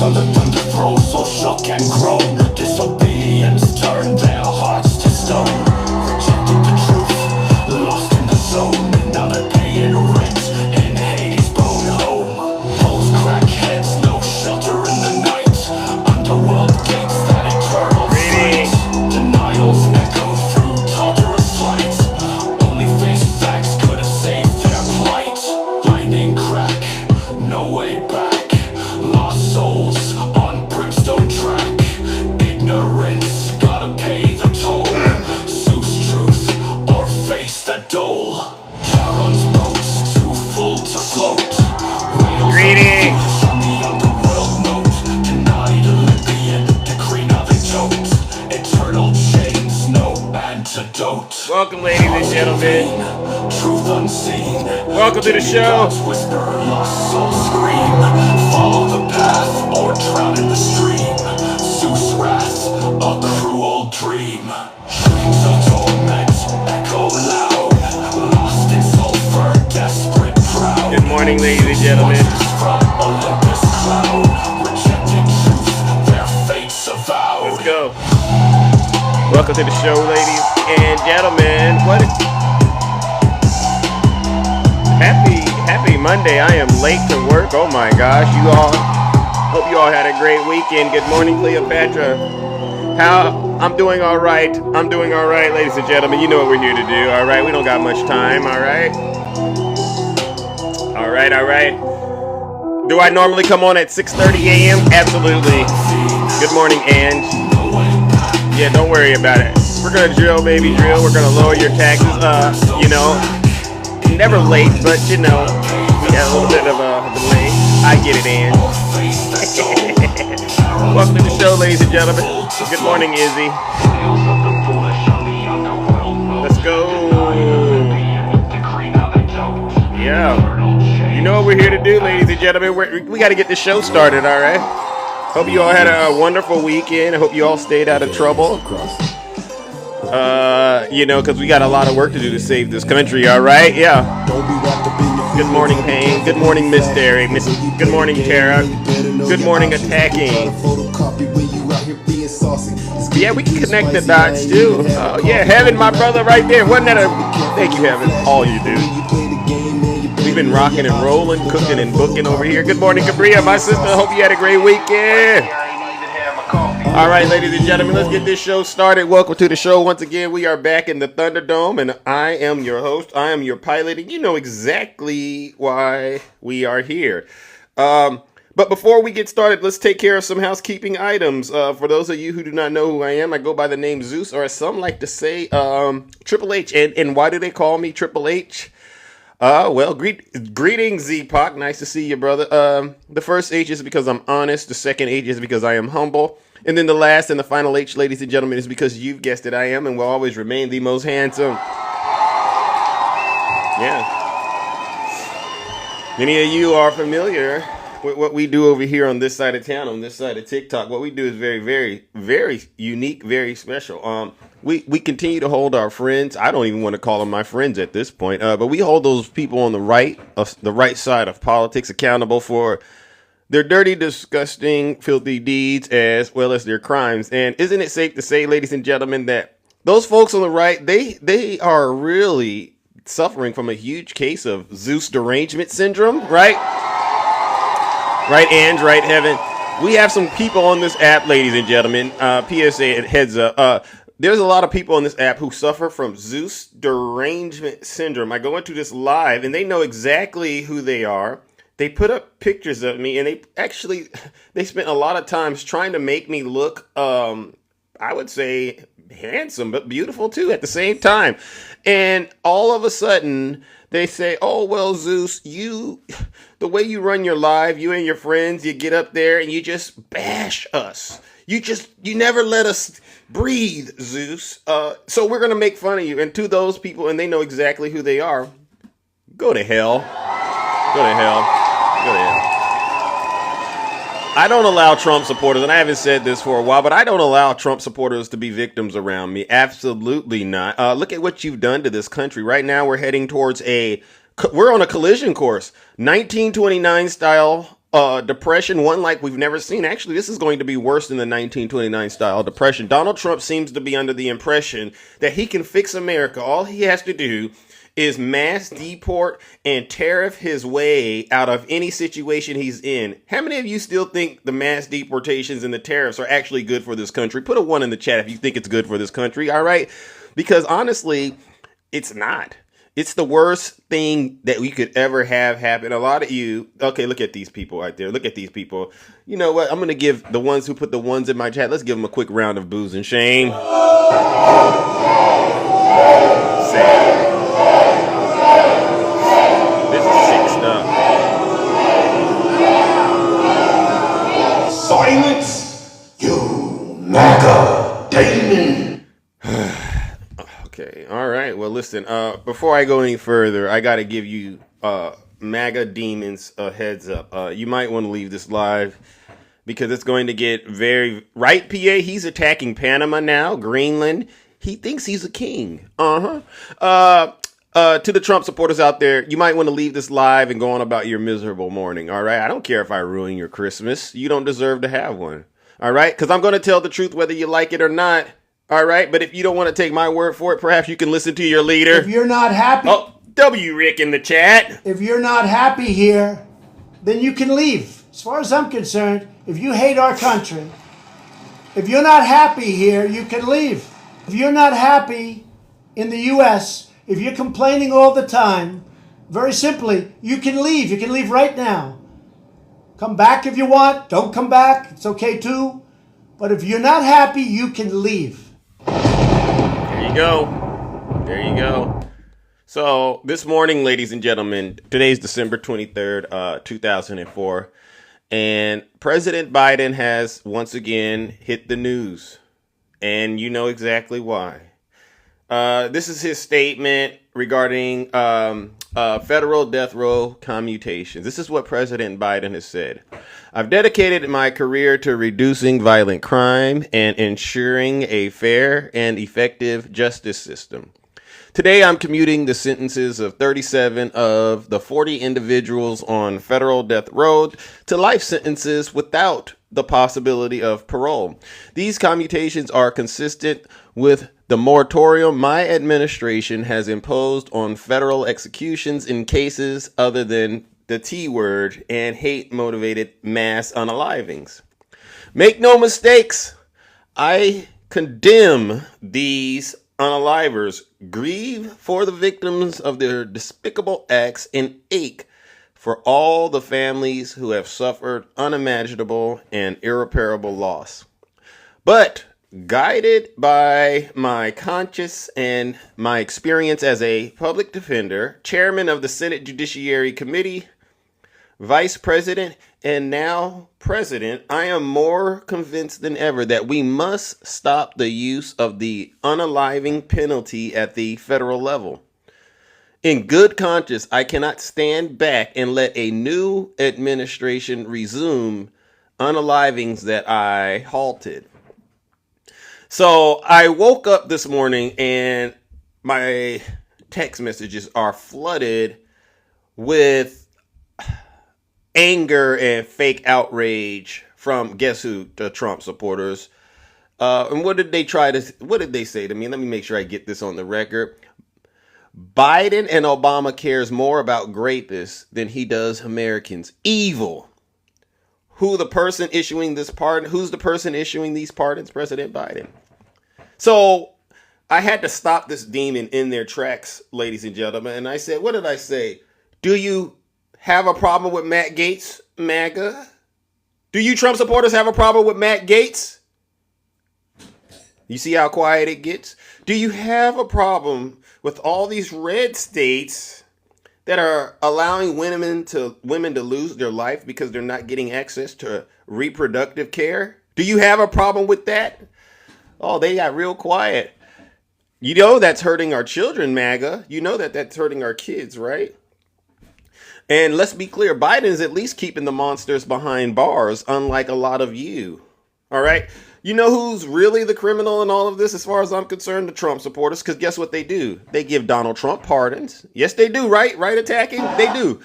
on the thunder throws, so shook and groan. Disobedience turned their hearts to stone. Rejected the truth, lost in the zone. Now they're paying rent in Hades' bone home. Those crackheads, no shelter in the night. Underworld gates, that eternal fight. Denials echo through torturous flight. Only face facts could have saved their plight. Lightning crack, no way back. Lost souls on brimstone track. Ignorance, gotta pay the toll. Zeus truth or face the dole. Charon's boats too full to float. Greetings. On the underworld note. Denied Olympian, decree now they don't. Eternal chains, no antidote. Welcome, ladies and gentlemen. Truth unseen. Welcome to the show. Whisper, lost soul scream. Follow the path or drown in the stream. Zeus wrath, a cruel dream. Dreams of torment echo loud. Lost in sulfur, desperate proud. Good morning, ladies and gentlemen. From Olympus cloud. Rejecting truth, their fates avowed. Let's go. Welcome to the show, ladies and gentlemen. Happy Monday. I am late to work. Oh my gosh, hope you all had a great weekend. Good morning, Cleopatra. I'm doing all right, ladies and gentlemen. You know what we're here to do, all right? We don't got much time, all right? All right. Do I normally come on at 6:30 a.m.? Absolutely. Good morning, Ange. Yeah, don't worry about it. We're gonna drill, baby, drill. We're gonna lower your taxes. Never late, but we had a little bit of a delay. I get it, Ange. Welcome to the show, ladies and gentlemen. Good morning, Izzy. Let's go. Yeah. You know what we're here to do, ladies and gentlemen. We got to get the show started, all right? Hope you all had a wonderful weekend. I hope you all stayed out of trouble. Because we got a lot of work to do to save this country, all right? Yeah. Good morning, Payne. Good morning, Miss Derry. Good morning, Tara. Good morning, Attacking. Yeah, we can connect the dots, too. Heaven, my brother, right there. Wasn't that Thank you, Heaven. All you do. We've been rocking and rolling, cooking and booking over here. Good morning, Cabria, my sister. Hope you had a great weekend. All right, ladies and gentlemen, let's get this show started. Welcome to the show. Once again, we are back in the Thunderdome, and I am your host. I am your pilot, and you know exactly why we are here. But before we get started, let's take care of some housekeeping items. For those of you who do not know who I am, I go by the name Zeus, or as some like to say, Triple H. And why do they call me Triple H? Greetings, Z-Pac. Nice to see you, brother. The first H is because I'm honest. The second H is because I am humble. And then the last and the final H, ladies and gentlemen, is because you've guessed it, I am and will always remain the most handsome. Yeah. Many of you are familiar with what we do over here on this side of town, on this side of TikTok. What we do is very, very, very unique, very special. We continue to hold our friends. I don't even want to call them my friends at this point, but we hold those people on the right side of politics accountable for their dirty, disgusting, filthy deeds as well as their crimes. And isn't it safe to say, ladies and gentlemen, that those folks on the right, they are really suffering from a huge case of Zeus derangement syndrome, right? Right, Ange, right, Heaven. We have some people on this app, ladies and gentlemen. PSA, heads up. There's a lot of people on this app who suffer from Zeus derangement syndrome. I go into this live, and they know exactly who they are. They put up pictures of me, and they spent a lot of times trying to make me look, I would say, handsome, but beautiful too at the same time. And all of a sudden, they say, oh, well, Zeus, the way you run your live, you and your friends, you get up there and you just bash us. You never let us breathe, Zeus. So we're going to make fun of you. And to those people, and they know exactly who they are, go to hell. Go to hell. I don't allow Trump supporters, and I haven't said this for a while, but I don't allow Trump supporters to be victims around me. Absolutely not. Look at what you've done to this country. Right now, we're heading towards we're on a collision course. 1929 style depression, one like we've never seen. Actually, this is going to be worse than the 1929 style depression. Donald Trump seems to be under the impression that he can fix America. All he has to do is mass deport and tariff his way out of any situation he's in. How many of you still think the mass deportations and the tariffs are actually good for this country? Put a 1 in the chat if you think it's good for this country, all right? Because honestly, it's not. It's the worst thing that we could ever have happen. A lot of you, okay, look at these people right there. Look at these people. You know what? I'm going to give the ones who put the 1s in my chat, let's give them a quick round of boos and shame. Sad. This is sick stuff. Silence, you MAGA demon. Okay, all right. Well, listen, before I go any further, I got to give you MAGA demons a heads up. You might want to leave this live because it's going to get very... Right, PA? He's attacking Panama now, Greenland. He thinks he's a king. To the Trump supporters out there, you might want to leave this live and go on about your miserable morning, all right? I don't care if I ruin your Christmas. You don't deserve to have one, all right? Because I'm going to tell the truth whether you like it or not. All right, but if you don't want to take my word for it, perhaps you can listen to your leader. If you're not happy, W. Rick in the chat. if you're not happy here, then you can leave. As far as I'm concerned, if you hate our country, if you're not happy here, you can leave. If you're not happy in the U.S., if you're complaining all the time, very simply, you can leave. You can leave right now. Come back if you want. Don't come back. It's okay too. But if you're not happy, you can leave. There you go. There you go. So this morning, ladies and gentlemen, today's December 23rd, 2004. And President Biden has once again hit the news. And you know exactly why. This is his statement regarding federal death row commutations. This is what President Biden has said. I've dedicated my career to reducing violent crime and ensuring a fair and effective justice system. Today, I'm commuting the sentences of 37 of the 40 individuals on federal death row to life sentences without the possibility of parole. These commutations are consistent with the moratorium my administration has imposed on federal executions in cases other than the T word and hate-motivated mass unalivings. Make no mistakes, I condemn these unalivers, grieve for the victims of their despicable acts, and ache for all the families who have suffered unimaginable and irreparable loss. But guided by my conscience and my experience as a public defender, chairman of the Senate Judiciary Committee, vice president, and now president, I am more convinced than ever that we must stop the use of the unaliving penalty at the federal level. In good conscience, I cannot stand back and let a new administration resume unalivings that I halted. So I woke up this morning and my text messages are flooded with anger and fake outrage from, guess who, the Trump supporters. And what did they say to me? Let me make sure I get this on the record. Biden and Obama cares more about rapists than he does Americans. Evil. Who's the person issuing these pardons? President Biden. So I had to stop this demon in their tracks, ladies and gentlemen. And I said, what did I say? Do you have a problem with Matt Gaetz, MAGA? Do you Trump supporters have a problem with Matt Gaetz? You see how quiet it gets? Do you have a problem with all these red states that are allowing women to lose their life because they're not getting access to reproductive care? Do you have a problem with that? Oh, they got real quiet. You know that's hurting our children, MAGA. You know that's hurting our kids, right? And let's be clear, Biden is at least keeping the monsters behind bars, unlike a lot of you. All right? You know who's really the criminal in all of this, as far as I'm concerned? The Trump supporters. Because guess what they do? They give Donald Trump pardons. Yes, they do, right? Right attacking? They do.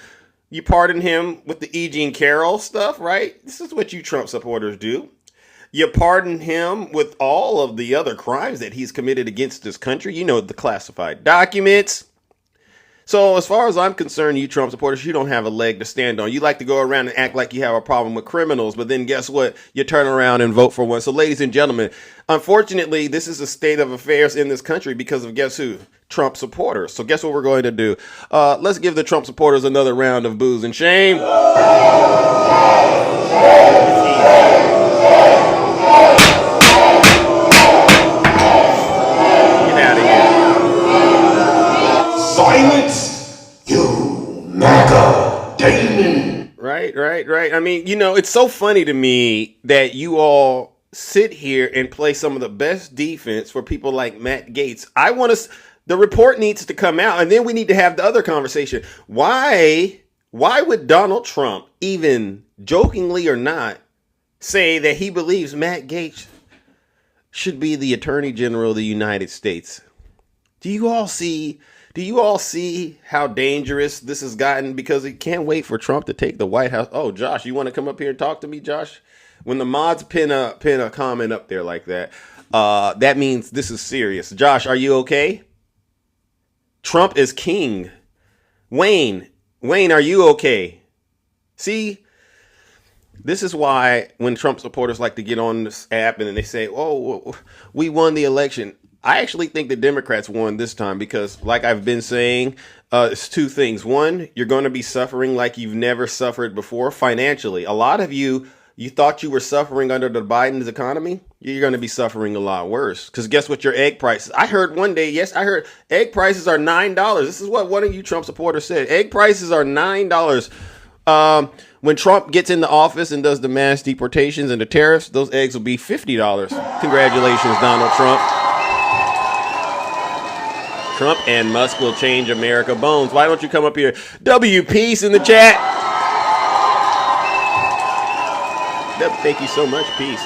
You pardon him with the E. Jean Carroll stuff, right? This is what you Trump supporters do. You pardon him with all of the other crimes that he's committed against this country. You know, the classified documents. So as far as I'm concerned, you Trump supporters, you don't have a leg to stand on. You like to go around and act like you have a problem with criminals, but then guess what? You turn around and vote for one. So ladies and gentlemen, unfortunately, this is a state of affairs in this country because of guess who? Trump supporters. So guess what we're going to do? Let's give the Trump supporters another round of booze and shame. Get out of here. Silence, you MAGA demon. Right. I mean, you know, it's so funny to me that you all sit here and play some of the best defense for people like Matt Gaetz. The report needs to come out, and then we need to have the other conversation. Why would Donald Trump, even jokingly or not, say that he believes Matt Gaetz should be the Attorney General of the United States? Do you all see how dangerous this has gotten? Because he can't wait for Trump to take the White House. Oh, Josh, you want to come up here and talk to me, Josh? When the mods pin a comment up there like that, that means this is serious. Josh, are you okay? Trump is king. Wayne, are you okay? See, this is why when Trump supporters like to get on this app and they say, oh, we won the election. I actually think the Democrats won this time because, like I've been saying, it's two things. One, you're going to be suffering like you've never suffered before financially. A lot of you thought you were suffering under the Biden's economy. You're going to be suffering a lot worse because guess what? Your egg prices. I heard one day, I heard egg prices are $9. This is what one of you Trump supporters said. Egg prices are $9. When Trump gets into office and does the mass deportations and the tariffs, those eggs will be $50. Congratulations, Donald Trump. Trump and Musk will change America bones. Why don't you come up here? W Peace in the chat. Thank you so much, Peace.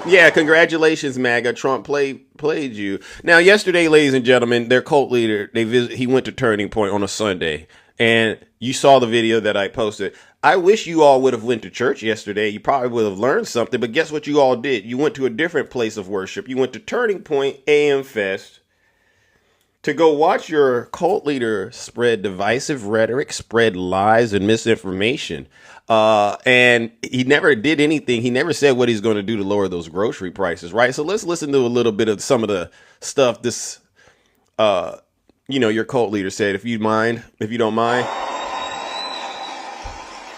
Yeah, congratulations, MAGA. Trump played you. Now, yesterday, ladies and gentlemen, their cult leader, he went to Turning Point on a Sunday, and you saw the video that I posted. I wish you all would have went to church yesterday. You probably would have learned something, but guess what you all did? You went to a different place of worship. You went to Turning Point AM Fest to go watch your cult leader spread divisive rhetoric, spread lies and misinformation. And he never did anything. He never said what he's going to do to lower those grocery prices, right? So let's listen to a little bit of some of the stuff this, your cult leader said, if you don't mind.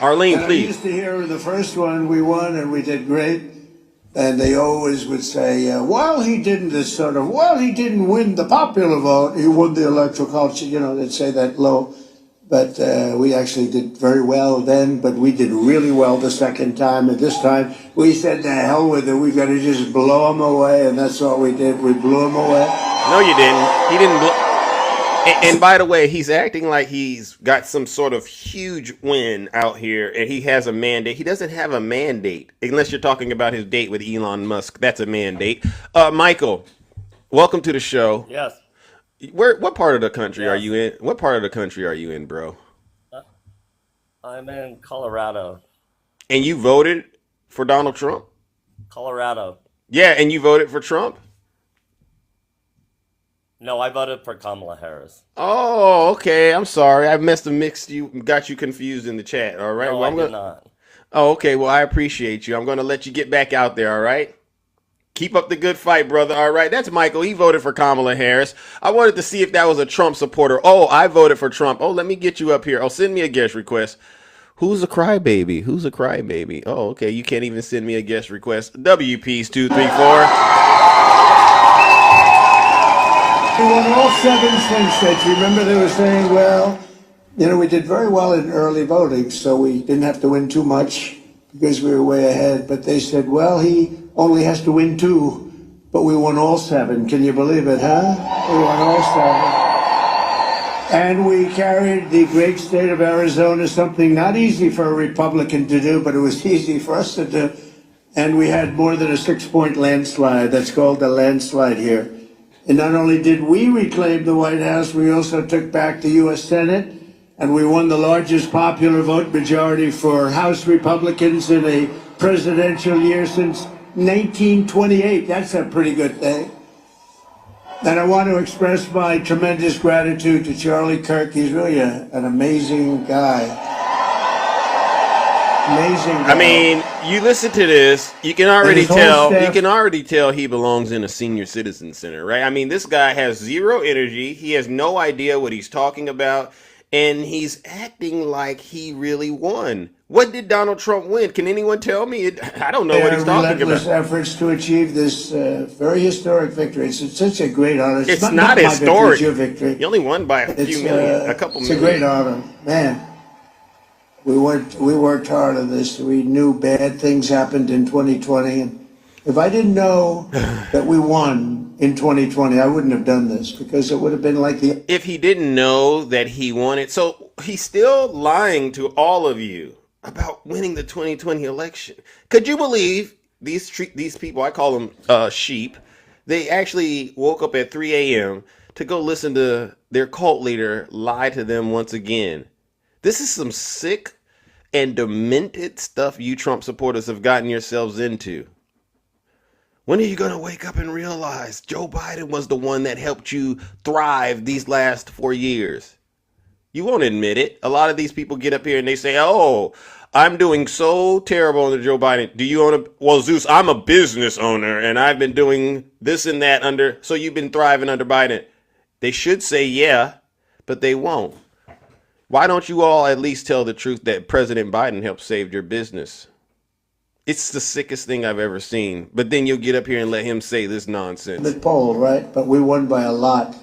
Arlene, please. I used to hear the first one, we won and we did great. And they always would say, he didn't win the popular vote, he won the electoral college. They'd say that low. But we actually did very well then, but we did really well the second time. And this time, we said, to hell with it, we got to just blow them away. And that's what we did. We blew them away. No, you didn't. He didn't blow. And by the way, he's acting like he's got some sort of huge win out here and he has a mandate. He doesn't have a mandate unless you're talking about his date with Elon Musk. That's a mandate. Michael, welcome to the show. Yes. What part of the country are you in? What part of the country are you in, bro? I'm in Colorado. And you voted for Donald Trump? Colorado. Yeah, and you voted for Trump? No, I voted for Kamala Harris. Oh, okay. I'm sorry. I got you confused in the chat. All right. No, I did not. Oh, okay. Well, I appreciate you. I'm going to let you get back out there. All right. Keep up the good fight, brother. All right. That's Michael. He voted for Kamala Harris. I wanted to see if that was a Trump supporter. Oh, I voted for Trump. Oh, let me get you up here. Oh, send me a guest request. Who's a crybaby? Oh, okay. You can't even send me a guest request. WP's 234. We won all 7 swing states. Remember they were saying, we did very well in early voting, so we didn't have to win too much because we were way ahead. But they said, he only has to win 2, but we won all 7. Can you believe it, huh? We won all 7. And we carried the great state of Arizona, something not easy for a Republican to do, but it was easy for us to do. And we had more than a 6-point landslide. That's called a landslide here. And not only did we reclaim the White House, we also took back the U.S. Senate, and we won the largest popular vote majority for House Republicans in a presidential year since 1928. That's a pretty good thing. And I want to express my tremendous gratitude to Charlie Kirk. He's really an amazing guy. Amazing guy. I mean, you listen to this, you can already his whole tell. You staff- can already tell he belongs in a senior citizen center, right? I mean, this guy has zero energy. He has no idea what he's talking about, and he's acting like he really won. What did Donald Trump win? Can anyone tell me? I don't know what he's talking relentless about. efforts to achieve this very historic victory. It's such a great honor. It's not my victory, historic. it's your victory. He only won by a few million, a couple It's million. a great honor, man. We worked hard on this. We knew bad things happened in 2020, and if I didn't know that we won in 2020, I wouldn't have done this, because it would have been like the If he didn't know that he won it, so he's still lying to all of you about winning the 2020 election. Could you believe these people? I call them sheep. They actually woke up at 3 a.m. to go listen to their cult leader lie to them once again. This is some sick and demented stuff you Trump supporters have gotten yourselves into. When are you going to wake up and realize Joe Biden was the one that helped you thrive these last 4 years? You won't admit it. A lot of these people get up here and they say, oh, I'm doing so terrible under Joe Biden. Do you own a... Well, Zeus, I'm a business owner and I've been doing this and that under... So you've been thriving under Biden. They should say yeah, but they won't. Why don't you all at least tell the truth that President Biden helped save your business? It's the sickest thing I've ever seen. But then you'll get up here and let him say this nonsense. poll, right? But we won by a lot.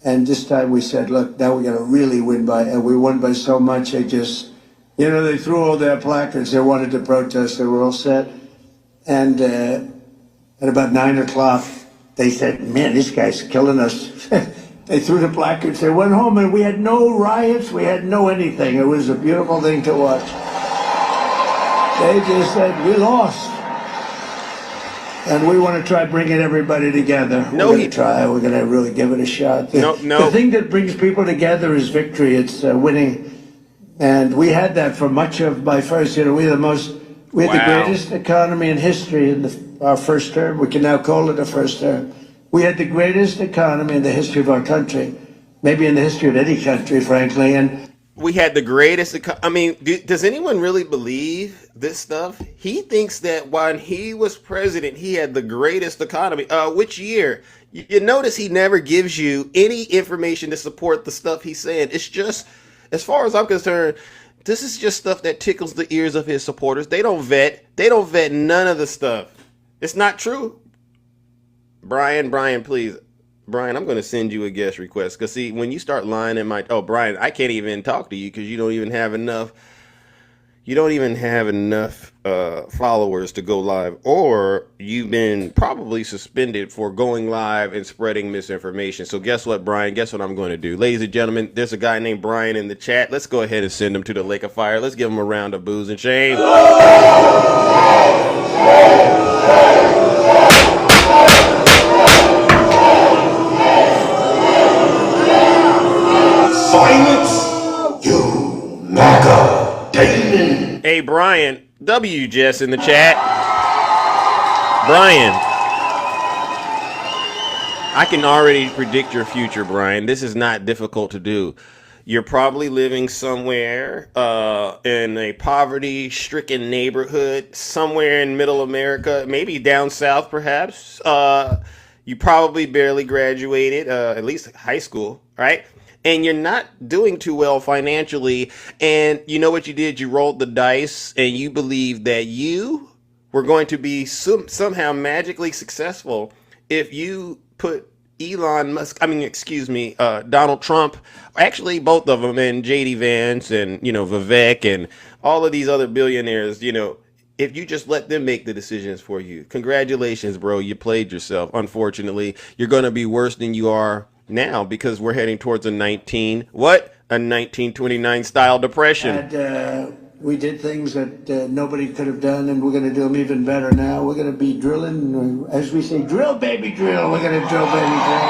And this time we said, look, now we're going to really win by, and we won by so much, they just, they threw all their placards. They wanted to protest. They were all set. And at about 9 o'clock, they said, man, this guy's killing us. They threw the placards. They went home, and we had no riots. We had no anything. It was a beautiful thing to watch. They just said, we lost. And we want to try bringing everybody together. No, we're going to try. We're going to really give it a shot. No. The thing that brings people together is victory. It's winning. And we had that for much of my first, we had the Wow. greatest economy in history in our first term. We can now call it a first term. We had the greatest economy in the history of our country, maybe in the history of any country, frankly. And We had the greatest... does anyone really believe this stuff? He thinks that when he was president, he had the greatest economy. Which year? You notice he never gives you any information to support the stuff he's saying. It's just, as far as I'm concerned, this is just stuff that tickles the ears of his supporters. They don't vet none of the stuff. It's not true. Brian, please. Brian, I'm going to send you a guest request. Because, see, when you start lying in my... Oh, Brian, I can't even talk to you because you don't even have enough... followers to go live. Or you've been probably suspended for going live and spreading misinformation. So guess what, Brian? Guess what I'm going to do? Ladies and gentlemen, there's a guy named Brian in the chat. Let's go ahead and send him to the lake of fire. Let's give him a round of booze and shame. Silence, you MAGA demon. Hey, Brian, W. Jess in the chat. Brian, I can already predict your future, Brian. This is not difficult to do. You're probably living somewhere in a poverty-stricken neighborhood, somewhere in middle America, maybe down south, perhaps. You probably barely graduated, at least high school, right? And you're not doing too well financially. And you know what you did? You rolled the dice and you believed that you were going to be somehow magically successful if you put Donald Trump, actually both of them, and JD Vance and, Vivek and all of these other billionaires, if you just let them make the decisions for you. Congratulations, bro. You played yourself. Unfortunately, you're going to be worse than you are now because we're heading towards a 1929 style depression. And we did things that nobody could have done, and we're going to do them even better now. We're going to be drilling, as we say, drill, baby, drill. We're going to drill, baby, drill.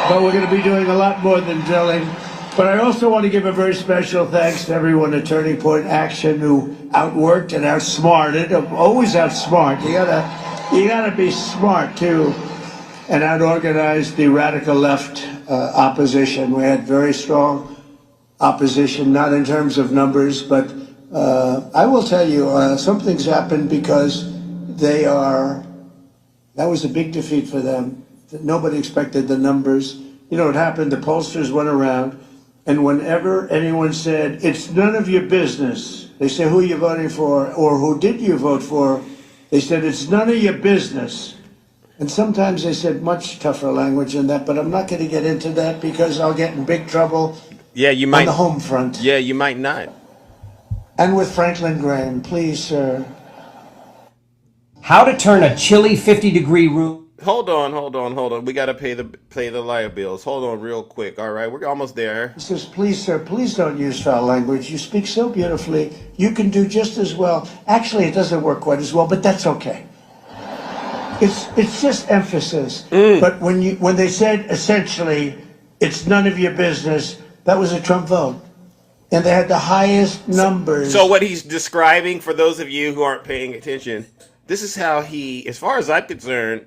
But we're going to be doing a lot more than drilling. But I also want to give a very special thanks to everyone at Turning Point Action who outworked and outsmarted. Always outsmart. You gotta be smart too, and outorganized the radical left opposition. We had very strong opposition, not in terms of numbers, but I will tell you something's happened because they are. That was a big defeat for them. Nobody expected the numbers. You know what happened? The pollsters went around. And whenever anyone said, it's none of your business, they say, who are you voting for? Or who did you vote for? They said, it's none of your business. And sometimes they said much tougher language than that, but I'm not going to get into that because I'll get in big trouble Yeah, you on might. the home front. Yeah, you might not. And with Franklin Graham, please, sir. How to turn a chilly 50-degree room. Hold on. We gotta pay the light bills. Hold on, real quick. All right, we're almost there. He says, please, sir, please don't use foul language. You speak so beautifully. You can do just as well. Actually, it doesn't work quite as well, but that's okay. It's just emphasis. But when they said essentially, it's none of your business, that was a Trump vote. And they had the highest numbers. So what he's describing, for those of you who aren't paying attention, this is how he, as far as I'm concerned,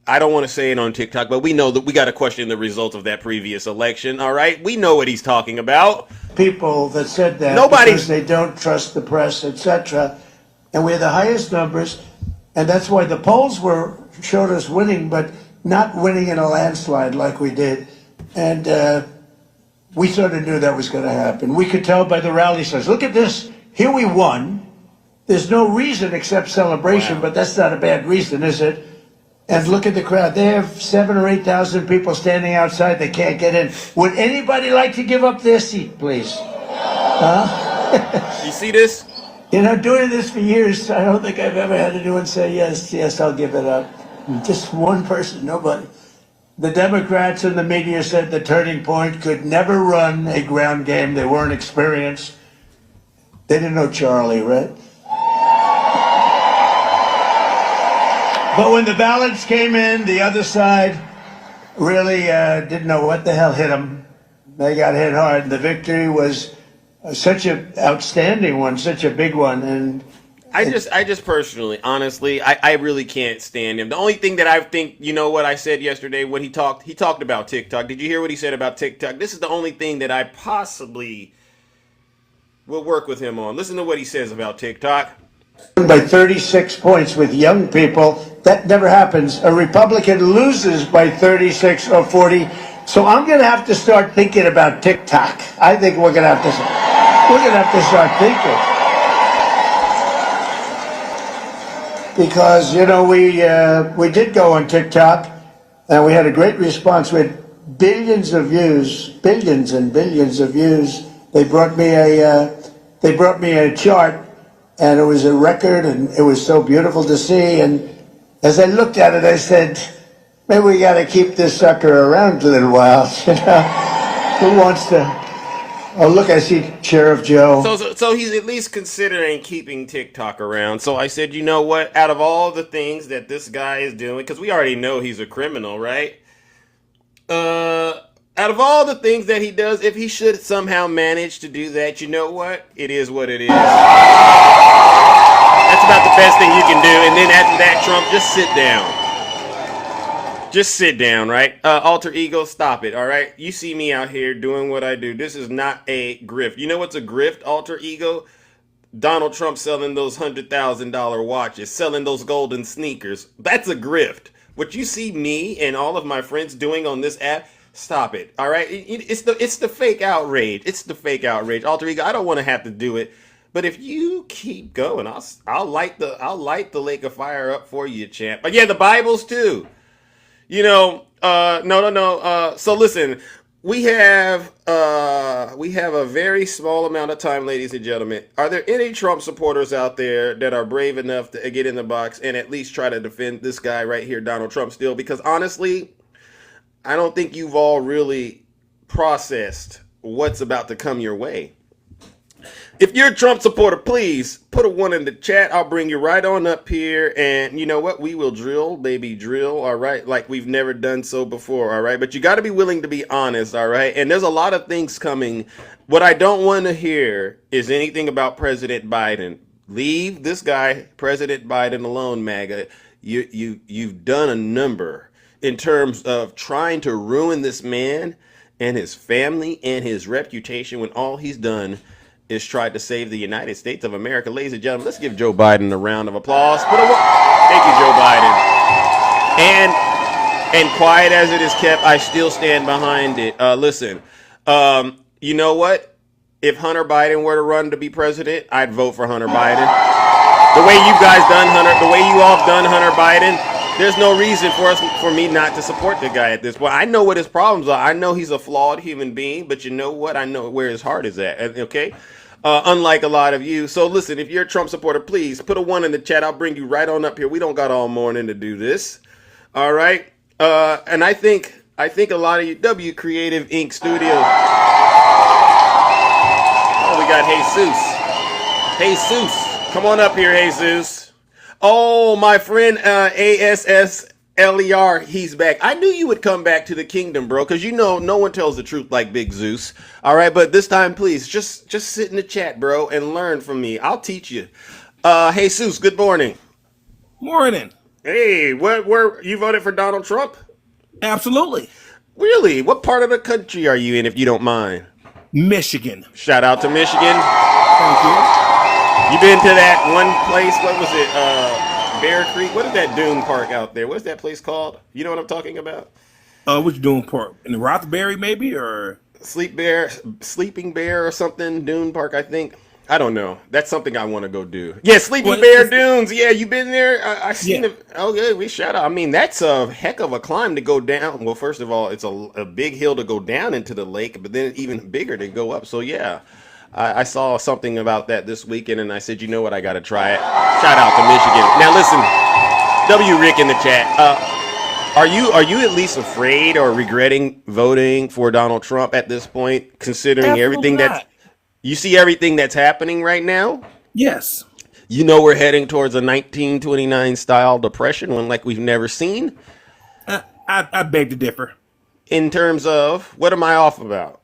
I don't want to say it on TikTok, but we know that we got to question the results of that previous election. All right, we know what he's talking about. People that said that Nobody. because they don't trust the press, etc. And we had the highest numbers, and that's why the polls showed us winning, but not winning in a landslide like we did. And we sort of knew that was going to happen. We could tell by the rally signs. Look at this. Here we won. There's no reason except celebration, Wow. but that's not a bad reason, is it? And look at the crowd. They have 7,000 or 8,000 people standing outside. They can't get in. Would anybody like to give up their seat, please? You see this? You know, doing this for years, I don't think I've ever had anyone say, yes, I'll give it up. Just one person, nobody. The Democrats and the media said the Turning Point could never run a ground game. They weren't experienced. They didn't know Charlie, right? But when the ballots came in, the other side really didn't know what the hell hit them. They got hit hard. The victory was such an outstanding one, such a big one. And I just personally, honestly, I really can't stand him. The only thing that I think, you know what I said yesterday when he talked about TikTok. Did you hear what he said about TikTok? This is the only thing that I possibly will work with him on. Listen to what he says about TikTok. by 36 points with young people. That never happens. A Republican loses by 36 or 40. So I'm going to have to start thinking about TikTok. I think we're going to have to start thinking. Because, you know, we did go on TikTok and we had a great response. We had billions of views, billions and billions of views. They brought me a chart. And it was a record, and it was so beautiful to see. And as I looked at it, I said, maybe we got to keep this sucker around a little while. You know? Who wants to? Oh, look, I see Sheriff Joe. So he's at least considering keeping TikTok around. So I said, you know what? Out of all the things that this guy is doing, because we already know he's a criminal, right? Out of all the things that he does, if he should somehow manage to do that, you know what? It is what it is. That's about the best thing you can do. And then after that, Trump, just sit down. Just sit down, right? Alter ego, stop it, all right? You see me out here doing what I do. This is not a grift. You know what's a grift, alter ego? Donald Trump selling those $100,000 watches, selling those golden sneakers. That's a grift. What you see me and all of my friends doing on this app, stop it, all right? It's the fake outrage. It's the fake outrage. Alter ego, I don't want to have to do it. But if you keep going, I'll light the lake of fire up for you, champ. But yeah, the Bibles too. You know, no. So listen, we have a very small amount of time, ladies and gentlemen. Are there any Trump supporters out there that are brave enough to get in the box and at least try to defend this guy right here, Donald Trump, still? Because honestly, I don't think you've all really processed what's about to come your way. If you're a Trump supporter, please put a one in the chat. I'll bring you right on up here. And you know what? We will drill, baby, drill. All right. Like we've never done so before. All right. But you got to be willing to be honest. All right. And there's a lot of things coming. What I don't want to hear is anything about President Biden. Leave this guy, President Biden, alone, MAGA. You've done a number in terms of trying to ruin this man and his family and his reputation when all he's done is tried to save the United States of America. Ladies and gentlemen, let's give Joe Biden a round of applause. Thank you, Joe Biden. And quiet as it is kept, I still stand behind it. Listen, you know what? If Hunter Biden were to run to be president, I'd vote for Hunter Biden. The way you guys done Hunter, the way you all have done Hunter Biden, there's no reason for me not to support the guy at this point. I know what his problems are. I know he's a flawed human being, but you know what? I know where his heart is at. Okay. Unlike a lot of you. So listen, if you're a Trump supporter, please put a one in the chat. I'll bring you right on up here. We don't got all morning to do this. All right. And I think a lot of you, W Creative Inc. Studios. Oh, we got Jesus. Come on up here, Jesus. Oh, my friend ASSLER, he's back. I knew you would come back to the kingdom, bro, because you know no one tells the truth like Big Zeus. All right, but this time, please, just sit in the chat, bro, and learn from me. I'll teach you. Jesus, good morning. Morning. Hey, where you voted for Donald Trump? Absolutely. Really? What part of the country are you in, if you don't mind? Michigan. Shout out to Michigan. Thank you. You been to that one place? What was it? Bear Creek? What is that dune park out there? What's that place called? You know what I'm talking about? What you doing, Port? In the Rothbury, maybe, or Sleeping Bear or something? Dune Park, I think. I don't know. That's something I want to go do. Yeah, Sleeping Well, Bear it's- Dunes. Yeah, you been there? I seen Yeah. it. Okay, we shout out. I mean, that's a heck of a climb to go down. Well, first of all, it's a big hill to go down into the lake, but then even bigger to go up. So yeah, I saw something about that this weekend, and I said, you know what, I got to try it. Shout out to Michigan. Now listen, W Rick in the chat. Are you at least afraid or regretting voting for Donald Trump at this point, considering Absolutely everything not. that's you see everything that's happening right now? Yes. You know we're heading towards a 1929 style depression, one like we've never seen. I beg to differ. In terms of what am I off about?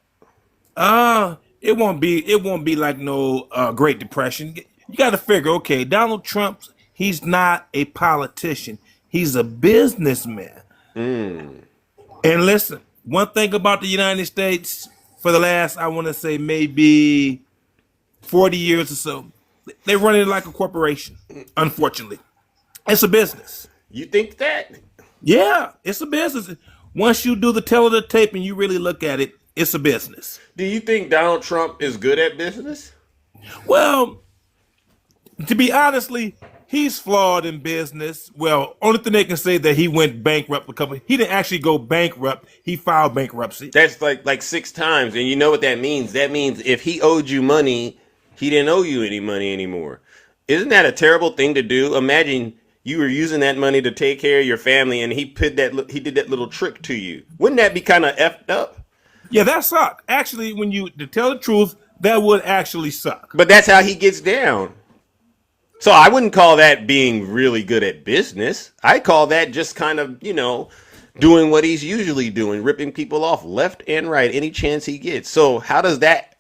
It won't be like no Great Depression. You got to figure, okay, Donald Trump, he's not a politician. He's a businessman. And listen, one thing about the United States for the last, I want to say maybe 40 years or so, they run it like a corporation, unfortunately. It's a business. You think that? Yeah, it's a business. Once you do the tell of the tape and you really look at it, it's a business. Do you think Donald Trump is good at business? Well, to be honestly, he's flawed in business. Well, only thing they can say that he went bankrupt a couple. He didn't actually go bankrupt. He filed bankruptcy. That's like 6 times, and you know what that means? That means if he owed you money, he didn't owe you any money anymore. Isn't that a terrible thing to do? Imagine you were using that money to take care of your family, and he did that little trick to you. Wouldn't that be kind of effed up? Yeah, that sucked. Actually, to tell the truth, that would actually suck. But that's how he gets down. So I wouldn't call that being really good at business. I call that just kind of, doing what he's usually doing, ripping people off left and right any chance he gets. So how does that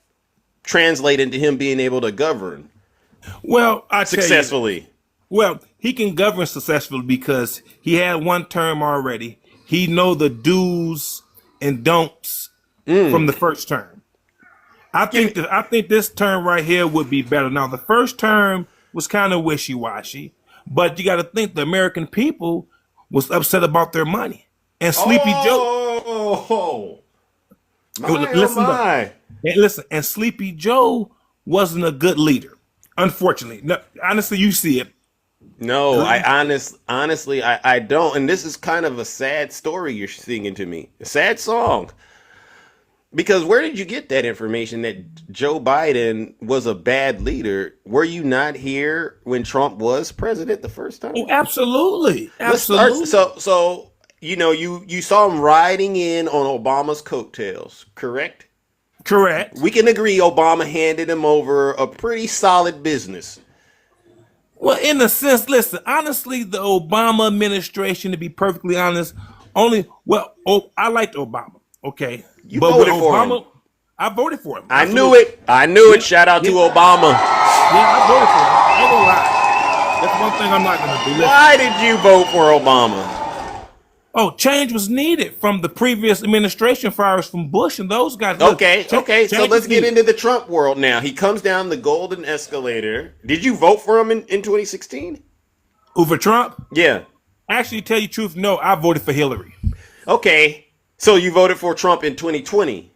translate into him being able to govern Well, I tell you, successfully? well, he can govern successfully because he had one term already. He know the do's and don'ts from the first term. I think this term right here would be better. Now, the first term was kind of wishy-washy, but you got to think the American people was upset about their money. And Sleepy Joe, Oh, listen, and Sleepy Joe wasn't a good leader. Unfortunately, no, honestly, you see it. No, honestly, I don't. And this is kind of a sad story you're singing to me. A sad song. Because where did you get that information that Joe Biden was a bad leader? Were you not here when Trump was president the first time? Oh, absolutely, Let's start. absolutely. So you saw him riding in on Obama's coattails, correct? Correct. We can agree Obama handed him over a pretty solid business. Well, in a sense, listen, honestly, the Obama administration, to be perfectly honest, I liked Obama, okay? You but voted with for Obama, him. I voted for him. I Absolutely. knew it. I knew it. Shout out to Obama. Yeah, I voted for him. I ain't gonna lie. That's one thing I'm not gonna do. Listen. Why did you vote for Obama? Oh, change was needed from the previous administration, fires from Bush and those guys. Look, Okay. So change let's was get needed. into the Trump world now. He comes down the golden escalator. Did you vote for him in 2016? Over Trump? Yeah. Actually, to tell you the truth, no, I voted for Hillary. Okay. So you voted for Trump in 2020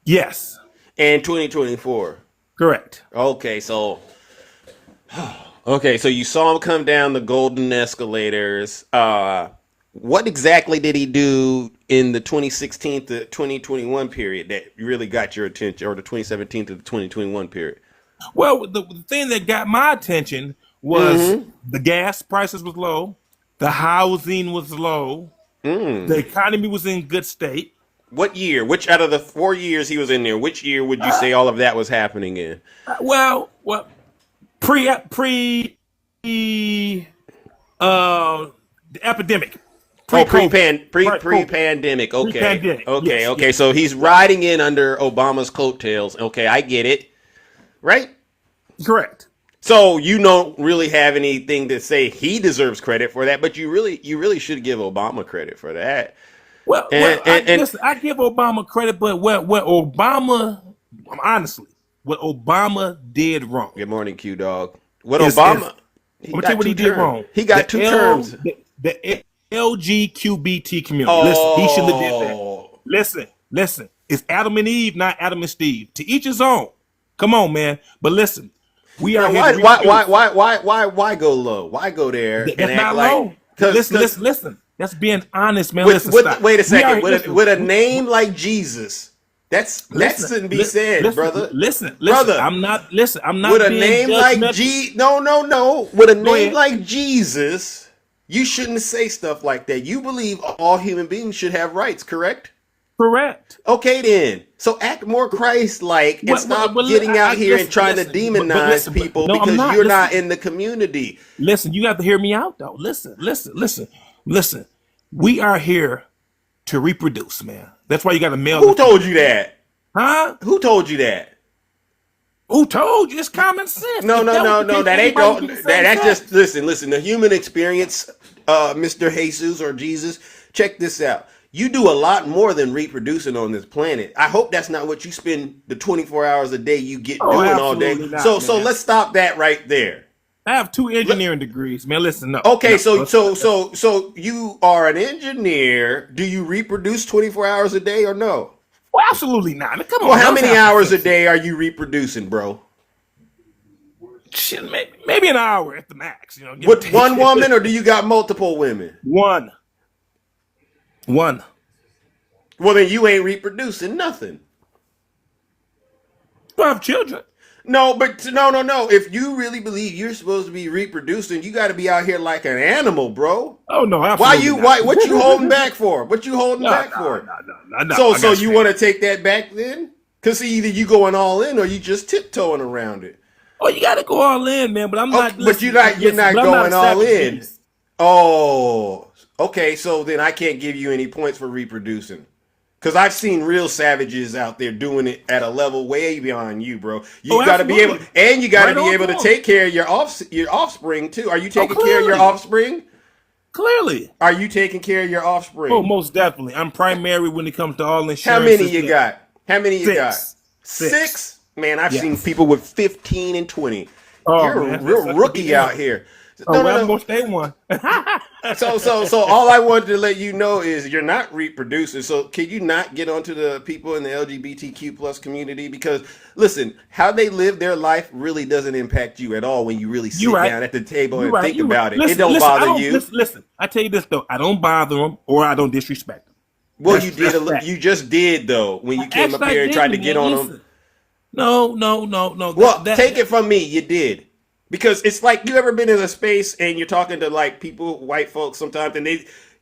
Yes, and 2024. correct. Okay, so you saw him come down the golden escalators. What exactly did he do in the 2016 to 2021 period that really got your attention, or the 2017 to the 2021 period? Well, the thing that got my attention was the gas prices was low, the housing was low, the economy was in good state. What year? Which out of the 4 years he was in there, which year would you say all of that was happening in? Well, pre the epidemic. Pre-pandemic. Pre-pandemic, Okay. yes, Okay. yes. So he's riding in under Obama's coattails. Okay, I get it. Right? Correct. So you don't really have anything to say he deserves credit for that, but you really should give Obama credit for that. Listen, I give Obama credit, but what Obama did wrong. Good morning, Q Dog. What Is- Obama? Let me tell you what he did wrong. He got two terms. The LGQBT community. Listen, he shouldn't have did that. Oh, Listen. It's Adam and Eve, not Adam and Steve. To each his own. Come on, man. But listen, we are here. why go low? Why go there and That's act not like? low. Listen. That's being honest, man. Wait a Stop. second. Listen. With a name like Jesus, that shouldn't be said, brother. Listen. Brother. I'm not. Listen. I'm not. With a being name like judgmental. No. With a Go name ahead. like Jesus, you shouldn't say stuff like that. You believe all human beings should have rights, correct? Correct. Okay, then. So act more Christ-like and stop getting out here and trying to demonize people because you're not in the community. Listen, you have to hear me out, though. Listen. We are here to reproduce, man. That's why you got to mail. Who told you that? Huh? Who told you that? Who told you? It's common sense. No. If that was the case, That ain't everybody would be the same that's size. just listen. The human experience, Mr. Jesus or Jesus. Check this out. You do a lot more than reproducing on this planet. I hope that's not what you spend the 24 hours a day you get doing all day. absolutely not, So man. let's stop that right there. I have 2 engineering degrees, man. Listen, no. Okay, No. so you are an engineer. Do you reproduce 24 hours a day or no? Well, absolutely not. I mean, come on. Well, how those many have- hours a day are you reproducing, bro? Shit, maybe an hour at the max. You know, give or With take. one woman, or do you got multiple women? One. Well, then you ain't reproducing nothing. Do I have children? No, but no. If you really believe you're supposed to be reproducing, you got to be out here like an animal, bro. Oh no, Why absolutely you? not. Why? What you holding back for? What you holding No, back no, for? no. So I got you you. want to take that back then? Cause see, either you going all in or you just tiptoeing around it. Oh, you got to go all in, man. But I'm not. Okay, but you're not but I'm going a all savage in. beast. Oh, okay. So then I can't give you any points for reproducing. Because I've seen real savages out there doing it at a level way beyond you, bro. You Oh, got to be able, absolutely. and you got to Right be on able to point. take care of your offspring too. Are you taking care of your clearly. offspring? Clearly. Are you taking care of your offspring? Oh, most definitely. I'm primary when it comes to all insurance. How many you got? How many you Six. got? Six. Six? Man, I've Yes. seen people with 15 and 20. Oh, You're man, a that's real such a rookie big out deal. here. Oh, No, well, no, I'm no. gonna stay one. So all I wanted to let you know is you're not reproducing. So can you not get onto the people in the LGBTQ plus community? Because listen, how they live their life really doesn't impact you at all when you really sit You right. down at the table You and right, think you about right. it. Listen, It don't listen, I bother you. Listen, I tell you this though, I don't bother them or I don't disrespect them. Well, That's- you did. that's fact. You just did though when you came up Actually, here I and tried to didn't, get man. on Listen. them. No. Well, take it from me, you did. Because it's like you ever been in a space and you're talking to like people, white folks sometimes, and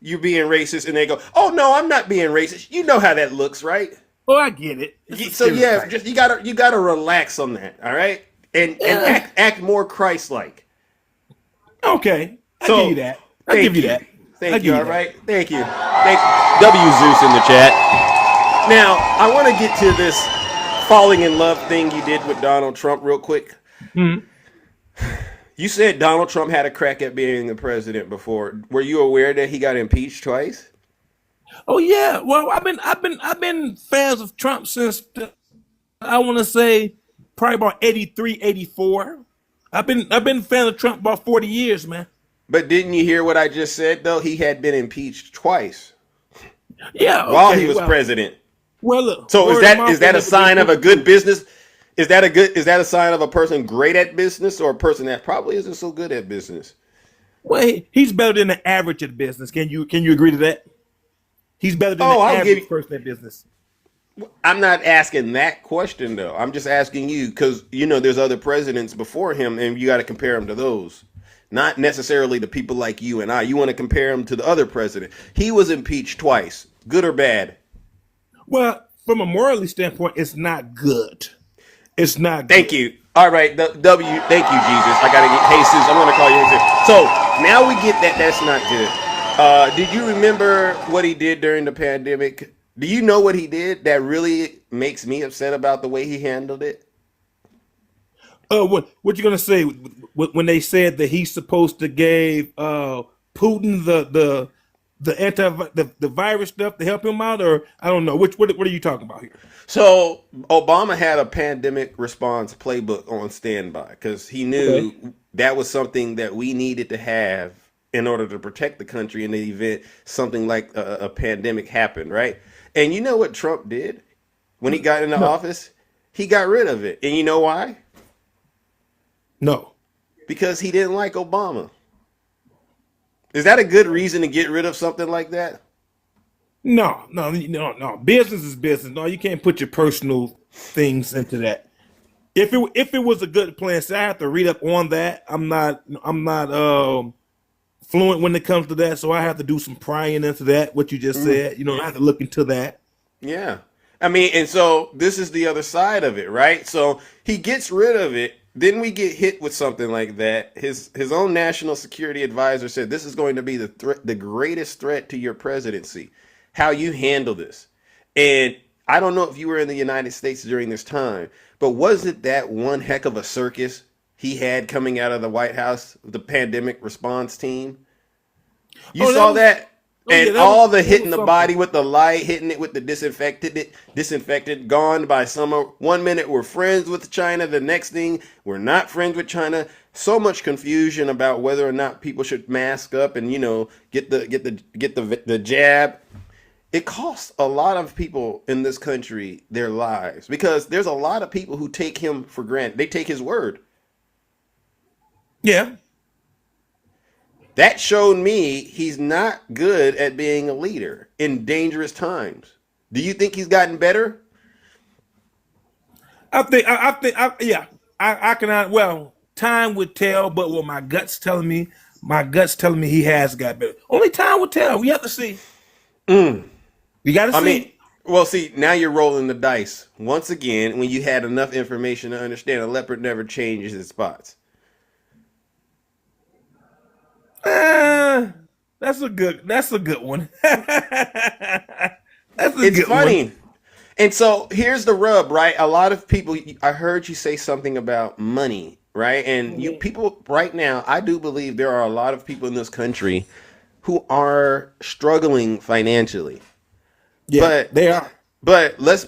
you're being racist and they go, "Oh no, I'm not being racist." You know how that looks, right? Oh, I get it. It's a So yeah, stereotype. just you gotta relax on that, all right, and Yeah. act more Christ-like. Okay. I give you So that. I give thank you you, that. I give all you that. right, thank you, thank W Zeus in the chat. Now I want to get to this falling in love thing you did with Donald Trump real quick. Mhm. You said Donald Trump had a crack at being the president before. Were you aware that he got impeached twice? Oh yeah. Well, I've been fans of Trump since I want to say probably about 83, 84. I've been a fan of Trump about 40 years, man. But didn't you hear what I just said though? He had been impeached twice Yeah. while he Okay. was Well. president. Well. Look. So is Word of that mouth is that ain't a never been sign of a proven good true. business? Is that a sign of a person great at business or a person that probably isn't so good at business? Well, he's better than the average at business. Can you agree to that? He's better than Oh, the I'll give you. average person at business. I'm not asking that question though. I'm just asking you because there's other presidents before him, and you got to compare them to those. Not necessarily the people like you and I. You want to compare him to the other president. He was impeached twice, good or bad. Well, from a morally standpoint, it's not good. It's not Thank good. you. All right, Thank you, Jesus. I gotta get Jesus. I'm gonna call you Jesus. So now we get that. That's not good. Did you remember what he did during the pandemic? Do you know what he did that really makes me upset about the way he handled it? What you gonna say when they said that he's supposed to give Putin the the virus stuff to help him out, or I don't know. What are you talking about here? So Obama had a pandemic response playbook on standby because he Okay. knew that was something that we needed to have in order to protect the country in the event something like a pandemic happened, right? And you know what Trump did when he got into No, office? He got rid of it. And you know why? no, Because he didn't like Obama. Is that a good reason to get rid of something like that? no. Business is business. No, you can't put your personal things into that. If it was a good plan, so I have to read up on that. I'm not fluent when it comes to that, so I have to do some prying into that. What you just said, I have to look into that. Yeah. I mean, and so this is the other side of it, right? So he gets rid of it. Then we get hit with something like that. His own national security advisor said this is going to be the greatest threat to your presidency. How you handle this. And I don't know if you were in the United States during this time, but was it that one heck of a circus he had coming out of the White House, the pandemic response team? You Oh, that saw was. that? Oh yeah, And that was all the that hitting was the something. body with the light, hitting it with the disinfected, gone by summer. One minute we're friends with China, the next thing we're not friends with China. So much confusion about whether or not people should mask up and get the jab. It costs a lot of people in this country their lives because there's a lot of people who take him for granted. They take his word. Yeah, That showed me he's not good at being a leader in dangerous times. Do you think he's gotten better? yeah. I cannot. Well, time would tell, but what my guts telling me he has got better. Only time will tell. We have to see. We got to I mean, see. well, see, now you're rolling the dice. Once again, when you had enough information to understand a leopard never changes its spots. Uh, that's a good one. That's a It's good one. funny. And so here's the rub, right? A lot of people, I heard you say something about money, right? And you people right now, I do believe there are a lot of people in this country who are struggling financially. Yeah, But they are. but let's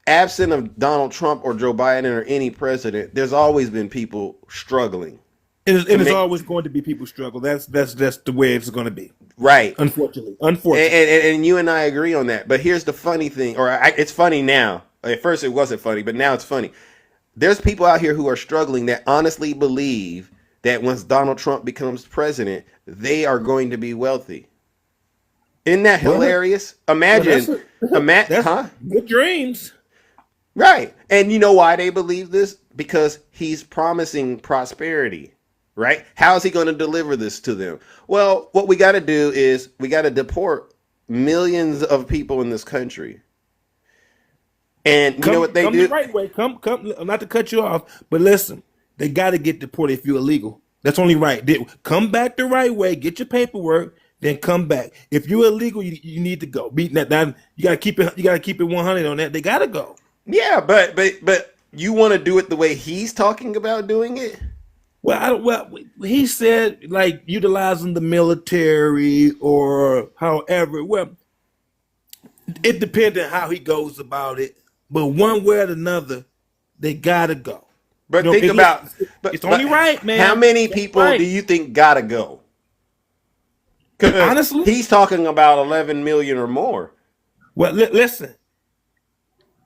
absent of Donald Trump or Joe Biden or any president, there's always been people struggling It to is make always going to be people struggle. That's the way it's going to be. right. Unfortunately, And, unfortunately. and, and you and I agree on that. But here's the funny thing, it's funny now. At first, it wasn't funny, but now it's funny. There's people out here who are struggling that honestly believe that once Donald Trump becomes president, they are going to be wealthy. Isn't that Well, hilarious? well, that's that's Huh? good dreams. Right. And you know why they believe this? Because he's promising prosperity, right? How is he going to deliver this to them? Well, what we got to do is we got to deport millions of people in this country. And you know what they Come do? the right way. Come. Not to cut you off, but listen, they got to get deported if you're illegal. That's only right. Come back the right way. Get your paperwork. Then come back. If you're illegal, you need to go. Beating that down. You gotta keep it. You gotta keep it 100 on that. They gotta go. Yeah, but you want to do it the way he's talking about doing it? Well, he said like utilizing the military or however. Well, it depends on how he goes about it. But one way or another, they gotta go. But You know, think about, it's only right, man. How many It's people right. do you think gotta go? 'Cause Honestly? he's talking about 11 million or more. Well, listen.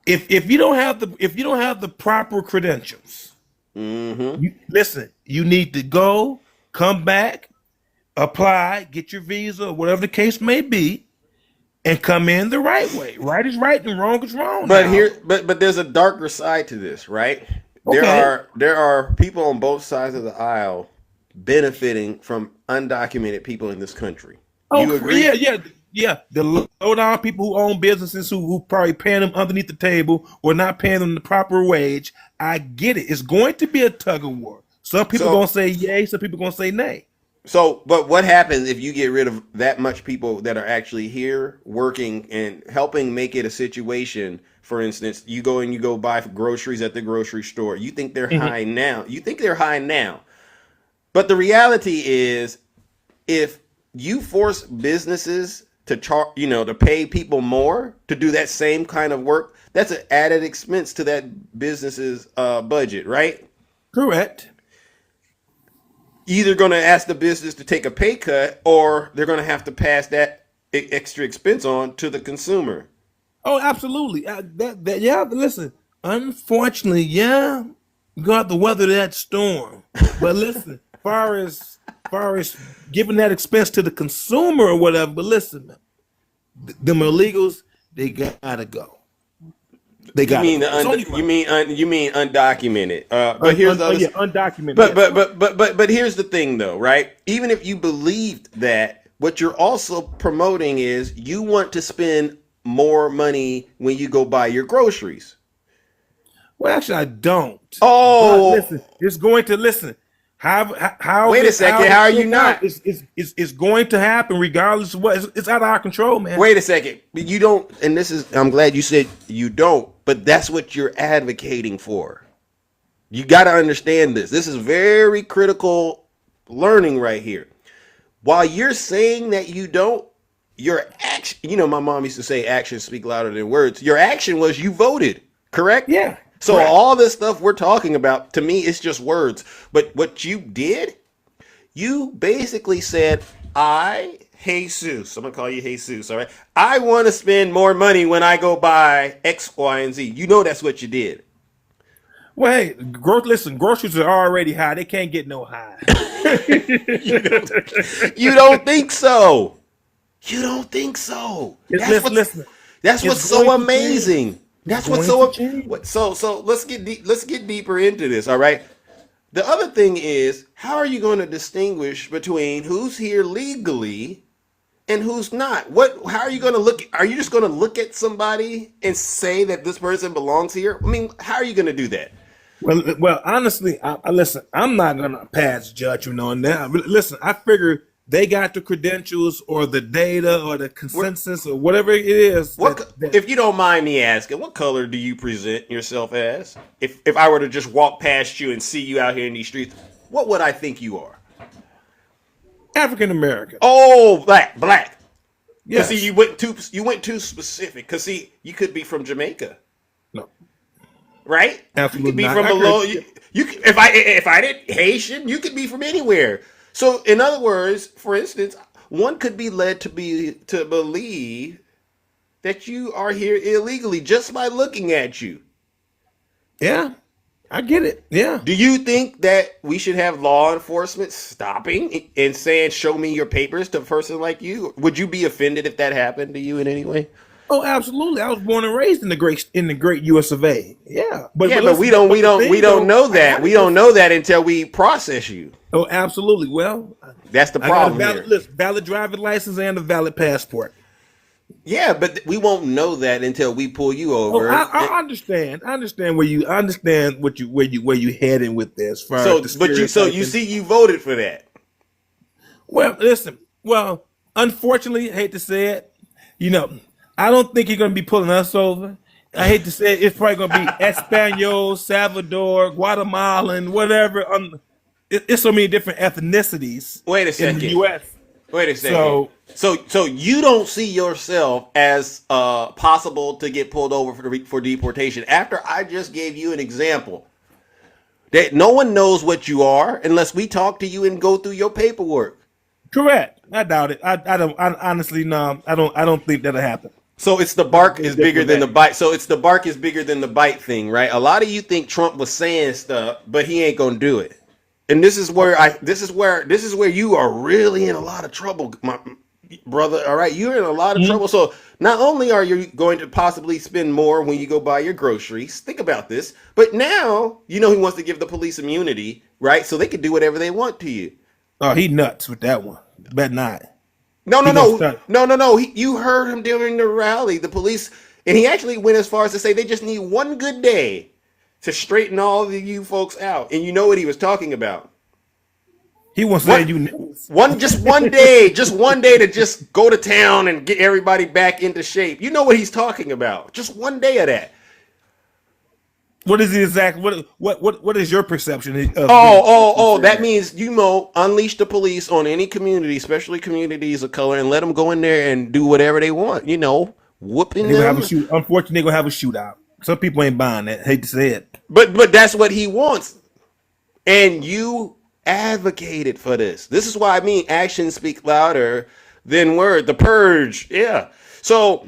If you don't have the proper credentials, listen. You need to go, come back, apply, get your visa, or whatever the case may be, and come in the right way. Right is right and wrong is wrong. But now. but there's a darker side to this, right? Okay. There are people on both sides of the aisle benefiting from undocumented people in this country. You agree? Yeah. The low down people who own businesses who probably paying them underneath the table or not paying them the proper wage. I get it. It's going to be a tug of war. Some people gonna say yay, some people gonna say nay. So, but what happens if you get rid of that much people that are actually here working and helping make it a situation? For instance, you go buy groceries at the grocery store. You think they're high now. You think they're high now. But the reality is, if you force businesses to to pay people more to do that same kind of work, that's an added expense to that business's budget, right? Correct. Either going to ask the business to take a pay cut, or they're going to have to pass that extra expense on to the consumer. Oh, absolutely. Yeah. But listen, unfortunately, yeah, you gonna have to weather that storm. But listen, far as giving that expense to the consumer or whatever. But listen, man, them illegals, they gotta go. They You gotta mean go. It's only right. you mean undocumented? But here's the other. Undocumented. But here's the thing, though, right? Even if you believed that, what you're also promoting is you want to spend more money when you go buy your groceries. Well, actually, I don't. Oh. But listen, it's going to listen. How? Wait a second, how are you not? It's going to happen regardless of what. It's out of our control, man. Wait a second. You don't, and I'm glad you said you don't, but that's what you're advocating for. You got to understand this. This is very critical learning right here. While you're saying that you don't, your action, my mom used to say actions speak louder than words. Your action was you voted, correct? Yeah. So correct. all this stuff we're talking about, to me, it's just words. But what you did, you basically said, Jesus, I'm going to call you Jesus, all right? I want to spend more money when I go buy X, Y, and Z. You know that's what you did. Well, hey, listen, groceries are already high. They can't get no high. You don't think so. You don't think so. Listen. That's what's so amazing. That's what's so change. so let's get deeper into this, all right? The other thing is, how are you going to distinguish between who's here legally and who's not? How are you going to look? Are you just going to look at somebody and say that this person belongs here? I mean, how are you going to do that? Well, honestly, listen. I'm not gonna pass judgment on that. Listen, I figure they got the credentials or the data or the consensus or whatever it is. If you don't mind me asking, what color do you present yourself as? If I were to just walk past you and see you out here in these streets, what would I think you are? African American. Oh, black. Yes. See, you went too specific. Cause see, you could be from Jamaica, No. right? Absolutely You could be not. from I below. agree. If I did Haitian, you could be from anywhere. So, in other words, for instance, one could be led to believe that you are here illegally just by looking at you. Yeah, I get it. Yeah. Do you think that we should have law enforcement stopping and saying, "Show me your papers" to a person like you? Would you be offended if that happened to you in any way? Oh, absolutely. I was born and raised in the great U.S. of A. Yeah, but But we don't know that. We don't know that until we process you. Oh, absolutely. Well, That's the I got a problem valid, here. valid driving license and a valid passport. Yeah, but we won't know that until we pull you Oh, over. I understand. I understand I understand where you heading with this, as far as So, the but you stereotyping. see, you voted for that. Well, listen. Well, unfortunately, I hate to say it, you know, I don't think you're going to be pulling us over. I hate to say it, it's probably going to be Espanol, Salvador, Guatemalan, whatever. It's so many different ethnicities Wait a in the second. U.S. Wait a second. So So you don't see yourself as possible to get pulled over for deportation after I just gave you an example that no one knows what you are unless we talk to you and go through your paperwork. correct. I doubt it. I don't. I honestly, no. I don't think that'll happen. So it's the bark is bigger Different than the day. bite. So it's the bark is bigger than the bite thing, right? A lot of you think Trump was saying stuff, but he ain't gonna do it. And this is where you are really in a lot of trouble, my brother. All right, you're in a lot of trouble. So not only are you going to possibly spend more when you go buy your groceries, think about this, but now you know he wants to give the police immunity, right? So they can do whatever they want to you. Oh, he nuts with that one. Bet not. No, no, He gonna no, start. no, no, no. You heard him during the rally. The police, and he actually went as far as to say they just need one good day to straighten all of you folks out. And you know what he was talking about. He wants to say What? you niggas. Just one day to just go to town and get everybody back into shape. You know what he's talking about. Just one day of that. What is the exact? What is your perception of Oh, being? oh, oh, that means, unleash the police on any community, especially communities of color, and let them go in there and do whatever they want, whooping They're gonna have a them. shoot. Unfortunately, they're gonna have a shootout. Some people ain't buying that. Hate to say it. But that's what he wants. And you advocated for this. This is why I mean actions speak louder than word. The purge. Yeah. So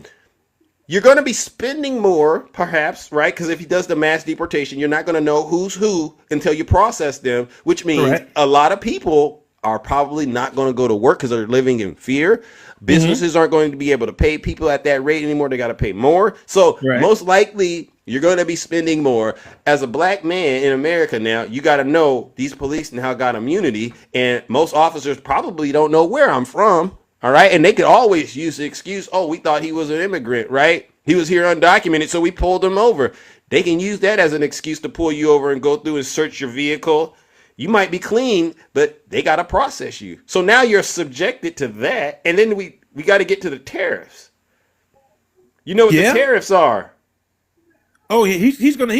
you're going to be spending more, perhaps, right? Because if he does the mass deportation, you're not going to know who's who until you process them, which means Correct. a lot of people are probably not going to go to work because they're living in fear. Businesses aren't going to be able to pay people at that rate anymore. They got to pay more. So Right. most likely you're going to be spending more. As a black man in America now, you got to know these police now got immunity, and most officers probably don't know where I'm from. All right. And they could always use the excuse, oh, we thought he was an immigrant, right? He was here undocumented, so we pulled him over. They can use that as an excuse to pull you over and go through and search your vehicle. You might be clean, but they got to process you. So now you're subjected to that. And then we got to get to the tariffs. You know what the Yeah. tariffs are? Oh, he's gonna.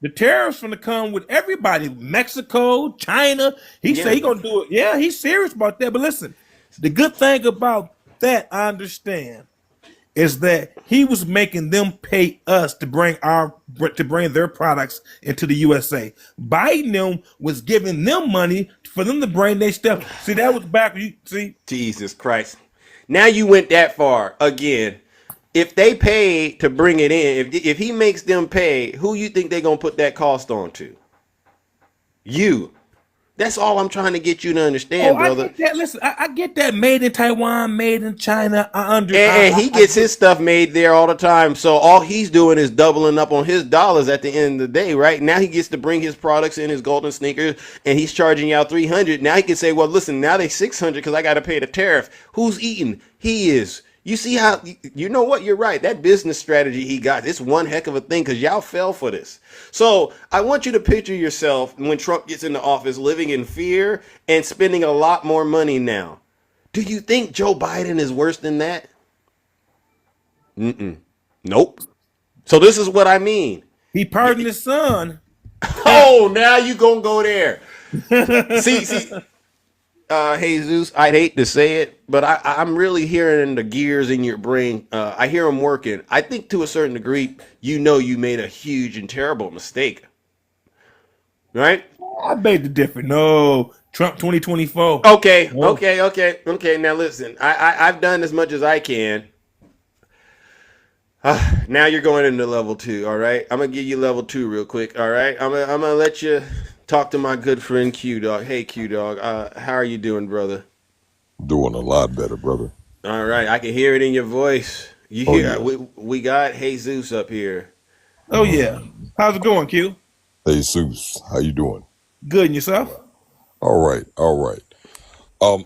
The tariffs gonna come with everybody. Mexico, China. He Yeah. say he gonna do it. Yeah, he's serious about that. But listen, the good thing about that, I understand, is that he was making them pay us to bring their products into the USA. Biden them was giving them money for them to bring their stuff. See, that was back. You see, Jesus Christ. Now you went that far again. If they pay to bring it in, if he makes them pay, who you think they're going to put that cost on to? You. That's all I'm trying to get you to understand, oh, I brother. get that. Listen, I get that. Made in Taiwan, made in China. And he gets his stuff made there all the time. So all he's doing is doubling up on his dollars at the end of the day, right? Now he gets to bring his products in, his golden sneakers, and he's charging you out 300. Now he can say, well, listen, now they 600 because I got to pay the tariff. Who's eating? He is. You see how, you know what? You're right. That business strategy he got, it's one heck of a thing because y'all fell for this. So I want you to picture yourself when Trump gets into office living in fear and spending a lot more money now. Do you think Joe Biden is worse than that? Nope. So this is what I mean. He pardoned his son. Oh, now you gonna go there. See, Jesus, I'd hate to say it, but I'm really hearing the gears in your brain. I hear them working. I think to a certain degree, you made a huge and terrible mistake, right? I beg to differ. No, Trump 2024. Okay, No. okay. Now listen, I've done as much as I can. Now you're going into level 2. All right, I'm gonna give you level 2 real quick. All right, I'm gonna let you talk to my good friend Q Dog. Hey Q Dog, how are you doing, brother? Doing a lot better, brother. All right, I can hear it in your voice. You Oh hear yeah. we got Jesus up here. Oh yeah. How's it going, Q? Hey Seuss, how you doing? Good and yourself? All right, all right.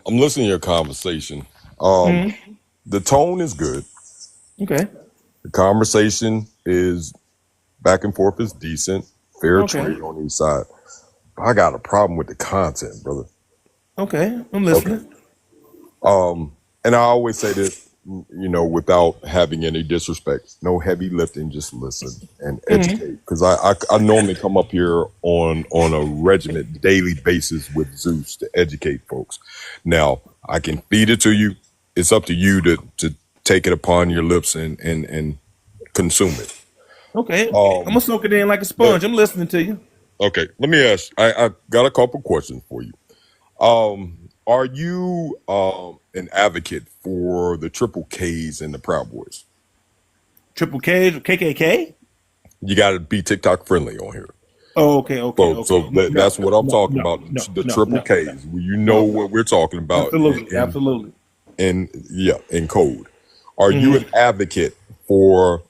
I'm listening to your conversation. Um, The tone is good. Okay. The conversation is back and forth is decent. Fair Okay. trade on each side. I got a problem with the content, brother. Okay. I'm Okay. listening. And I always say this, without having any disrespect, no heavy lifting, just listen and educate. Because I normally come up here on a regiment daily basis with Zeus to educate folks. Now, I can feed it to you. It's up to you to take it upon your lips and consume it. Okay. I'm gonna soak it in like a sponge. I'm listening to you. Okay, let me ask. I got a couple questions for you. Are you an advocate for the Triple Ks and the Proud Boys? Triple K, KKK. You got to be TikTok friendly on here. Oh, okay. So that's what I'm talking about. The Triple Ks. You know what we're talking about. Absolutely. And in code. Are you an advocate for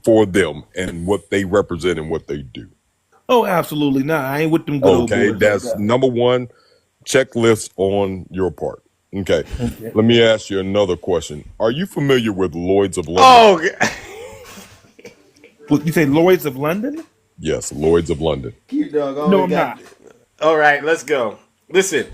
them and what they represent and what they do? Oh, absolutely not. I ain't with them good old Okay, boys. that's number one checklist on your part. Okay. Let me ask you another question. Are you familiar with Lloyd's of London? Oh, What, you say Lloyd's of London? Yes, Lloyd's of London. Q Dog. No, I'm not. All right, let's go. Listen,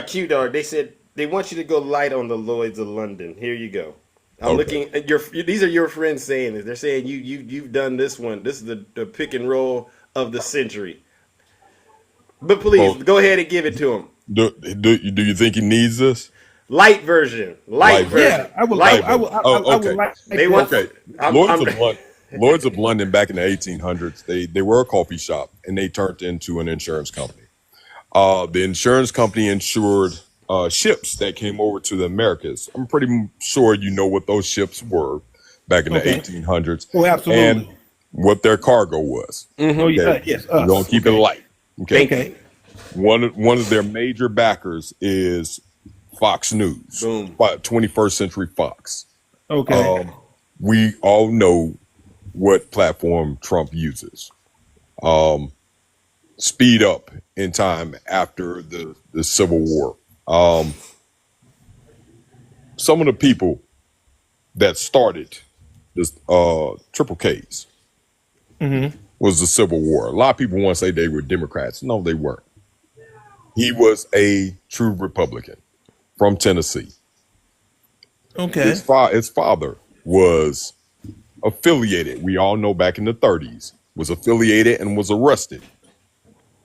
Q Dog. They said they want you to go light on the Lloyds of London. Here you go. I'm looking at these are your friends saying this. They're saying you've done this one. This is the pick and roll of the century. But please go ahead and give it to him. Do you think he needs this? Light version. Light version. Yeah, I would. Light I would. Oh, I would okay. like. They want. Okay. Lloyd's of London back in the 1800s, they were a coffee shop and they turned into an insurance company. The insurance company insured ships that came over to the Americas. I'm pretty sure you know what those ships were back in the 1800s. Oh, absolutely. And what their cargo was. Oh, yeah, yes. We're going to keep it light. Okay. Okay. One of their major backers is Fox News, Boom. 21st Century Fox. Okay. We all know what platform Trump uses. Speed up in time after the Civil War. Some of the people that started this Triple Ks was the Civil War. A lot of people want to say they were Democrats. No, they weren't. He was a true Republican from Tennessee. Okay. His father was affiliated. We all know back in the 30s was affiliated and was arrested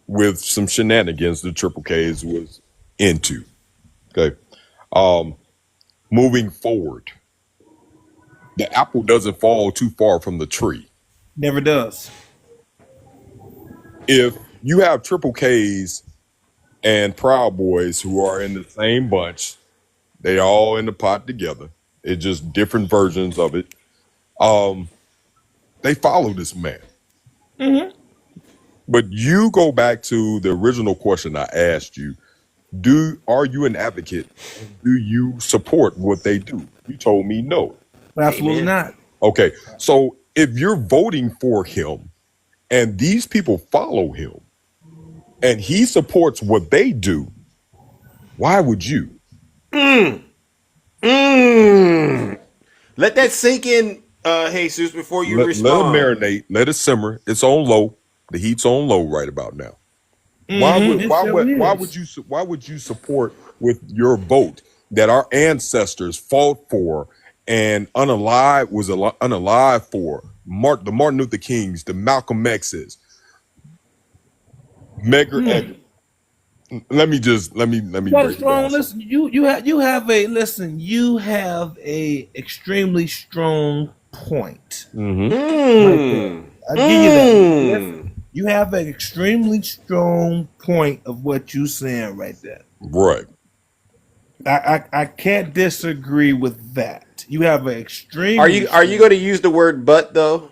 with some shenanigans the Triple Ks was into. Okay. Moving forward, the apple doesn't fall too far from the tree. Never does. If you have Triple Ks and Proud Boys who are in the same bunch, they all in the pot together. It's just different versions of it. They follow this man. But you go back to the original question I asked you. Are you an advocate? Do you support what they do? You told me no. Absolutely not. Okay. So if you're voting for him and these people follow him and he supports what they do, why would you? Let that sink in, Jesus, before you Let it respond. marinate. Let it simmer. It's on low. The heat's on low right about now. Why would you support with your vote that our ancestors fought for and unalive for? The Martin Luther Kings, the Malcolm X's, Medgar Evers. Let me You got a break it strong. down. Listen, you have a extremely strong point. Right there. I'll give you that. Listen, you have an extremely strong point of what you're saying right there. Right. I can't disagree with that. You have an extreme. Are you going to use the word "but" though?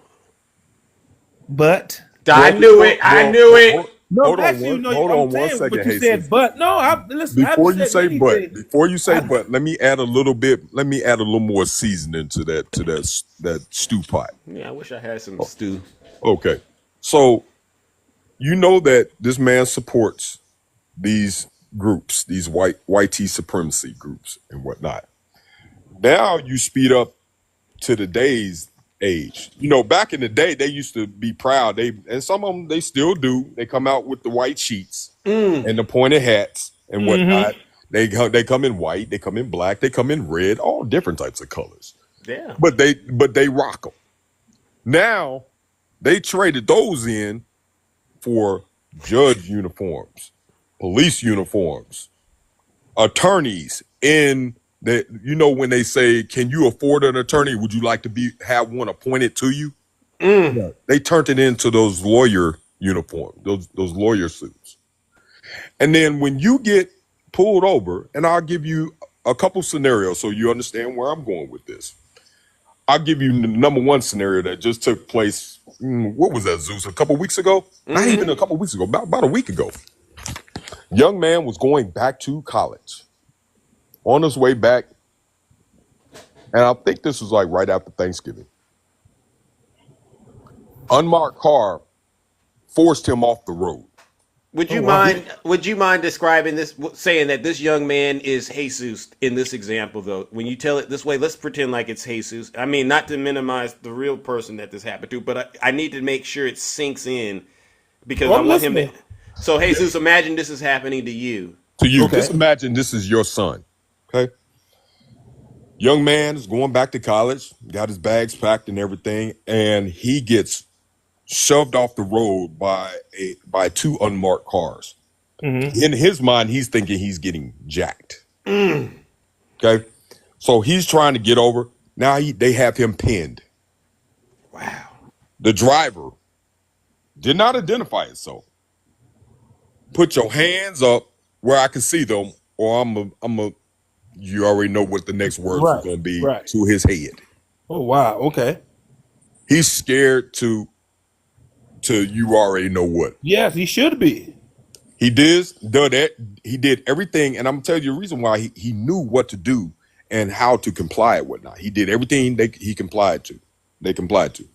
But I knew it. I knew it. no, Hold on actually, one- no. hold I'm on one saying, second, but you Jesus. said but. No, listen. Before you say anything. but, let me add a little more seasoning to that stew pot. Yeah, I wish I had some stew. Okay. So you know that this man supports these groups, these white tea supremacy groups and whatnot. Now you speed up to today's age. You know, back in the day, they used to be proud. And some of them they still do. They come out with the white sheets and the pointed hats and whatnot. They come in white, they come in black, they come in red, all different types of colors. Yeah. But they rock them. Now they traded those in for judge uniforms, police uniforms, attorneys in that. You know, when they say, can you afford an attorney? Would you like to have one appointed to you? Yeah. They turned it into those lawyer uniforms, those lawyer suits. And then when you get pulled over, and I'll give you a couple scenarios so you understand where I'm going with this. I'll give you the number one scenario that just took place. What was that, Zeus? A couple weeks ago? Not even a couple weeks ago, about a week ago. Young man was going back to college. On his way back, and I think this was like right after Thanksgiving. Unmarked car forced him off the road. Would you mind? Would you mind describing this? Saying that this young man is Jesus in this example, though. When you tell it this way, let's pretend like it's Jesus. I mean, not to minimize the real person that this happened to, but I need to make sure it sinks in because I want him to. So, Jesus, imagine this is happening to you. To you, just imagine this is your son. Okay, young man is going back to college, got his bags packed and everything, and he gets shoved off the road by two unmarked cars. In his mind, he's thinking he's getting jacked. Okay, so he's trying to get over. Now they have him pinned. Wow. The driver did not identify himself. Put your hands up where I can see them, or you already know what the next words are going to be to his head. Oh, wow. Okay. He's scared to you already know what. Yes, he should be. He did that. He did everything, and I'm gonna tell you the reason why he knew what to do and how to comply and whatnot. He did everything he complied to. They complied to.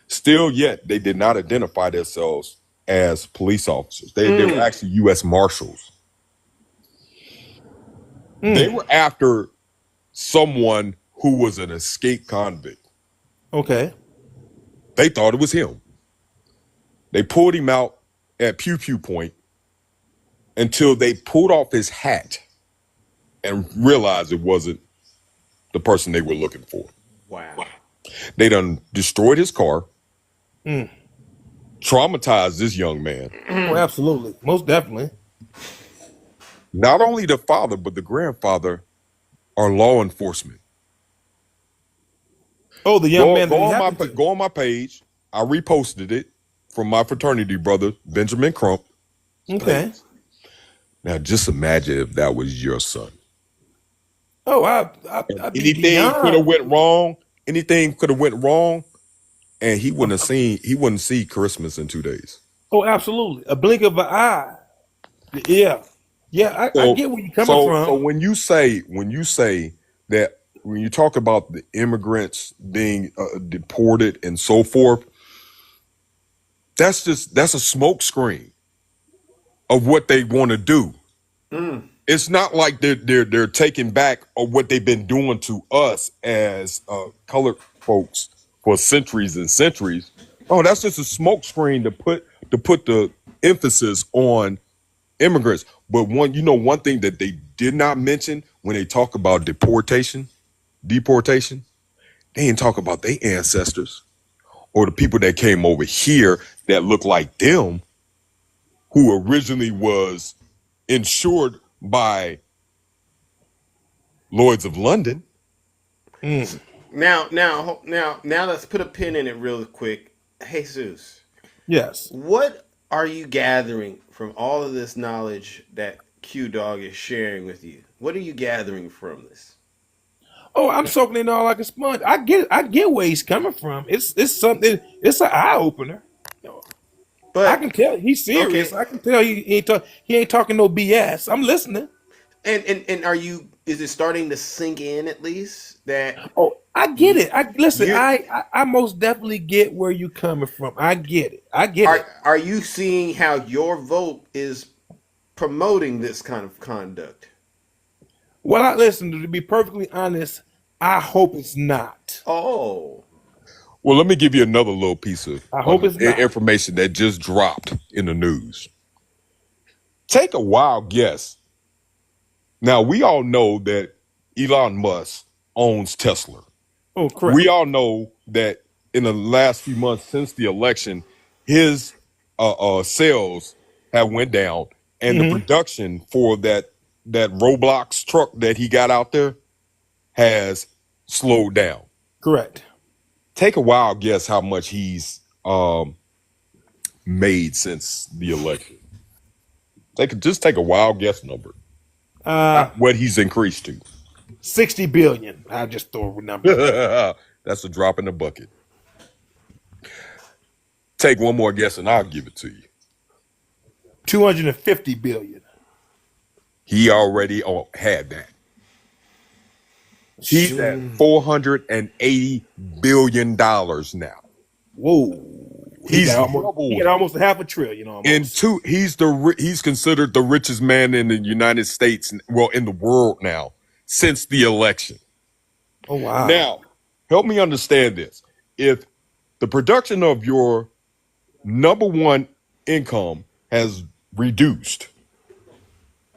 Still, yet they did not identify themselves as police officers. They were actually U.S. Marshals. They were after someone who was an escaped convict. Okay. They thought it was him. They pulled him out at Pew Pew Point until they pulled off his hat and realized it wasn't the person they were looking for. Wow. They done destroyed his car, traumatized this young man. Oh, absolutely. Most definitely. Not only the father, but the grandfather are law enforcement. Oh, the young man. Go on my page. I reposted it from my fraternity brother, Benjamin Crump. Okay. Now, just imagine if that was your son. Oh, Anything could have went wrong. Anything could have went wrong, and he wouldn't see Christmas in 2 days. Oh, absolutely. A blink of an eye. Yeah. Yeah, I get where you're coming from. So when you say that, when you talk about the immigrants being deported and so forth, that's a smoke screen of what they want to do. It's not like they're taking back of what they've been doing to us as colored folks for centuries and centuries. Oh, that's just a smoke screen to put the emphasis on immigrants. But one thing that they did not mention when they talk about deportation, they didn't talk about their ancestors or the people that came over here that look like them, who originally was insured by Lloyd's of London. Now, let's put a pin in it real quick. Jesus. Yes. What are you gathering from all of this knowledge that Q Dog is sharing with you? What are you gathering from this? Oh, I'm soaking it all like a sponge. I get where he's coming from. It's something. It's an eye opener. But I can tell he's serious. Okay. I can tell he ain't talking no BS. I'm listening. And is it starting to sink in at least that? Oh, I get it. I most definitely get where you coming from. I get it. Are you seeing how your vote is promoting this kind of conduct? Well, listen, to be perfectly honest, I hope it's not. Oh, Well, let me give you another little piece of I hope it's not. information that just dropped in the news. Take a wild guess. Now, we all know that Elon Musk owns Tesla. Oh, correct. We all know that in the last few months since the election, his sales have went down, and the production for that Roblox truck that he got out there has slowed down. Correct. Take a wild guess how much he's made since the election. Just take a wild guess number. What he's increased to. 60 billion. I'll just throw a number. That's a drop in the bucket. Take one more guess and I'll give it to you. 250 billion. He already had that. He's at $480 billion now. Whoa. He He's got doubled. almost a half a trillion almost. He's considered the richest man in the United States, well, in the world now, since the election. Oh, wow. Now, help me understand this. If the production of your number one income has reduced,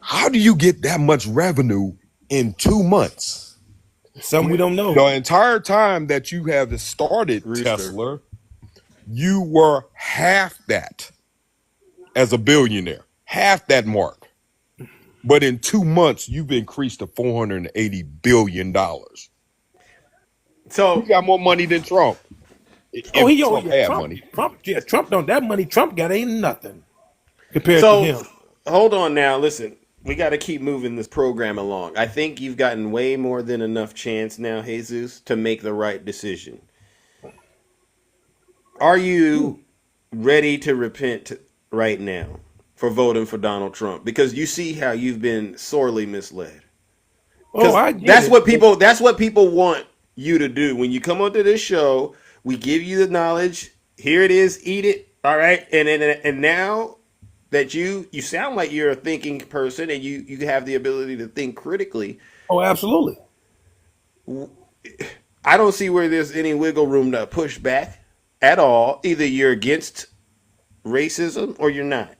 how do you get that much revenue in 2 months? Something we don't know. The entire time that you have started Tesla, you were half that as a billionaire, half that mark. But in 2 months, you've increased to $480 billion. so You got more money than Trump. Oh, If he Trump had Trump, money. Trump don't. That money Trump got ain't nothing compared to so him. hold on now. Listen, we got to keep moving this program along. I think you've gotten way more than enough chance now, Jesus, to make the right decision. Are you ready to repent right now for voting for Donald Trump? Because you see how you've been sorely misled. Oh, I get That's it. what people want you to do. When you come onto this show, we give you the knowledge. Here it is, eat it. All right. And now that you sound like you're a thinking person and you have the ability to think critically, Oh, absolutely. I don't see where there's any wiggle room to push back at all. Either you're against racism or you're not.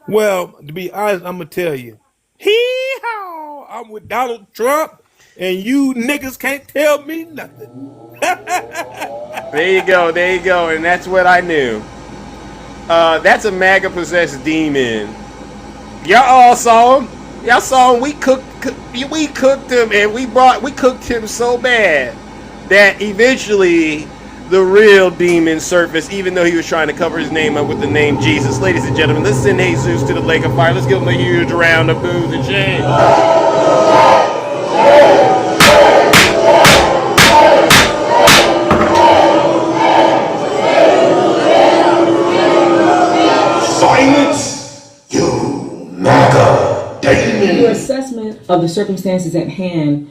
Well, to be honest, I'm gonna tell you, hee-haw, I'm with Donald Trump, and you niggas can't tell me nothing. There you go, and that's what I knew. That's a MAGA possessed demon. Y'all all saw him. Y'all saw him. We cooked him, and we cooked him so bad that eventually the real demon surfaced. Even though he was trying to cover his name up with the name Jesus. Ladies and gentlemen, let's send Jesus to the lake of fire. Let's give him a huge round of boos and shame. Silence, you MAGA demon. Your assessment of the circumstances at hand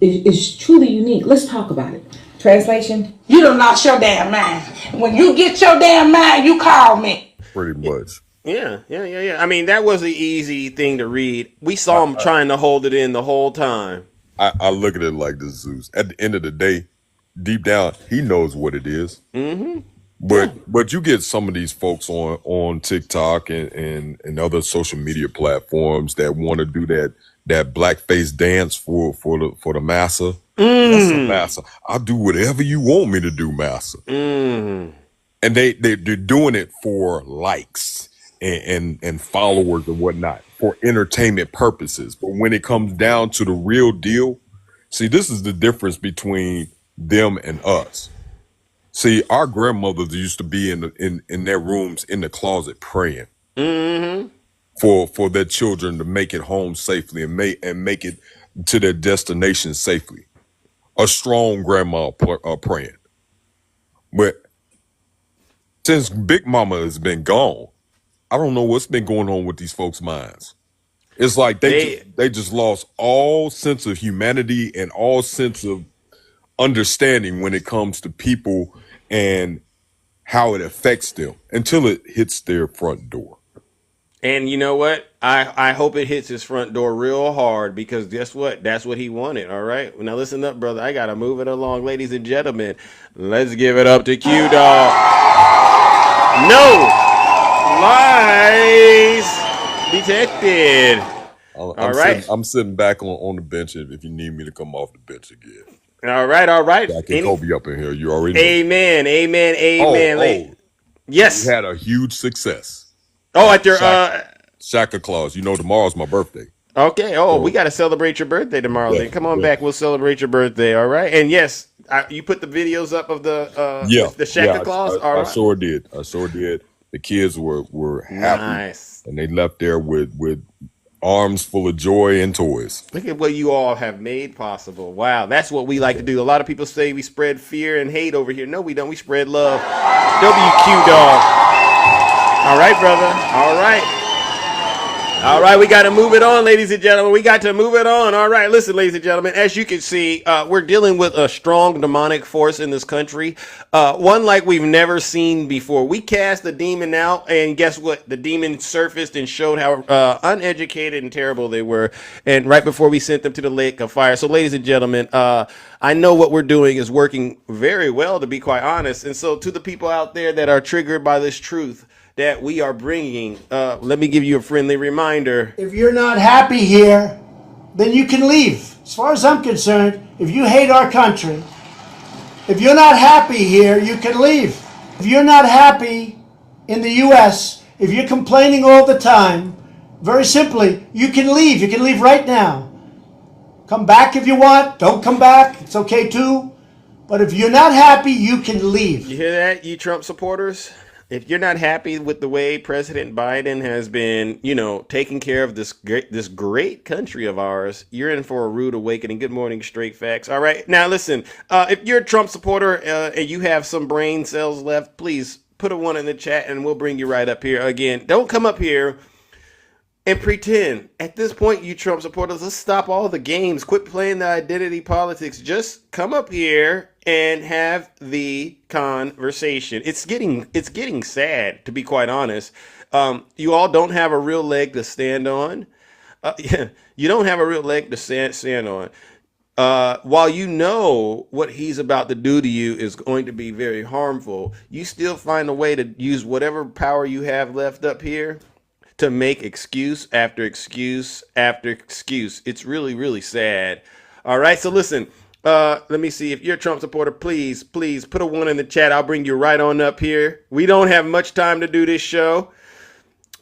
is truly unique. Let's talk about it. Translation? You done lost your damn mind. When you get your damn mind, you call me. Pretty much. Yeah. I mean, that was an easy thing to read. We saw him trying to hold it in the whole time. I look at it like this, Zeus. At the end of the day, deep down, he knows what it is. Mm-hmm. But you get some of these folks on TikTok and other social media platforms that want to do that blackface dance for the massa. That's a massa. I'll do whatever you want me to do, massa. And they're doing it for likes and followers and whatnot, for entertainment purposes. But when it comes down to the real deal, see, this is the difference between them and us. See, our grandmothers used to be in their rooms in the closet praying for their children to make it home safely and make it to their destination safely. A strong grandma praying. But since Big Mama has been gone, I don't know what's been going on with these folks' minds. It's like they just lost all sense of humanity and all sense of understanding when it comes to people and how it affects them until it hits their front door. And you know what? I hope it hits his front door real hard because guess what? That's what he wanted. All right. Now listen up, brother. I gotta move it along, ladies and gentlemen. Let's give it up to Q Dog. No lies detected. All right. I'm sitting back on the bench if you need me to come off the bench again. All right. All right. Jack and Kobe up in here. You already know. Amen. Amen. Amen. We Yes. had a huge success. Oh, at your Shaka Claus. You know, tomorrow's my birthday. Okay. Oh, we got to celebrate your birthday tomorrow. Yeah, then come on yeah. back. We'll celebrate your birthday. All right. And yes, you put the videos up of the Shaka Claus. All I right. sure did. I sure did. The kids were happy, Nice. and they left there with arms full of joy and toys. Look at what you all have made possible. Wow, that's what we like to do. A lot of people say we spread fear and hate over here. No, we don't. We spread love. WQ Dog. All right, brother. All right. All right, we got to move it on, ladies and gentlemen. We got to move it on. All right, listen, ladies and gentlemen. As you can see, we're dealing with a strong demonic force in this country, one like we've never seen before. We cast the demon out, and guess what? The demon surfaced and showed how uneducated and terrible they were. And right before we sent them to the lake of fire. So, ladies and gentlemen, I know what we're doing is working very well, to be quite honest. And so, to the people out there that are triggered by this truth that we are bringing, let me give you a friendly reminder. If you're not happy here, then you can leave. As far as I'm concerned, if you hate our country, if you're not happy here, you can leave. If you're not happy in the U.S., if you're complaining all the time, very simply, you can leave. You can leave right now. Come back if you want. Don't come back. It's okay too. But if you're not happy, you can leave. You hear that, you Trump supporters? If you're not happy with the way President Biden has been, taking care of this great country of ours, you're in for a rude awakening. Good morning, Straight Facts. All right, now listen. If you're a Trump supporter and you have some brain cells left, please put a 1 in the chat, and we'll bring you right up here. Again, don't come up here and pretend. At this point, you Trump supporters, let's stop all the games. Quit playing the identity politics. Just come up here and have the conversation. It's getting sad, to be quite honest. You all don't have a real leg to stand on. You don't have a real leg to stand on. While you know what he's about to do to you is going to be very harmful, you still find a way to use whatever power you have left up here to make excuse after excuse after excuse. It's really, really sad. All right, so listen. Let me see. If you're a Trump supporter, please put a 1 in the chat. I'll bring you right on up here. We don't have much time to do this show.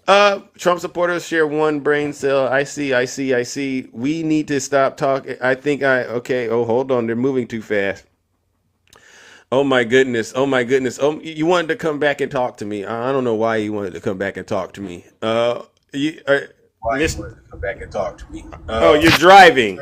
Trump supporters share 1 brain cell. I see. We need to stop talking. Okay. Oh, hold on. They're moving too fast. Oh my goodness. Oh, you wanted to come back and talk to me. I don't know why you wanted to come back and talk to me. Why you wanted to come back and talk to me? You're driving.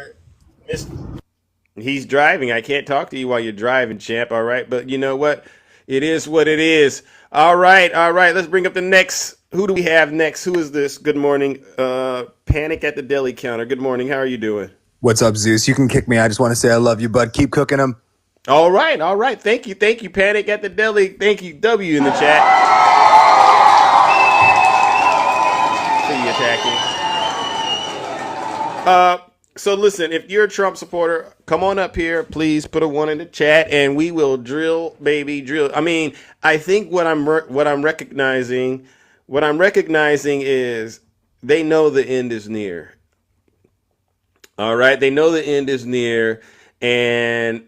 He's driving. I can't talk to you while you're driving, champ. All right. But you know what? It is what it is. All right. Let's bring up the next. Who do we have next? Who is this? Good morning. Panic at the deli counter. Good morning. How are you doing? What's up, Zeus? You can kick me. I just want to say I love you, bud. Keep cooking them. All right. Thank you. Panic at the deli. Thank you. W in the chat. See you attacking. So listen, if you're a Trump supporter, come on up here. Please put a 1 in the chat, and we will drill, baby, drill. I mean, I think what I'm recognizing is they know the end is near. All right, they know the end is near, and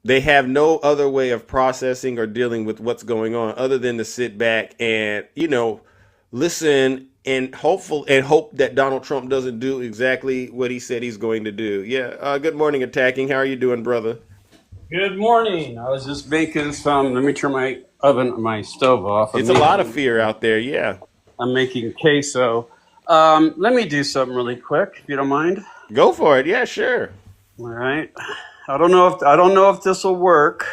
they have no other way of processing or dealing with what's going on other than to sit back and listen and hope that Donald Trump doesn't do exactly what he said he's going to do. Yeah. Good morning, Attacking. How are you doing, brother? Good morning. I was just making some. Let me turn my stove off. It's a lot of fear out there. Yeah. I'm making queso. Let me do something really quick, if you don't mind. Go for it. Yeah, sure. All right. I don't know if this will work,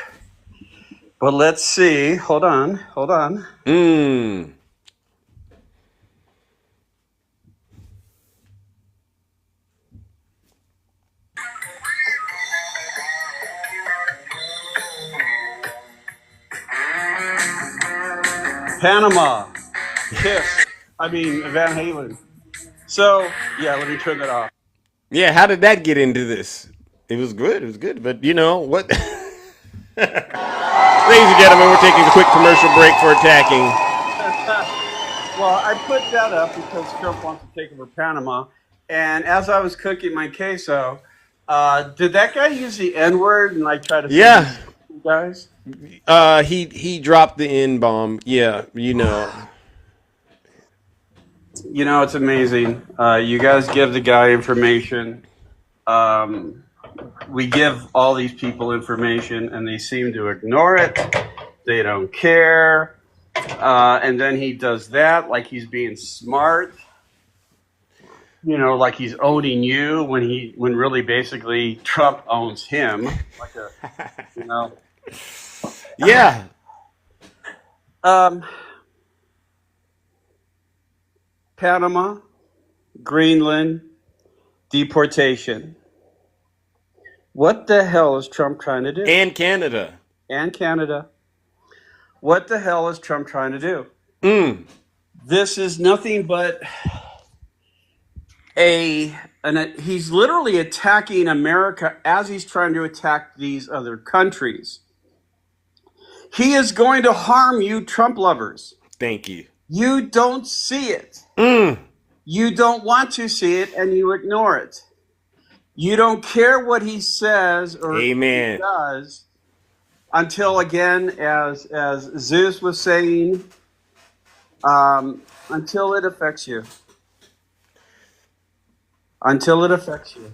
but let's see. Hold on. Panama, kiss Van Halen. So yeah, let me turn that off. Yeah, how did that get into this? It was good. It was good. But you know what? Ladies and gentlemen, we're taking a quick commercial break for attacking. Well, I put that up because Trump wants to take over Panama, and as I was cooking my queso, did that guy use the N word and like try to Yeah. you guys? He dropped the N bomb. Yeah, you know. You know, it's amazing. You guys give the guy information. We give all these people information, and they seem to ignore it. They don't care. And then he does that like he's being smart. You know, like he's owning you when really basically Trump owns him. Like a, you know. Yeah. Panama, Greenland, deportation. What the hell is Trump trying to do? And Canada. And Canada. What the hell is Trump trying to do? This is nothing but he's literally attacking America as he's trying to attack these other countries. He is going to harm you, Trump lovers. Thank you. You don't see it. You don't want to see it, and you ignore it. You don't care what he says or Amen. he does until, again, as Zeus was saying, until it affects you. Until it affects you.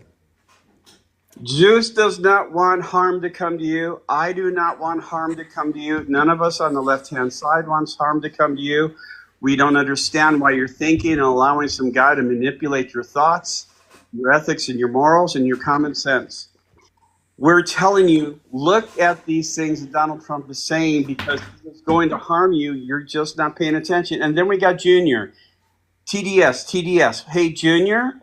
Zeus does not want harm to come to you. I do not want harm to come to you. None of us on the left-hand side wants harm to come to you. We don't understand why you're thinking and allowing some guy to manipulate your thoughts, your ethics, and your morals, and your common sense. We're telling you, look at these things that Donald Trump is saying because it's going to harm you. You're just not paying attention. And then we got Junior. TDS. Hey, Junior,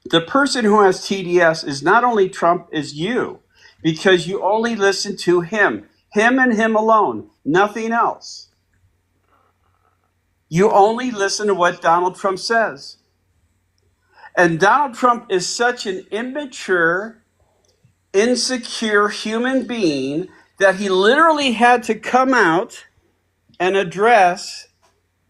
the person who has TDS is not only Trump, is you, because you only listen to him and him alone, nothing else. You only listen to what Donald Trump says. And Donald Trump is such an immature, insecure human being that he literally had to come out and address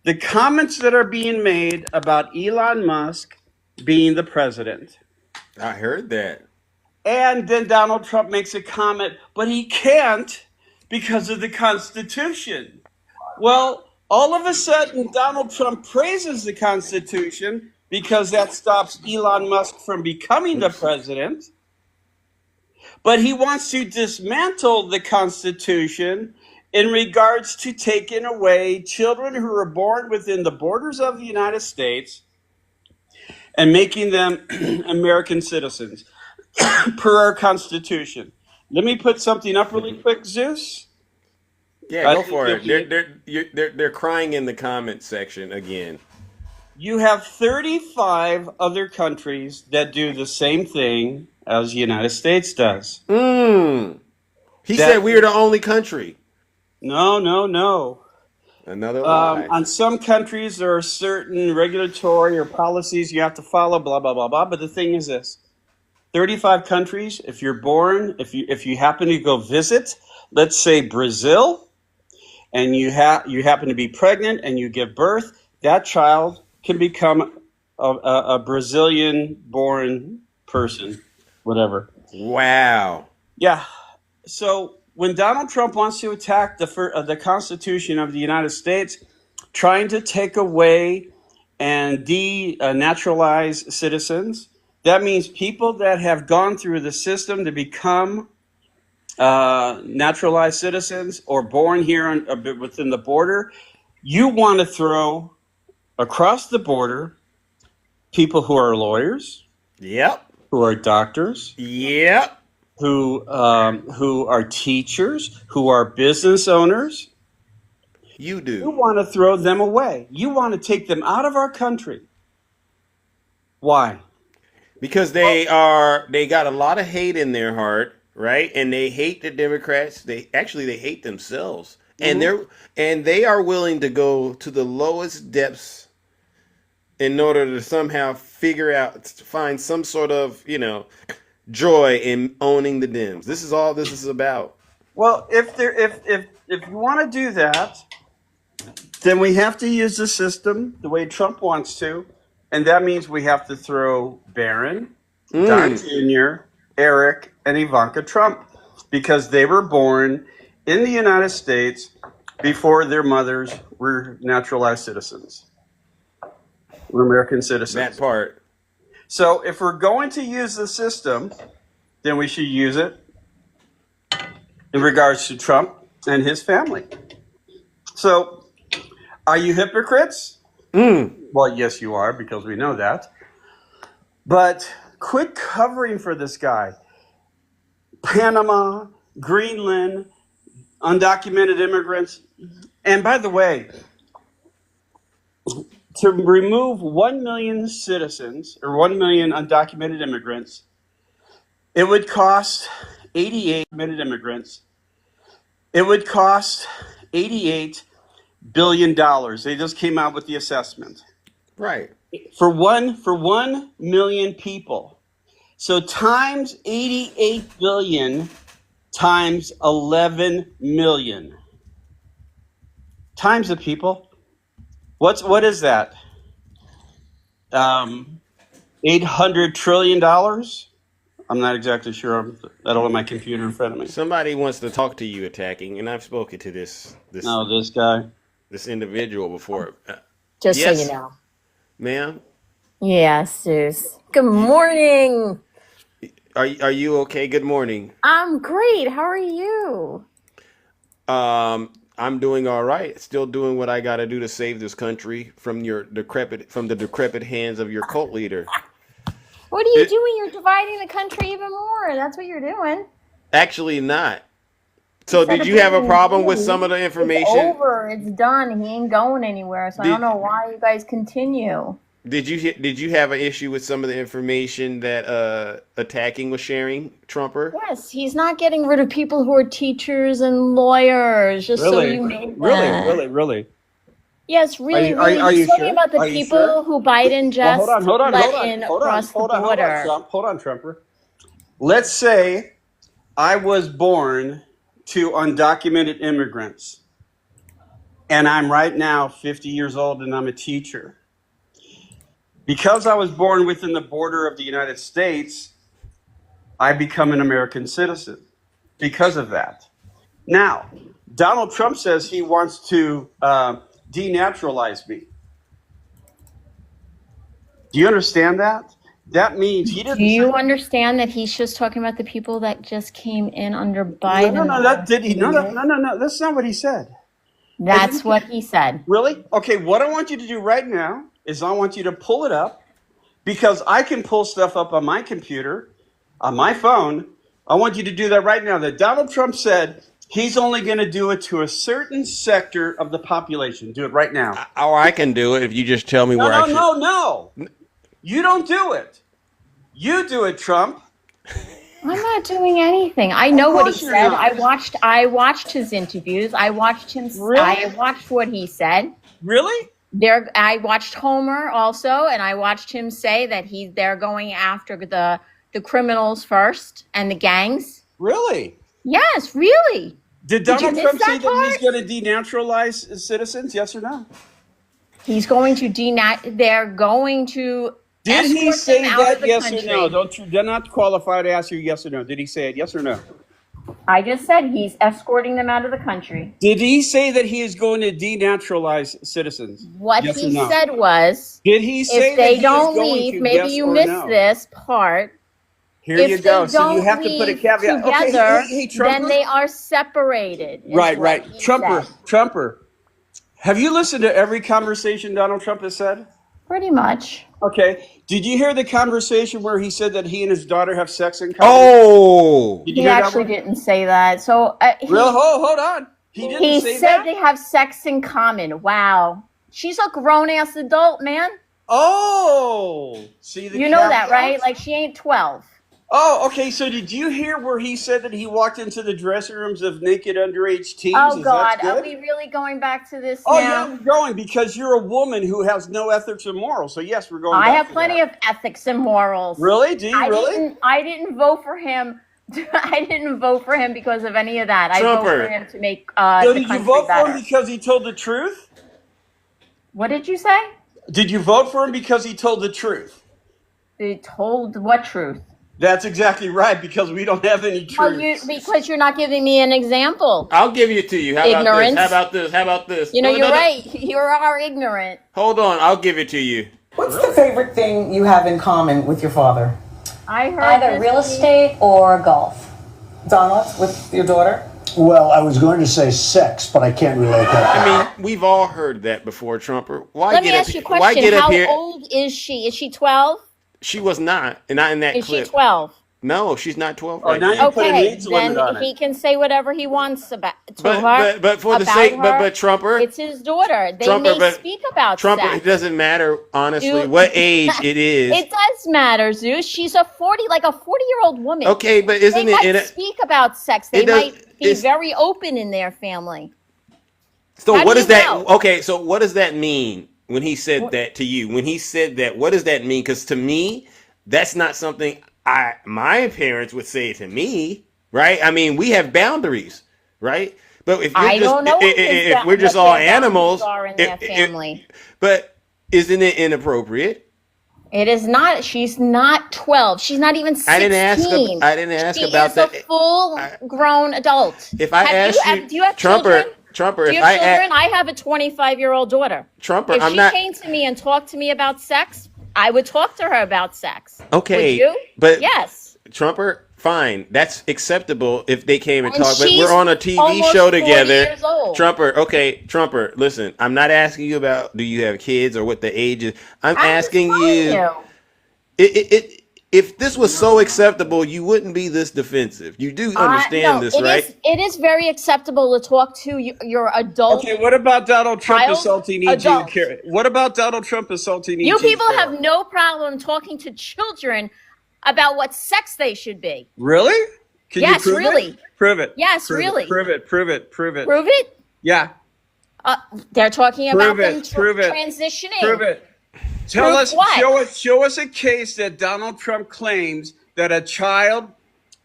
the comments that are being made about Elon Musk being the president. I heard that. And then Donald Trump makes a comment, but he can't because of the Constitution. Well, all of a sudden, Donald Trump praises the Constitution because that stops Elon Musk from becoming the president. But he wants to dismantle the Constitution in regards to taking away children who are born within the borders of the United States and making them American citizens per our Constitution. Let me put something up really quick, Zeus. Yeah, go for it. They're crying in the comment section again. You have 35 other countries that do the same thing as the United States does. He said we're the only country. No. Another lie. On some countries, there are certain regulatory or policies you have to follow, blah, blah, blah, blah. But the thing is this. 35 countries, if you're born, if you happen to go visit, let's say Brazil, and you happen to be pregnant and you give birth, that child can become a Brazilian-born person, whatever. Wow. Yeah. So when Donald Trump wants to attack the Constitution of the United States, trying to take away and denaturalize citizens, that means people that have gone through the system to become naturalized citizens or born here within the border, you want to throw across the border people who are lawyers, who are doctors, who are teachers, who are business owners. You do. You want to throw them away. You want to take them out of our country. Why? Because they got a lot of hate in their heart, right? And they hate the Democrats. They hate themselves. And they are willing to go to the lowest depths in order to somehow find some sort of, joy in owning the Dems. This is all this is about. Well, if you want to do that, then we have to use the system the way Trump wants to, and that means we have to throw Barron, Don Jr., Eric, and Ivanka Trump because they were born in the United States before their mothers were naturalized citizens. We're American citizens. That part. So if we're going to use the system, then we should use it in regards to Trump and his family. So are you hypocrites? Well, yes, you are, because we know that. But quit covering for this guy. Panama, Greenland, undocumented immigrants. And by the way, to remove 1 million citizens or 1 million undocumented immigrants, it would cost 88 minute immigrants. It would cost $88 billion. They just came out with the assessment. Right. For 1 million people. So times 88 billion times 11 million. Times the people. What is that? $800 trillion? I'm not exactly sure. I don't have my computer in front of me. Somebody wants to talk to you, Attacking, and I've spoken to this guy, this individual before. Just yes, so you know. Ma'am. Yes, Zeus. Good morning. Are you okay? Good morning. I'm great. How are you? I'm doing all right. Still doing what I got to do to save this country from the decrepit hands of your cult leader. What are you doing? You're dividing the country even more. That's what you're doing. Actually, not. So, did you have a problem with some of the information? It's over. It's done. He ain't going anywhere. So I don't know why you guys continue. Did you have an issue with some of the information that Attacking was sharing, Trumper? Yes, he's not getting rid of people who are teachers and lawyers. Just so you know that. Really. Yes, really. Are you He's talking sure? about the people who Biden just let in across the border. Hold on, Trumper. Let's say I was born to undocumented immigrants, and I'm right now 50 years old, and I'm a teacher. Because I was born within the border of the United States, I become an American citizen because of that. Now, Donald Trump says he wants to denaturalize me. Do you understand that? That means he doesn't. Do you understand that he's just talking about the people that just came in under Biden? No. That's not what he said. That's what he said. Really? Okay, what I want you to do right now is I want you to pull it up because I can pull stuff up on my computer, on my phone. I want you to do that right now. That Donald Trump said he's only going to do it to a certain sector of the population. Do it right now. Or I can do it if you just tell me where I should. No. You don't do it. You do it, Trump. I'm not doing anything. I know what he course you're said. not. I watched his interviews. I watched him. Really? I watched what he said. Really? I watched Homer also, and I watched him say that they're going after the criminals first and the gangs. Really? Yes, really. Did Did you Donald miss Trump that say that part? he's going to denaturalize citizens? Yes or no? He's going to they're going to Did he escort say them out of that? the Yes country. or no? You're not qualified to ask you yes or no. Did he say it? Yes or no? I just said he's escorting them out of the country. Did he say that he is going to denaturalize citizens? What Yes or he no? said was, Did he say if that they he don't is going leave, to? maybe Yes you or missed no? this part. Here If you they go. So you don't have to put a leave caveat. together, Okay, hey, Trumper. then they are separated. is Right. what he said. Trumper. Have you listened to every conversation Donald Trump has said? Pretty much. Okay. Did you hear the conversation where he said that he and his daughter have sex in common? Oh, Did you He hear that actually one? didn't say that. So Well, hold on. He didn't he say said that? they have sex in common. Wow. She's a grown-ass adult, man. Oh. See the You know that, caveat? right? Like, she ain't 12. Oh, okay. So did you hear where he said that he walked into the dressing rooms of naked underage teens? Oh Is that God, are good? we really going back to this Oh yeah, now? we're going because you're a woman who has no ethics or morals. So yes, we're going I back have to plenty that. of ethics and morals. Really? Do you really? I didn't vote for him. I didn't vote for him because of any of that. I voted for Trumper. him to make So the did you country vote for him better. because he told the truth? What did you say? Did you vote for him because he told the truth? They told what truth? That's exactly right, because we don't have any Well, truth. because you're not giving me an example. I'll give it to you. How about this? Ignorance. How about this? How about this? You know, No, you're no, no. right. You are ignorant. Hold on. I'll give it to you. What's the favorite thing you have in common with your father? I heard Either this real week- estate or golf. Donald, with your daughter? Well, I was going to say sex, but I can't relate that. I mean, we've all heard that before, Trumper. Why Let get me up? ask you a Why question. get up How here? old is she? Is she 12? She was not in that Is clip. she 12? No, she's not 12 Oh, right now now. you put an Okay, age limit on then it. he can say whatever he wants about to But her. but for the about sake, her. but Trumper, It's his daughter. They Trumper, may but speak about Trumper, sex. it doesn't matter honestly You- what age it is. It does matter, Zeus. She's a 40-year-old woman. Okay, but They isn't it? might speak about sex. They it does- might be it's- very open in their family. So How what do does you that? know? Okay, so what does that mean when he said that to you? When he said that, what does that mean? Because to me, that's not something my parents would say to me, right? I mean, we have boundaries, right? But if you're I just don't know if we're just all animals, are in their family. but isn't it inappropriate? It is not. She's not 12. She's not even 16. I didn't ask She about is that. a full-grown adult. If I asked you, do you have Trumper, children? Trumper, Do if you I have children? I have a 25-year-old daughter. Trumper, If I'm she not came to me and talked to me about sex, I would talk to her about sex. okay, Would you? but Yes. Trumper, fine, that's acceptable if they came and And talked. But she's we're on a TV almost show 40 together. years old. Trumper, okay, Trumper, listen, I'm not asking you about do you have kids or what the age is. I'm asking you. If this was so acceptable, you wouldn't be this defensive. You do understand No, this, right? It is very acceptable to talk to your adult. Okay, what about Donald Trump Child? assaulting E.G. Adult. Carey? What about Donald Trump assaulting E.G. You people Carey? have no problem talking to children about what sex they should be. Really? Can Yes, you prove really. it? Prove it. Yes, Prove really. It, prove it. Prove it. Prove it. Prove it? Yeah. They're talking about Prove it. them Prove it. transitioning. Prove it. Tell Prove us. what? Show us a case that Donald Trump claims that a child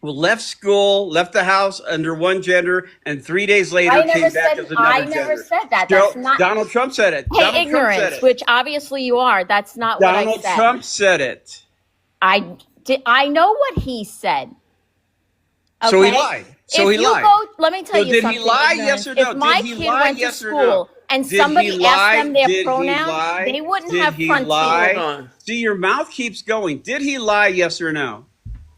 left school, left the house under one gender, and 3 days later I came never back said. as another I gender. never said that. Joe- That's not. Donald Trump said it. Hey, Donald Trump said ignorance, it. which obviously you are. That's not Donald what I said. Trump said it. I know what he said. So he Okay? lied. So If he you lied. go, let me tell So you did something. he lie? ignorance. Yes or no? If my Did he kid lie? went Yes to or school no? and Did he somebody lie? asked them their Did he pronouns, lie? they wouldn't Did have he frontier. lie? Hold on. See, your mouth keeps going. Did he lie? Yes or no?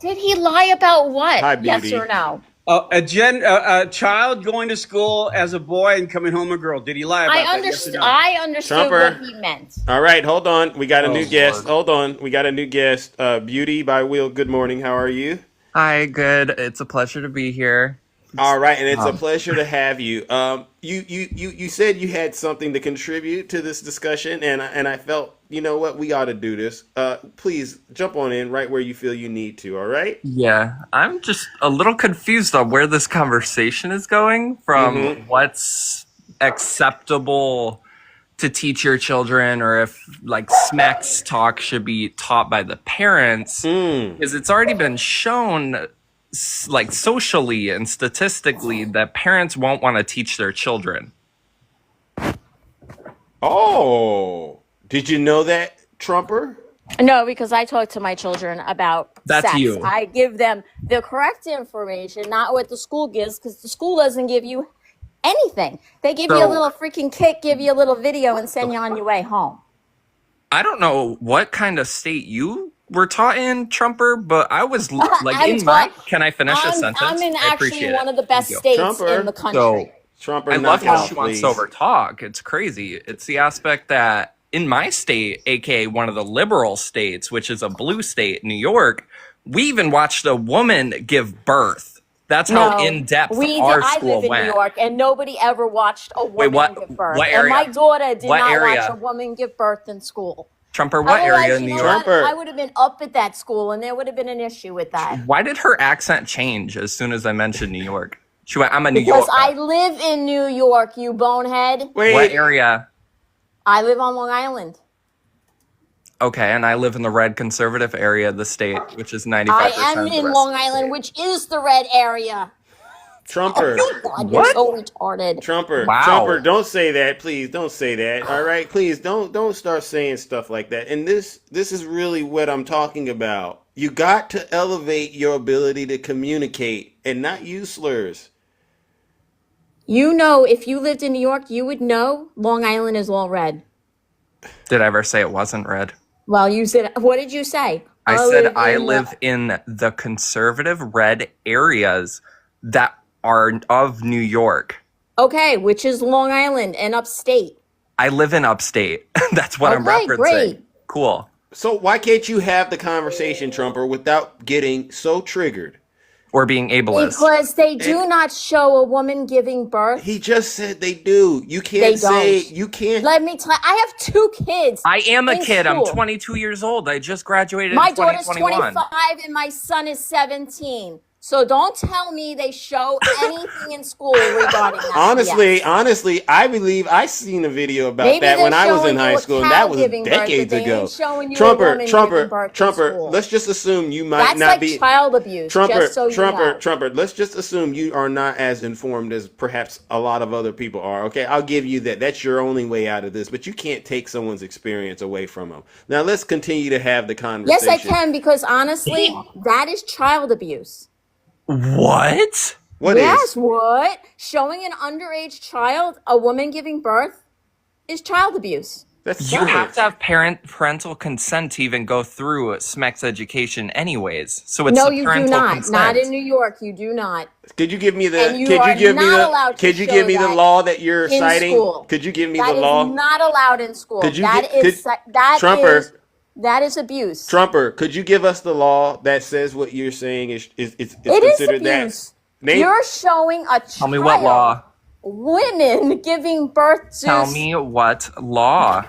Did he lie about what? Hi, Yes Beauty. or no? A child going to school as a boy and coming home a girl. Did he lie about I that? understood. Yes or no? I understood Trumper. what he meant. All right, hold on. We got a new Lord. guest. Hold on. We got a new guest. Beauty by Will. Good morning. How are you? Hi, good. It's a pleasure to be here. All right, and it's a pleasure to have you. You said you had something to contribute to this discussion, and I felt, you know what, we ought to do this. Please jump on in right where you feel you need to. All right? Yeah, I'm just a little confused on where this conversation is going from what's acceptable to teach your children, or if like sex talk should be taught by the parents, because it's already been shown like socially and statistically that parents won't want to teach their children. Oh, did you know that, Trumper? No, because I talk to my children about That's sex. you. I give them the correct information, not what the school gives, because the school doesn't give you anything. They give you a So- little freaking kick, give you a little video, and send you on your way home. I don't know what kind of state you were taught in, Trumper, but I was like I'm in my. taught- Can I finish a sentence? I'm in I actually appreciate one it. of the best Thank you. states Trumper. in the country. So Trumper, I love knock it how off, she wants please. to over talk. It's crazy. It's the aspect that in my state, aka one of the liberal states, which is a blue state, New York, we even watched a woman give birth. That's how in depth our I school live in went. New York, and nobody ever watched a woman Wait, what- give birth. what And my area? daughter did What not area? watch a woman give birth in school. Trumper, what area Otherwise, in you New know York? what? I would have been up at that school, and there would have been an issue with that. Why did her accent change as soon as I mentioned New York? She went, I'm a New Because Yorker. I live in New York, you bonehead. What area? I live on Long Island. Okay, and I live in the red conservative area of the state, which is 95% I am of the in rest Long of the Island, state. which is the red area. Trumper. Oh, God, you're so retarded. Trumper, Wow. Trumper, don't say that, please. Don't say that. All right, please don't start saying stuff like that. And this is really what I'm talking about. You got to elevate your ability to communicate and not use slurs. You know, if you lived in New York, you would know Long Island is all red. Did I ever say it wasn't red? Well, you said, what did you say? I said I live in the conservative red areas that are of New York. Okay, which is Long Island and upstate. I live in upstate. That's what I'm Okay, referencing. great. Cool. So why can't you have the conversation, Trumper, without getting so triggered? Or being ableist. Because they do not show a woman giving birth. He just said they do. You can't They say don't. you can't. Let me tell you, I have 2 kids. I am a in kid. I'm school. 22 years old. I just graduated My in daughter's 2021. 25 and my son is 17. So don't tell me they show anything in school regarding that. Honestly, I believe I seen a video about Maybe that they're when I was in showing high you a school, and cow that was giving birth, but decades they ago. ain't showing you a woman giving birth in Trumper. school. Let's just assume you might That's not like be child abuse. just so you know. Trumper. Let's just assume you are not as informed as perhaps a lot of other people are. Okay, I'll give you that. That's your only way out of this, but you can't take someone's experience away from them. Now let's continue to have the conversation. Yes, I can, because honestly, that is child abuse. What? Yes, what? Showing an underage child a woman giving birth is child abuse. You have to have parental consent to even go through sex education anyways. So it's No, a you do parental not. consent. Not in New York. You do not. Could you give me the? And you Could are you give me not the? allowed to Could you show give me the that law that you're in citing? school. Could you give me That the is law? not allowed in school. Could you That get- is could- that Trumper. is- that is abuse. Trumper, could you give us the law that says what you're saying is It is considered abuse. that? Name. You're showing a child, Tell me what law. women giving birth to. Tell me what law.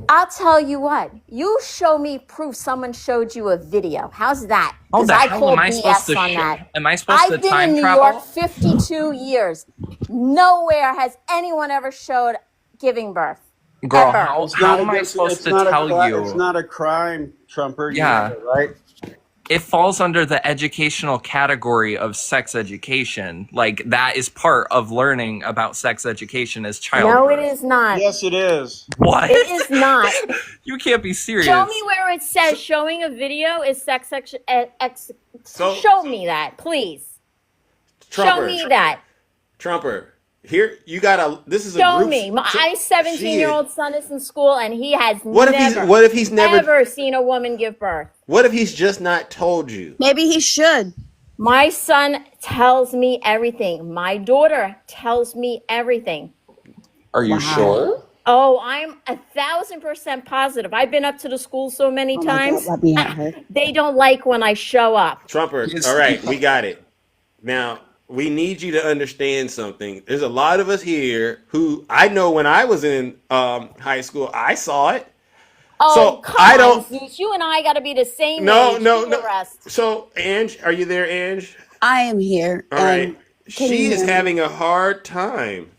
I'll tell you what. You show me proof someone showed you a video. How's that? How 'Cause the I hell call am I supposed BS to on sh- that. Am I supposed I've to been time in New travel? York 52 years. Nowhere has anyone ever showed giving birth. Girl, Ever. how It's not am I against- supposed it's to not a tell cri- you? It's not a crime, Trumper. You Yeah. know that, right? It falls under the educational category of sex education. Like, that is part of learning about sex education as child. No, it is not. Yes, it is. What? It is not. You can't be serious. Show me where it says showing a video is sex. So- Show me that, please. Show Trumper. me that. Trumper, here you got a. This is a Show group. me. My 17-year-old son is in school and he has What if he's never- ever seen a woman give birth. What if he's just not told you? Maybe he should. My son tells me everything. My daughter tells me everything. Are you sure? Oh, I'm 1,000% positive. I've been up to the school so many times. Let me at her. They don't like when I show up. Trumper, all right, we got it. Now, we need you to understand something. There's a lot of us here who I know when I was in high school, I saw it. Oh, So, come I on, don't- Zeus. You and I got to be the same No, age. no, Do no. the rest. So, Ange, are you there, Ange? I am here. All right. can She you is hear me? having a hard time.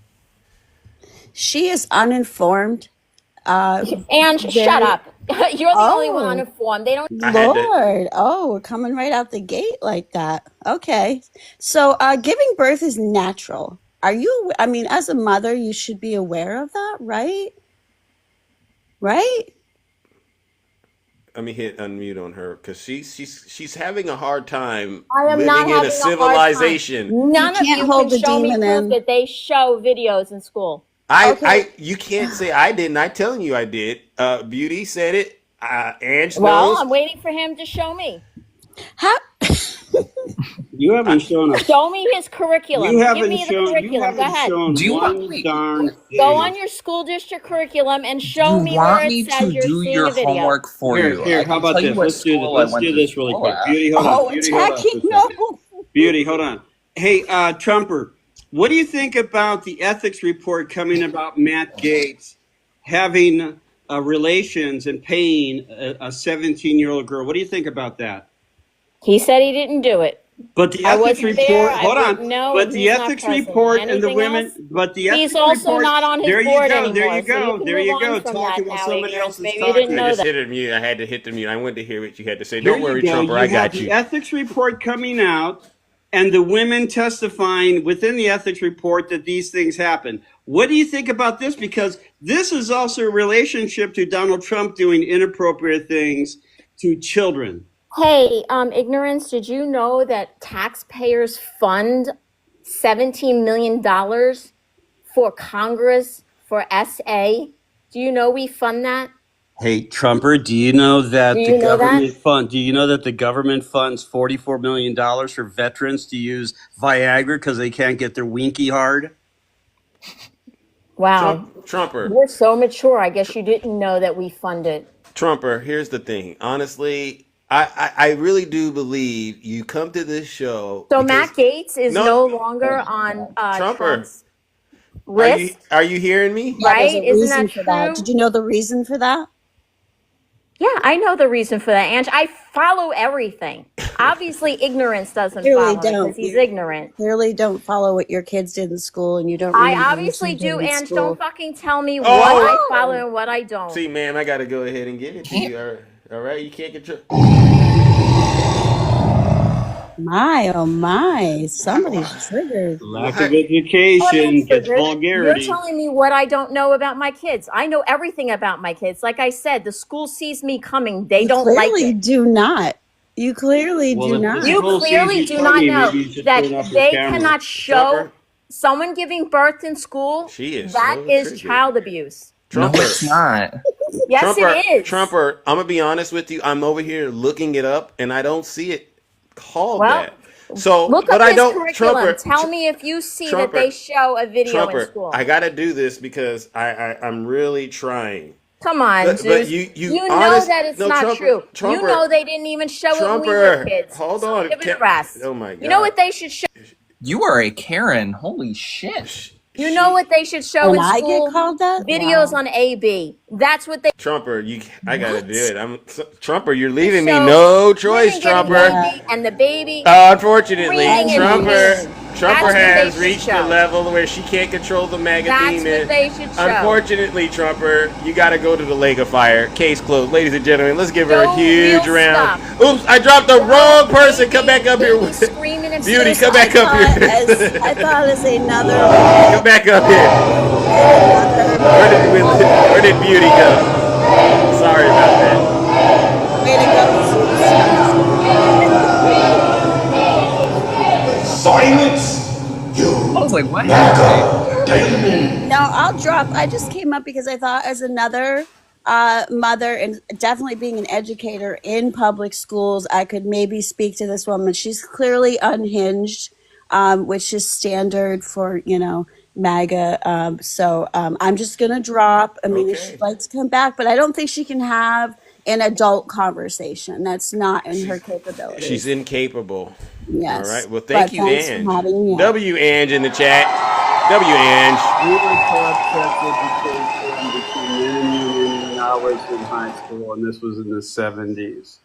She is uninformed. And shut very- up. You're the only Oh. one uninformed. They don't. I had to- Lord, oh, we're coming right out the gate like that. Okay. So, giving birth is natural. Are you, I mean, as a mother, you should be aware of that, right? Right? Let me hit unmute on her because she's having a hard time I am living not in having a a hard civilization. time. None You of can't you hold can the show me demon proof in. that they show videos in school. You can't say I didn't. I'm telling you I did. Beauty said it. Ange Well, knows. I'm waiting for him to show me. How? You haven't shown us. Show me his curriculum. You Give haven't me the shown. You curriculum. Go haven't ahead. shown Do you one want- darn thing. Go on your school district curriculum and show You me want where me it says to you're do seeing your a video. homework for you? Here, I how can about tell you this? what Let's do this. school I Let's went do to this really school quick. at. Beauty, hold on. Oh, Beauty, hold on. attacking? for a second. No. Beauty, hold on. Hey, Trumper, what do you think about the ethics report coming about Matt Gaetz having relations and paying a 17-year-old girl. What do you think about that? He said he didn't do it. But the I ethics wasn't there. report, I hold wouldn't on. know, But and the he's not ethics present. report and the Anything women, else? but the He's ethics also report, not on his there you board go, anymore. there you So go, you can there move you on go, from talking that while now, somebody ignorance. else is Maybe you didn't talking. I know just that. hit a mute. I had to hit the mute. I wanted to hear what you had to say. There Don't you worry, go. Trumper. You I have got the you. ethics report coming out and the women testifying within the ethics report that these things happen. What do you think about this? Because this is also a relationship to Donald Trump doing inappropriate things to children. Hey, ignorance, did you know that taxpayers fund $17 million for Congress, for SA? Do you know we fund that? Hey, Trumper, do you know Do that you know that? do you know that the government funds $44 million for veterans to use Viagra because they can't get their winky hard? Wow. Trumper. You're so mature. I guess you didn't know that we fund it. Trumper, here's the thing. Honestly, I really do believe you come to this show So because Matt Gaetz is no, no longer on Trumper, Trump's list, are you hearing me? Yeah, there's right? a Isn't reason that for that. true? Did you know the reason for that? Yeah, I know the reason for that, Ange. I follow everything. Obviously, ignorance doesn't Clearly follow it because don't. he's You ignorant. clearly don't follow what your kids did in school, and you don't I remember what obviously you did do, in Ange. school. Don't fucking tell me what Oh, I follow and what I don't. see, man, I got to go ahead and give it to you. All right, you can't control. My, oh my, somebody's triggered. Lack of What education is gets triggered? You're vulgarity. telling me what I don't know about my kids. I know everything about my kids. Like I said, the school sees me coming. They You don't like clearly it. do not. You clearly Well, do if the not. You school sees clearly you do not coming, know maybe you should that turn off your they camera. cannot show Trumper, someone giving birth in school. she is That so is triggered. child abuse. No, Trumper, it's not. Yes, Trumper, it is. Trumper. I'm gonna be honest with you. I'm over here looking it up, and I don't see it called Well, that. So, look but up I his don't. curriculum. Trumper, Tell me if you see that Trumper, they show a video in Trumper. school. I gotta do this because I'm really trying. Come on, But Zeus. you You know honest, that it's no, not Trumper, true. Trumper, You know they didn't even show it when we were Trumper. kids. Hold So on. give it a rest. Oh my God. You know what they should show? You are a Karen. Holy shit. You know what they should show And in I school? get called that? Videos Wow. on AB. That's what they Trumper, I gotta do it. Trumper. You're should leaving me show. no choice, Women getting Trumper. baby and the baby Unfortunately, screaming and Trumper peeing. That's Trumper what they has should reached the show. level where she can't control the MAGA That's demon. what they should show. Unfortunately, Trumper, you got to go to the lake of fire. Case closed, ladies and gentlemen. Let's give her a Show huge real round. stuff. Oops, I dropped the wrong person. Come back up here. Baby screaming and Beauty, peeing. come back up I here. thought as another, Come back up here. Where did Beauty go? Sorry about that. way to Silence! You I was like, what? demon! No, I'll drop. I just came up because I thought as another mother and definitely being an educator in public schools, I could maybe speak to this woman. She's clearly unhinged, which is standard for, MAGA. I'm just going to drop. I mean, if she'd like to come back, but I don't think she can have an adult conversation. That's not in her capabilities. She's incapable. Yes. All right. Well, thank But you, thanks for Ange. having me on. W. Ange in the chat. W. Ange. We were taught sex education between men and women when I was in high school, and this was in the 70s.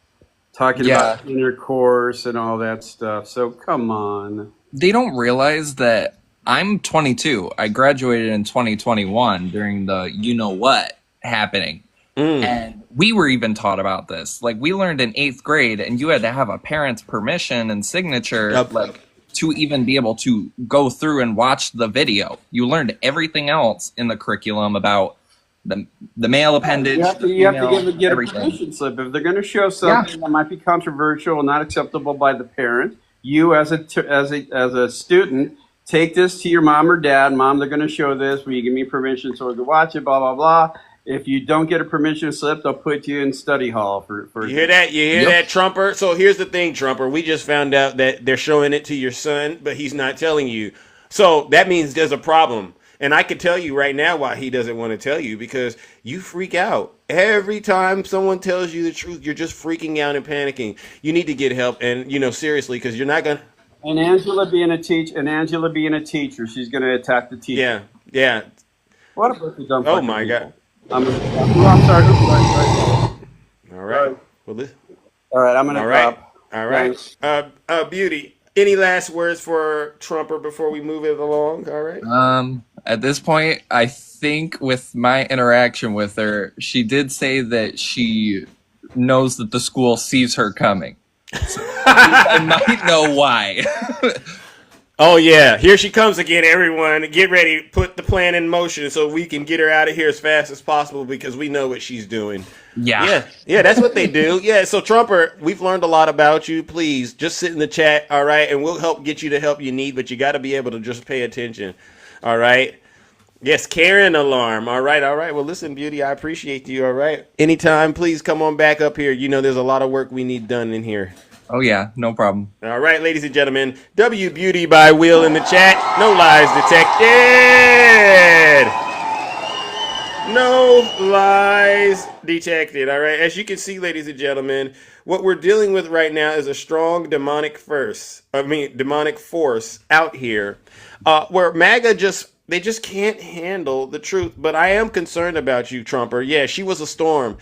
Talking Yeah. about intercourse and all that stuff. So come on. They don't realize that I'm 22. I graduated in 2021 during the you know what happening. And we were even taught about this. Like, we learned in 8th grade, and you had to have a parent's permission and signature, to even be able to go through and watch the video. You learned everything else in the curriculum about the male appendage, You have to, the you have female, to get a everything. permission slip. If they're going to show something that might be controversial and not acceptable by the parent, you as a student take this to your mom or dad. Mom, they're going to show this. Will you give me permission so we can watch it? Blah blah blah. If you don't get a permission slip, they'll put you in study hall for You hear that? You hear that, Trumper? So here's the thing, Trumper. We just found out that they're showing it to your son, but he's not telling you. So that means there's a problem. And I can tell you right now why he doesn't want to tell you, because you freak out. Every time someone tells you the truth, you're just freaking out and panicking. You need to get help, and seriously, because you're not gonna. And Angela being a teacher, she's going to attack the teacher. Yeah. What a bunch of dumb Oh fucking my people. God. I'm gonna drop. Oh, I'm sorry. Sorry. All right. Well, this. All right, I'm gonna All right. drop. All right. Thanks. Beauty. Any last words for Trumper before we move it along? All right. At this point, I think with my interaction with her, she did say that she knows that the school sees her coming. So I might know why. Oh yeah, here she comes again, everyone. Get ready, put the plan in motion so we can get her out of here as fast as possible because we know what she's doing. Yeah, that's what they do. Yeah, so Trumper, we've learned a lot about you. Please just sit in the chat, all right, and we'll help get you the help you need, but you got to be able to just pay attention. All right? Yes, Karen alarm. All right. Well, listen, Beauty, I appreciate you, all right? Anytime, please come on back up here. You know there's a lot of work we need done in here. Oh yeah, no problem. All right, ladies and gentlemen, W Beauty by Will in the chat. No lies detected. No lies detected. All right. As you can see, ladies and gentlemen, what we're dealing with right now is a strong demonic force out here, where MAGA they just can't handle the truth. But I am concerned about you, Trumper. Yeah, she was a storm.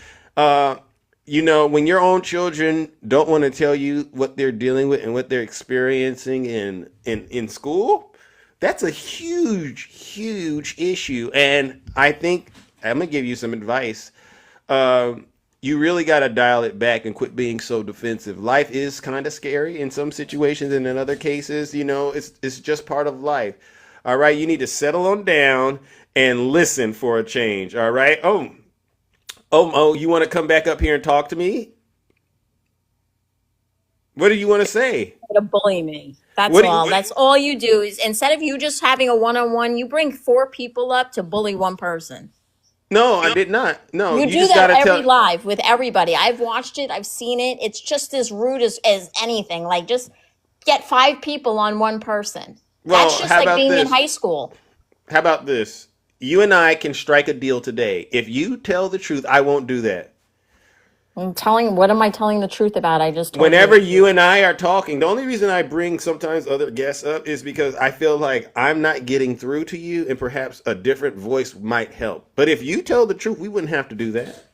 You know, when your own children don't want to tell you what they're dealing with and what they're experiencing in school, that's a huge issue. And I think I'm going to give you some advice. You really got to dial it back and quit being so defensive. Life is kind of scary in some situations, and in other cases, you know, it's just part of life. All right, you need to settle on down and listen for a change. All right. Oh, you want to come back up here and talk to me? What do you want to say? To bully me. That's What do you- all. what- That's all you do is instead of you just having a one-on-one, you bring 4 people up to bully one person. No, I did not. No, You do just that gotta every tell. live with everybody. I've watched it. I've seen it. It's just as rude as anything. Like just get 5 people on one person. Well, That's just how like about being in this? high school. How about this? You and I can strike a deal today. If you tell the truth, I won't do that. What am I telling the truth about? I just told Whenever you. you and I are talking, the only reason I bring sometimes other guests up is because I feel like I'm not getting through to you and perhaps a different voice might help. But if you tell the truth, we wouldn't have to do that.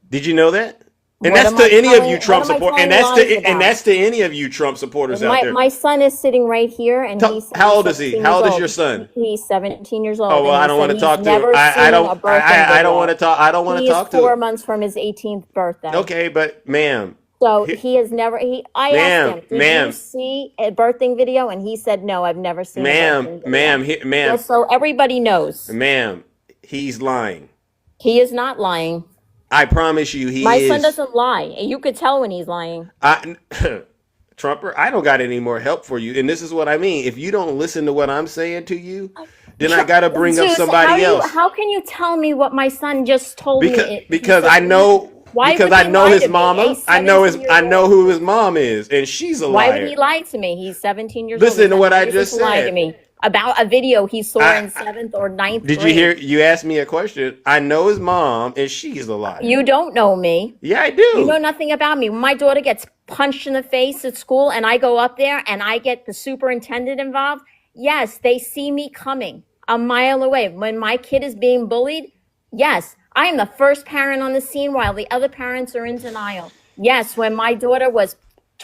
Did you know that? And What that's am to I any of telling- you Trump what am I support, and telling that's to lies about? and that's to any of you Trump supporters out there. My son is sitting right here, and he's How old is he? 17 How old years is your son? He's 17 years old. Oh well, and I he don't said want to he's talk to. never I seen a don't. birthday I don't video. want to talk. I don't want to He is talk 4 to. months from his 18th birthday. Okay, but ma'am, So he has never. I Ma'am, asked him, "Did ma'am. you see a birthing video?" And he said, "No, I've never seen a birthing ma'am, video." ma'am, Just so everybody knows, ma'am, he's lying. he is not lying. I promise you, he My is. son doesn't lie. You could tell when he's lying. Trumper, I don't got any more help for you, and this is what I mean. If you don't listen to what I'm saying to you, then I got to bring up Zeus, somebody else. How can you tell me what my son just told me? Because I know. Why Because would I he know lie his to me? mama. He's I know 17 years who his mom is, and she's a Why liar. would he lie to me? He's 17 years Listen old. to what I He has just no reason to lie said. to me about a video he saw in 7th or 9th Did you grade. hear? You asked me a question. I know his mom, and she's a liar. You don't know me. Yeah, I do. You know nothing about me. When my daughter gets punched in the face at school and I go up there and I get the superintendent involved, yes, they see me coming a mile away. When my kid is being bullied, yes, I am the first parent on the scene while the other parents are in denial. Yes, when my daughter was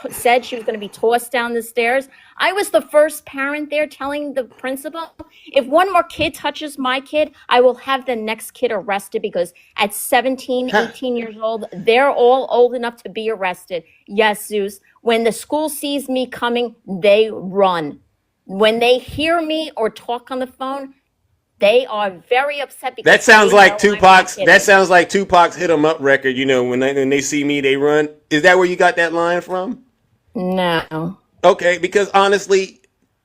said she was going to be tossed down the stairs, I was the first parent there telling the principal, if one more kid touches my kid, I will have the next kid arrested because at 17, 18 years old, they're all old enough to be arrested. Yes, Zeus, when the school sees me coming, they run. When they hear me or talk on the phone, they are very upset because That sounds they like know I'm not Tupac's. kidding. That sounds like Tupac's "Hit 'Em Up" record. You know, when they see me, they run. Is that where you got that line from? No. Okay, because honestly,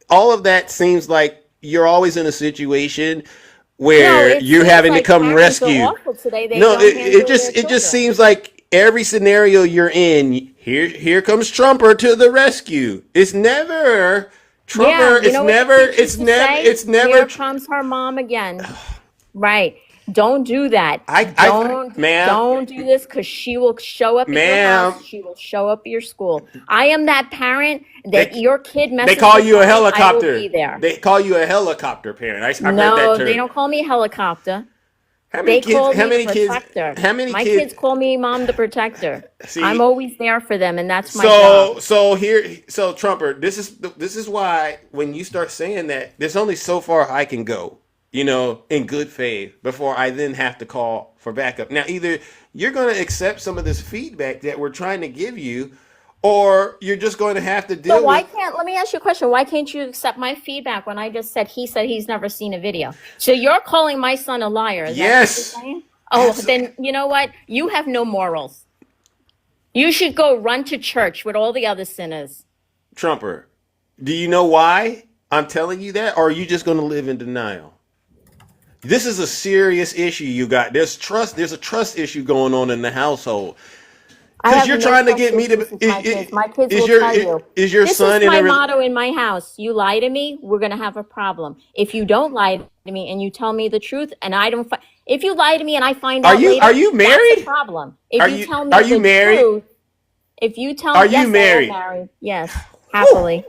all of that seems like you're always in a situation where it you're seems having like to come parents are rescue. awful today. They No, don't it handle just their seems like every scenario you're in, here comes Trumper to the rescue. It's never Trumper. Yeah, you It's know what never. the kids It's used to never. say? It's never. Here comes her mom again. Right. Don't do that. Don't do this because she will show up at your Ma'am. house. She will show up at your school. I am that parent that your kid messes They call with you a mine, I will helicopter. be there. They call you a helicopter parent. I've heard No, that term. they don't call me a helicopter. How many They kids? call How me many kids? protector. How many My kids? kids call me mom the protector. See, I'm always there for them, and that's my job. so Trumper, this is why when you start saying that, there's only so far I can go, in good faith before I then have to call for backup. Now, either you're going to accept some of this feedback that we're trying to give you, or you're just going to have to So deal why with. can't, let me ask you a question. Why can't you accept my feedback when I just said he said he's never seen a video? So you're calling my son a liar. Is that what you're Yes, saying? Oh, then you know what? You have no morals. You should go run to church with all the other sinners. Trumper, do you know why I'm telling you that, or are you just going to live in denial? This is a serious issue you got. There's a trust issue going on in the household. I Because have you're no trying to trust get me to. issues with my kids. My kids Is will your tell you. is your This son is in my a? motto in my house. You lie to me, we're going to have a problem. If you don't lie to me and you tell me the truth and I don't, if you lie to me and I find Are out you later, are you that's a married? problem. If Are you you tell me are you the married? truth, if you tell Are me, you yes, I am married? married. Yes, happily.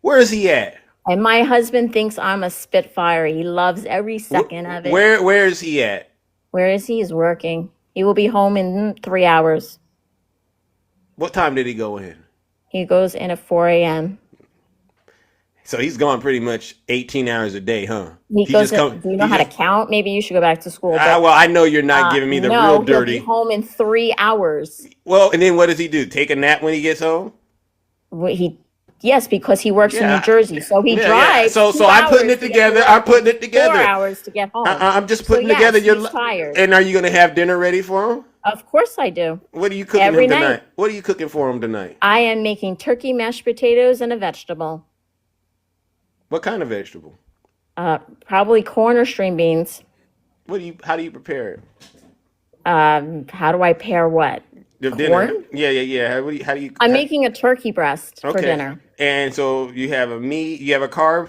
Where is he at? And my husband thinks I'm a spitfire. He loves every second of it. Where is he at? Where is he? He's working. He will be home in 3 hours. What time did he go in? He goes in at 4 a.m. So he's gone pretty much 18 hours a day, huh? He He goes just in, come. do you know He how to just. count? Maybe you should go back to school. Well, I know you're not giving me the real No, he'll be dirty. home in 3 hours. Well, and then what does he do? Take a nap when he gets home? Yes, because he works in New Yeah. Jersey, so he Yeah. drives. So 2 I'm putting hours it to get together. to I'm work putting it and 4 together. hours to get home. I'm just So putting yes, together your. he's tired. And are you going to have dinner ready for him? Of course I do. What are you cooking Every him tonight? night. What are you cooking for him tonight? I am making turkey mashed potatoes and a vegetable. What kind of vegetable? Probably corn or string beans. How do you prepare it? How do I pair what? The dinner. Corn? Yeah. How do you? I'm making a turkey breast for Okay. dinner. And so you have a meat. You have a carb.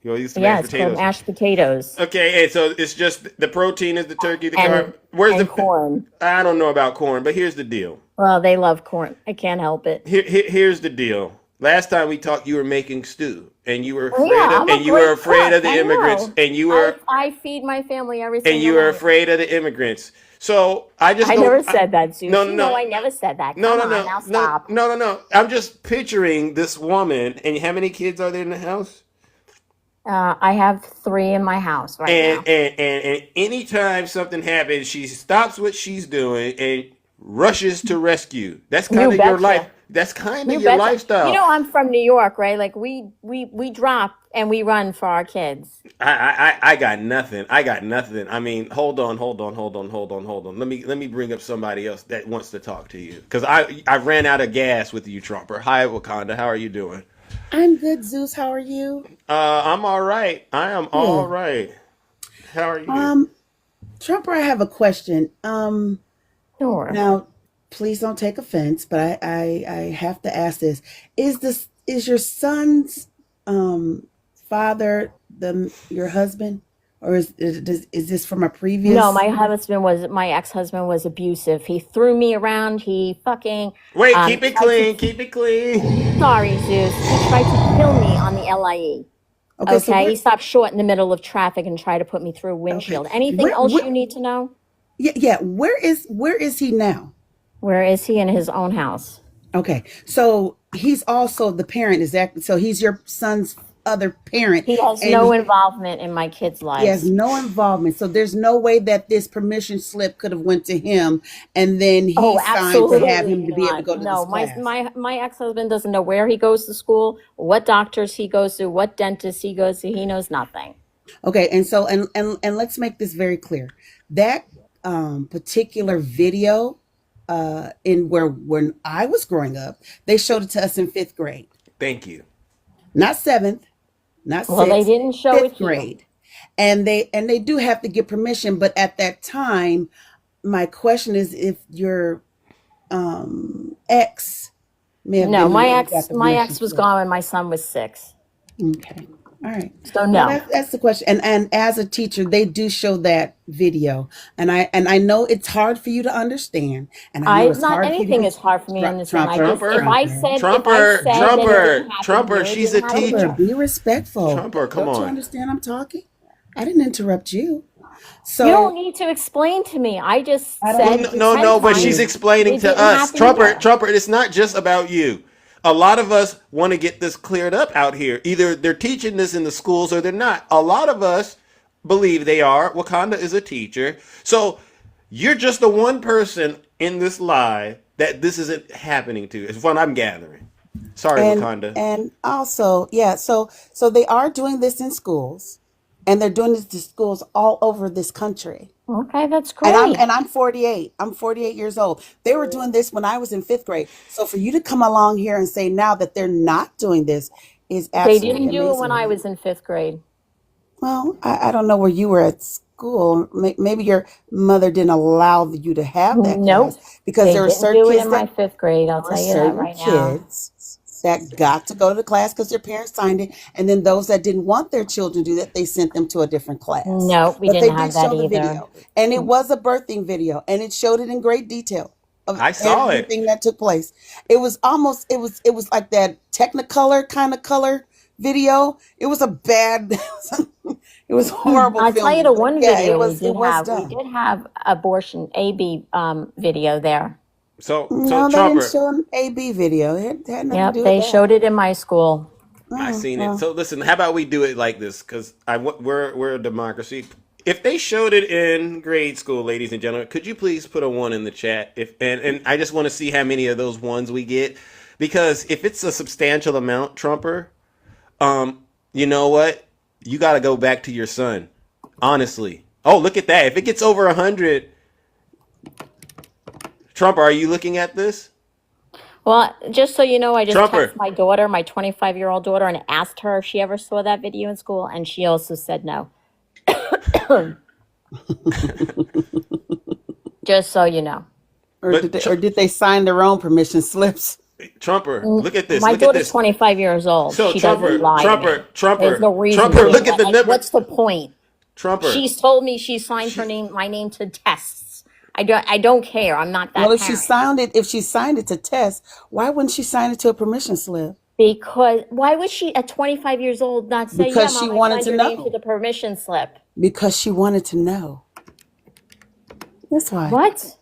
You'll use some Yeah, mashed it's called potatoes. mashed potatoes Okay, and so it's just the protein is the turkey, the and carb. Where's and the corn. I don't know about corn, but here's the deal. Well, they love corn. I can't help it. Here's the deal. Last time we talked, you were making stew, and you were Oh, afraid yeah, of, I'm a and you were great afraid of cook. the I immigrants, know. and you were I feed my family every and single you were night. afraid of the immigrants. So I just I don't. never said that, Zeus. No, You no, know no. I never said that. No, Come no, on, no, now no, stop. no, no, no. I'm just picturing this woman, and how many kids are there in the house? I have 3 in my house right now. And anytime something happens, she stops what she's doing and rushes to rescue. That's kind You of your life. betcha. That's kind of You your betcha. lifestyle. You know I'm from New York, right? Like we drop and we run for our kids. I got nothing. I got nothing. I mean, hold on. Let me bring up somebody else that wants to talk to you because I ran out of gas with you, Trumper. Hi, Wakanda. How are you doing? I'm good, Zeus. How are you? I'm all right. I am all right. How are you? Trumper, I have a question. Sure. Now, please don't take offense, but I have to ask this. Is your son's father your husband? Or is this from a previous? No, my ex-husband was abusive. He threw me around. He fucking Wait, keep it tried clean. to- Keep it clean. Sorry, Zeus. He tried to kill me on the LIE. Okay, so He stopped short in the middle of traffic and tried to put me through a windshield. Anything else you need to know? Yeah. Where is he now? Where is he? In his own house. Okay, so he's also the parent. Is that so? He's your son's other parent. He has and no involvement in my kids' lives. He has no involvement. So there's no way that this permission slip could have went to him and then he signed to have him to be able to go to No, this class. my ex-husband doesn't know where he goes to school, what doctors he goes to, what dentist he goes to. He knows nothing. Okay, and so and let's make this very clear. That particular video when I was growing up, they showed it to us in 5th grade. Thank you. Not 7th, not 6th. Well, they didn't show 5th it here. grade. And they do have to get permission, but at that time, my question is if your ex may have No, been the my one who ex got the my permission ex was slip. gone when my son was 6. Okay. All right. So Well, no. that's the question. And as a teacher, they do show that video, and I know it's hard for you to understand, and I know it's Not hard for you anything to is hard for me to understand. I just, Trumper, if I said Trumper, that it didn't happen Trumper, here, it she's didn't a happen teacher. here. Be respectful. Trumper, come Don't you on. understand I'm talking? I didn't interrupt you. You don't So need to explain to me. I just I Well, don't said need to no, 10 no, explain but to she's times. you. explaining It to didn't us. happen yet. Trumper, it's not just about you. A lot of us want to get this cleared up out here. Either they're teaching this in the schools or they're not. A lot of us believe they are. Wakanda is a teacher. So you're just the one person in this lie that this isn't happening to, is what I'm gathering. Sorry, Wakanda. And also, yeah, so they are doing this in schools, and they're doing this to schools all over this country. Okay, that's And great. I'm 48. I'm 48 years old. They were doing this when I was in 5th grade. So for you to come along here and say now that they're not doing this is They didn't absolutely do it when amazing. I was in 5th grade. Well, I don't know where you were at school. Maybe your mother didn't allow you to have that Nope. class because They there were didn't certain do it kids in my that 5th grade. there I'll were tell you that certain right now. kids that got to go to the class because their parents signed it, and then those that didn't want their children to do that, they sent them to a different class. Nope, we But they didn't have did that show the either. video, and it was a birthing video, and it showed it in great detail of I saw it. everything that took place. It was almost it was like that Technicolor kind of color video. It was a bad it was horrible I'll tell you filming, the but one yeah, video we it did was have. We done. did have abortion AB video there. So No, they Trumper, didn't show an AB video. It had nothing to Yep, do with they that. showed it in my school. I Oh, seen it. well. So listen, how about we do it like this? Because we're a democracy. If they showed it in grade school, ladies and gentlemen, could you please put a 1 in the chat? And I just want to see how many of those ones we get, because if it's a substantial amount, Trumper, you know what? You got to go back to your son. Honestly. Oh, look at that! If it gets over 100, Trumper, are you looking at this? Well, just so you know, I just Trumper. texted my daughter, my 25-year-old daughter, and asked her if she ever saw that video in school, and she also said no. Just so you know. Or did they sign their own permission slips? Trumper, look at this. My Look at daughter's this. 25 years old. So She Trumper, doesn't lie to me. Trumper, There's no reason Trumper, to. look at the Like, number. what's the point? Trumper. She's told me she signed my name to tests. I don't care. I'm not that Well, if parent. she signed it to test, why wouldn't she sign it to a permission slip? Because why would she at 25 years old not say, Because yeah, she Mom, I wanted signed to your name know. to the permission slip? Because she wanted to know. That's why. What?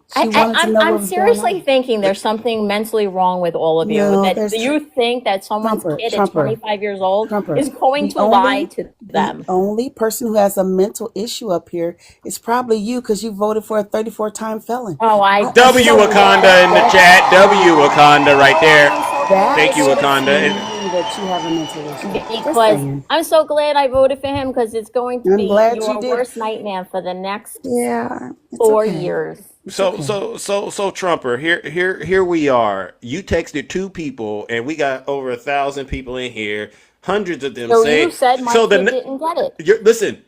She wanted to know what I'm was seriously going on. thinking there's something mentally wrong with all of you. No, That there's do you think that someone's kid at Trumper, 25 years old Trumper. is going The to lie only to them? the only person who has a mental issue up here is probably you because you voted for a 34-time felon. Oh, I W so Wakanda in the chat. W Wakanda right there. That Thank you, lets Wakanda. me And know that you have a mental issue. Just because saying. I'm so glad I voted for him because it's going to I'm be glad your you did. worst nightmare for the next Yeah, it's 4 okay. years. so Trumper, here we are. You texted 2 people, and we got over 1,000 people in here. Hundreds of them So say. you said my So kid didn't get it. listen.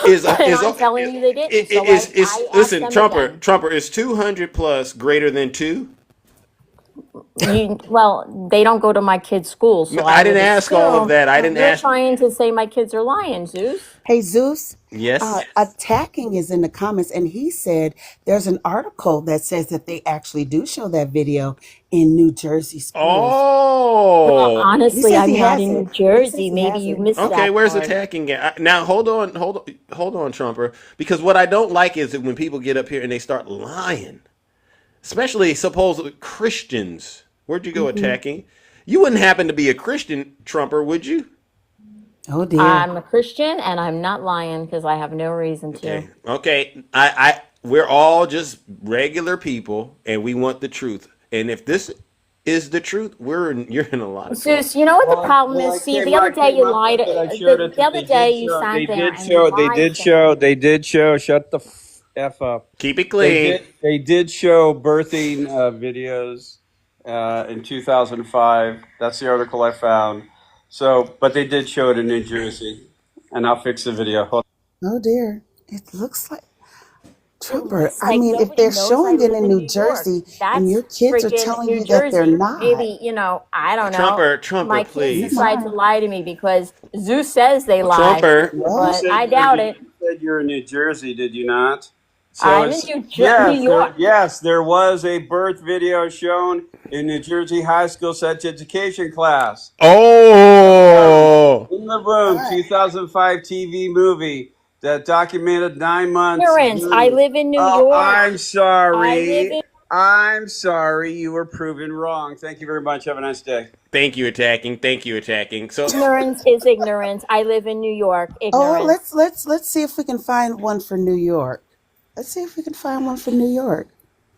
Is And I'm telling you they didn't. So I asked listen, them Trumper, again. Trumper, is 200 plus greater than 2? Well, they don't go to my kid's school, so No, I didn't would ask all of assume that. I didn't you're ask. trying to say my kids are lying, Zeus. Hey, Zeus, Yes. attacking is in the comments, and he said there's an article that says that they actually do show that video in New Jersey schools. Well, Oh. honestly, He says I'm he not has in it. New He says Jersey. he Maybe has you it. missed Okay, that where's part. attacking at? Now hold on, Trumper, because what I don't like is that when people get up here and they start lying, especially supposedly Christians. Where'd you go attacking? You wouldn't happen to be a Christian, Trumper, would you? Oh dear. I'm a Christian and I'm not lying because I have no reason to. Okay, okay. We're all just regular people, and we want the truth. And if this is the truth, you're in a lot of trouble. Zeus, you know what the problem Well, is? I See, came the other day you up lied. with it. I showed it. The other day you sat They there did and you show. They lied did to show. me. They did show. Shut the f up. Keep it clean. They did show birthing videos in 2005. That's the article I found. So, but they did show it in New Jersey, and I'll fix the video. Hold Oh dear. It looks like Trumper. It's I like mean, if nobody they're knows I showing it live in in New New York. Jersey and your That's kids are freaking telling New you that they're Jersey. not, Maybe, I don't know. Trumper, My kids please. decide to lie to me because Zeus says they lie, Trumper. You but said I you were doubt in- it. You said you're in New Jersey, did you not? I'm in New York. Yes, there was a birth video shown in New Jersey high school sex education class. Oh. In the room, 2005 TV movie. that documented 9 months. Ignorance. I live in New Oh, York. I'm I live sorry. in I'm sorry. You were proven wrong. Thank you very much. Have a nice day. Thank you, attacking. Thank you, attacking. So, ignorance is ignorance. I live in New York. Oh, Ignorance. let's see if we can find one for New York. Let's see if we can find one for New York.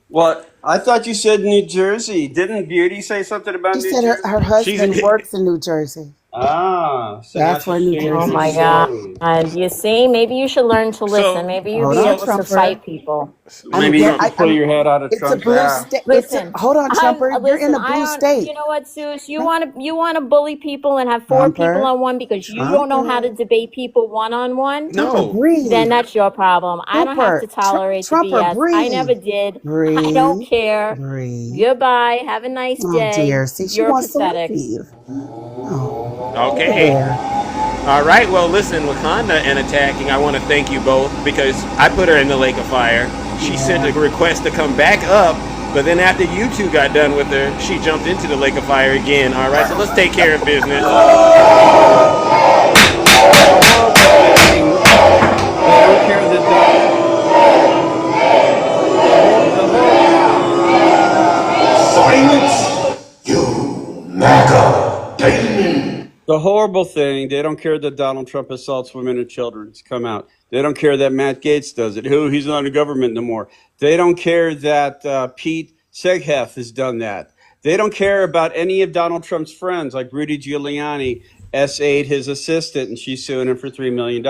What? I thought you said New Jersey. Didn't Beauty say something about She New said Jersey? her husband works in New Jersey. So That's where New Oh Jersey my is. God. You see, maybe you should learn to listen. Maybe you'd Hold be on, able to Trumper. fight people. Maybe you can pull your head out of It's a Trump's blue ass. state. Listen, Hold on, Trumper. You're in a I blue don't. state. You know what, Suze? You want to bully people and have 4 people Trumper. on one because you don't know how to debate people one on one. Trumper, breathe. Then that's your problem. I don't have to tolerate the Trumper, BS. I never breathe. did. I Breathe. don't care. Breathe. Goodbye. Have a nice Oh day. dear. See, she You're wants pathetic. to leave. okay. All right. Well, listen, Wakanda and attacking. I want to thank you both because I put her in the lake of fire. She sent a request to come back up, but then after you two got done with her, she jumped into the lake of fire again. All right. So let's take care of business. Silence, you MAGA demon. The horrible thing, they don't care that Donald Trump assaults women and children. It's come out. They don't care that Matt Gaetz does it. He's not in government no more. They don't care that Pete Seghef has done that. They don't care about any of Donald Trump's friends, like Rudy Giuliani, S8, his assistant, and she's suing him for $3 million.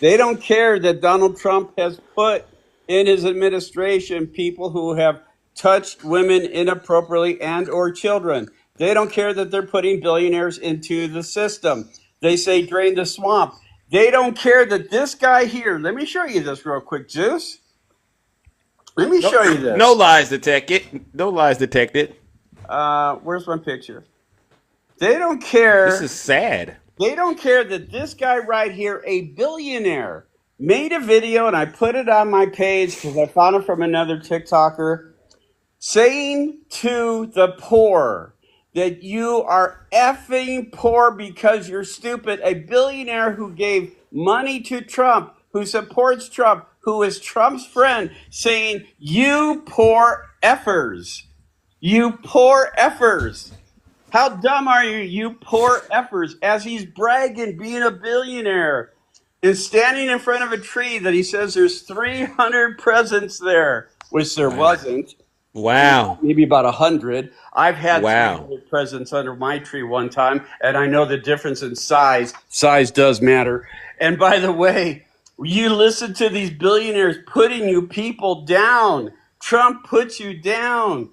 They don't care that Donald Trump has put in his administration people who have touched women inappropriately and or children. They don't care that they're putting billionaires into the system. They say drain the swamp. They don't care that this guy here, let me show you this real quick, Zeus. Let me show you this. No lies detected. No lies detected. Where's my picture? They don't care. This is sad. They don't care that this guy right here, a billionaire, made a video, and I put it on my page because I found it from another TikToker, saying to the poor that you are effing poor because you're stupid. A billionaire who gave money to Trump, who supports Trump, who is Trump's friend, saying, you poor effers. You poor effers. How dumb are you, you poor effers? As he's bragging, being a billionaire, and standing in front of a tree that he says there's 300 presents there, which there wasn't. Wow. Maybe about 100. I've had Wow. 300 presents under my tree one time, and I know the difference in size. Size does matter. And by the way, you listen to these billionaires putting you people down. Trump puts you down.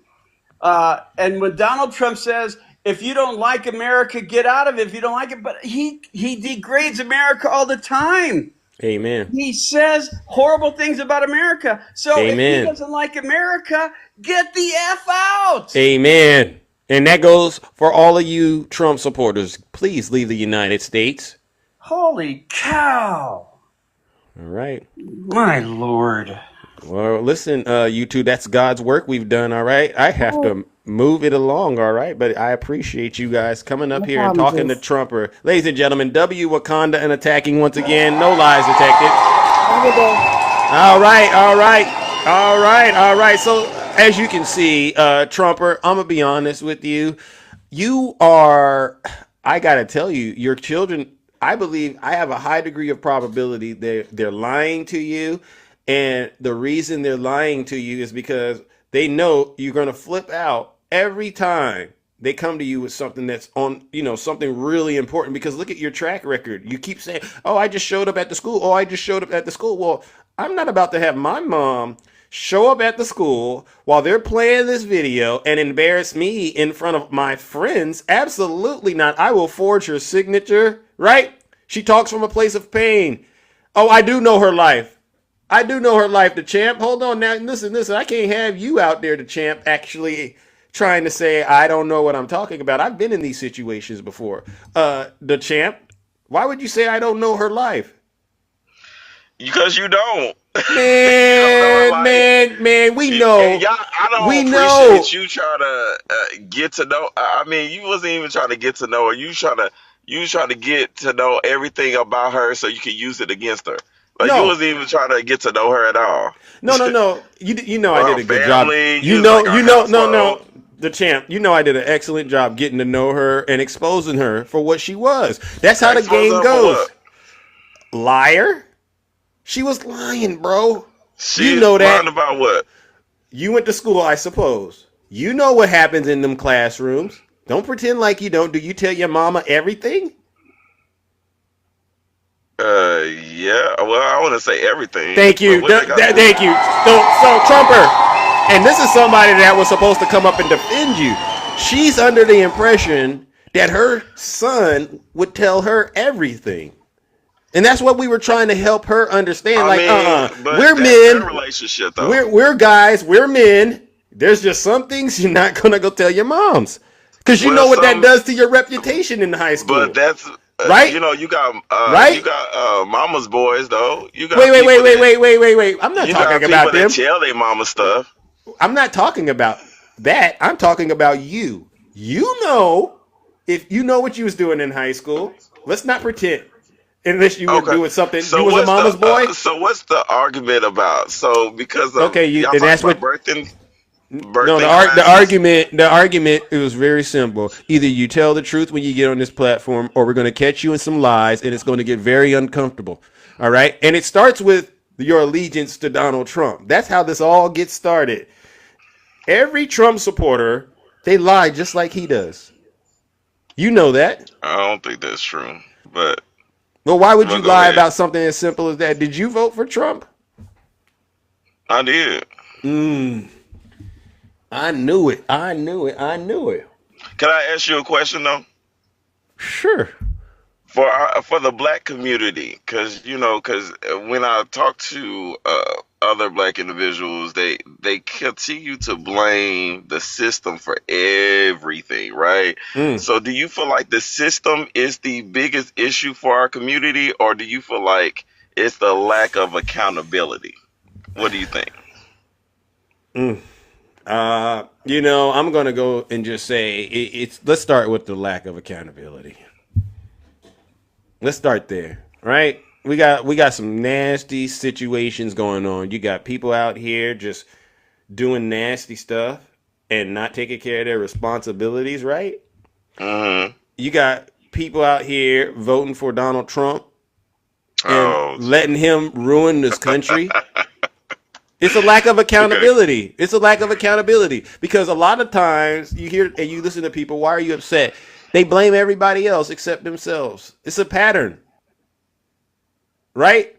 And when Donald Trump says, if you don't like America, get out of it. If you don't like it, but he degrades America all the time. Amen. He says horrible things about America. So if Amen. he doesn't like America, get the F out. Amen. And that goes for all of you Trump supporters. Please leave the United States. Holy cow. All right. My Lord. Well, listen, you two, that's God's work we've done, all right? I have to move it along, all right? But I appreciate you guys coming up here and talking to Trumper. Ladies and gentlemen, W Wakanda and attacking once again. No lies detected. All right. So, as you can see, Trumper, I'm going to be honest with you. You are, I got to tell you, your children, I believe, I have a high degree of probability they're lying to you. And the reason they're lying to you is because they know you're going to flip out every time they come to you with something that's on, something really important. Because look at your track record. You keep saying, oh, I just showed up at the school. Oh, I just showed up at the school. Well, I'm not about to have my mom show up at the school while they're playing this video and embarrass me in front of my friends. Absolutely not. I will forge her signature, right? She talks from a place of pain. Oh, I do know her life. The champ. Hold on now. Listen. I can't have you out there, the champ, actually trying to say I don't know what I'm talking about. I've been in these situations before. The champ, why would you say I don't know her life? Because you don't. Man, we know. And y'all, I don't appreciate you trying to get to know. I mean, you wasn't even trying to get to know her. You trying to get to know everything about her so you can use it against her. Like you No, wasn't even trying to get to know her at all. no. You know Or I her did a good job. family. You You was know, like our no. household. The champ, you know I did an excellent job getting to know her and exposing her for what she was. That's how the Expose game her for goes. what? Liar. She was lying, bro. You She know lying that. about what? You went to school, I suppose. You know what happens in them classrooms. Don't pretend like you don't. Do you tell your mama everything? Yeah. Well, I want to say everything. Thank you. But what they got to do? Thank you. So Trumper, and this is somebody that was supposed to come up and defend you. She's under the impression that her son would tell her everything. And that's what we were trying to help her understand. I Like, mean, but we're that's their men. relationship, though. We're guys. We're men. There's just some things you're not gonna go tell your moms because you Well, know what that some, does to your reputation in high school, but that's right? you know, you got Right? mama's boys though. You got Wait. people that Wait. I'm not you talking got about people them. that tell their mama stuff. I'm not talking about that. I'm talking about you. You know, if you know what you was doing in high school, let's not pretend. Unless you were Okay. doing something, So you was a what's mama's boy. so what's the argument about? So because of Okay, y'all and talking that's about what. birthing No, classes. the argument, it was very simple. Either you tell the truth when you get on this platform, or we're going to catch you in some lies, and it's going to get very uncomfortable. All right, and it starts with your allegiance to Donald Trump. That's how this all gets started. Every Trump supporter, they lie just like he does. You know that. I don't think that's true, but Well, why would well, you go lie ahead. about something as simple as that? Did you vote for Trump? I did. I knew it. I knew it. I knew it. Can I ask you a question though? Sure. For the black community, because when I talk to other black individuals, they continue to blame the system for everything, right? So, do you feel like the system is the biggest issue for our community, or do you feel like it's the lack of accountability? What do you think? I'm gonna go and just say it's. Let's start with the lack of accountability. Let's start there, right? We got some nasty situations going on. You got people out here just doing nasty stuff and not taking care of their responsibilities, right? You got people out here voting for Donald Trump and letting him ruin this country. It's a lack of accountability. It's a lack of accountability because a lot of times you hear and you listen to people, why are you upset? They blame everybody else except themselves. It's a pattern. Right?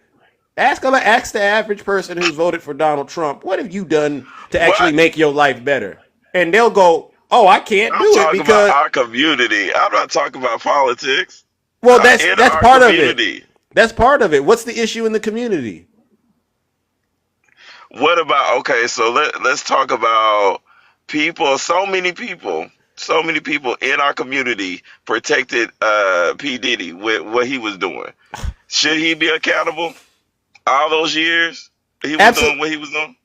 Ask the average person who's voted for Donald Trump, what have you done to actually make your life better? And they'll go, oh, I can't I'm do it talking because about our community. I'm not talking about politics. well, In that's our part community. of it. That's part of it. What's the issue in the community? What about so let's talk about people. So many people in our community protected P Diddy with what he was doing. Should he be accountable? All those years he was doing what he was doing.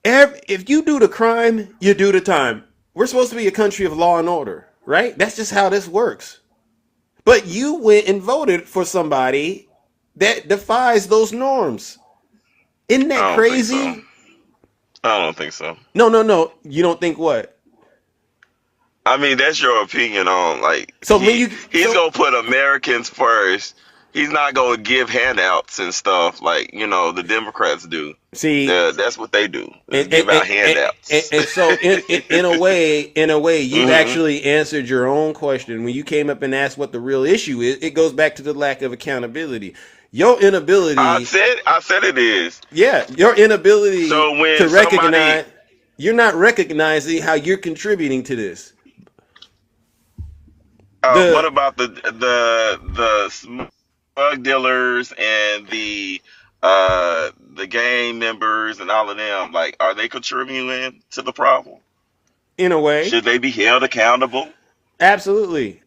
If you do the crime, you do the time. We're supposed to be a country of law and order, right? That's just how this works. But you went and voted for somebody that defies those norms. Isn't that I don't think crazy? so. I don't think so. No. You don't think what? I mean, that's your opinion on So he's gonna put Americans first. He's not gonna give handouts and stuff like the Democrats do. See, that's what they do. Is give out handouts. And so in a way, you've actually answered your own question when you came up and asked what the real issue is. It goes back to the lack of accountability. Your inability. I said it is. Yeah, your inability So when to recognize. somebody- You're not recognizing how you're contributing to this. What about the smug dealers and the gang members and all of them? Like, are they contributing to the problem? In a way, Should they be held accountable? absolutely.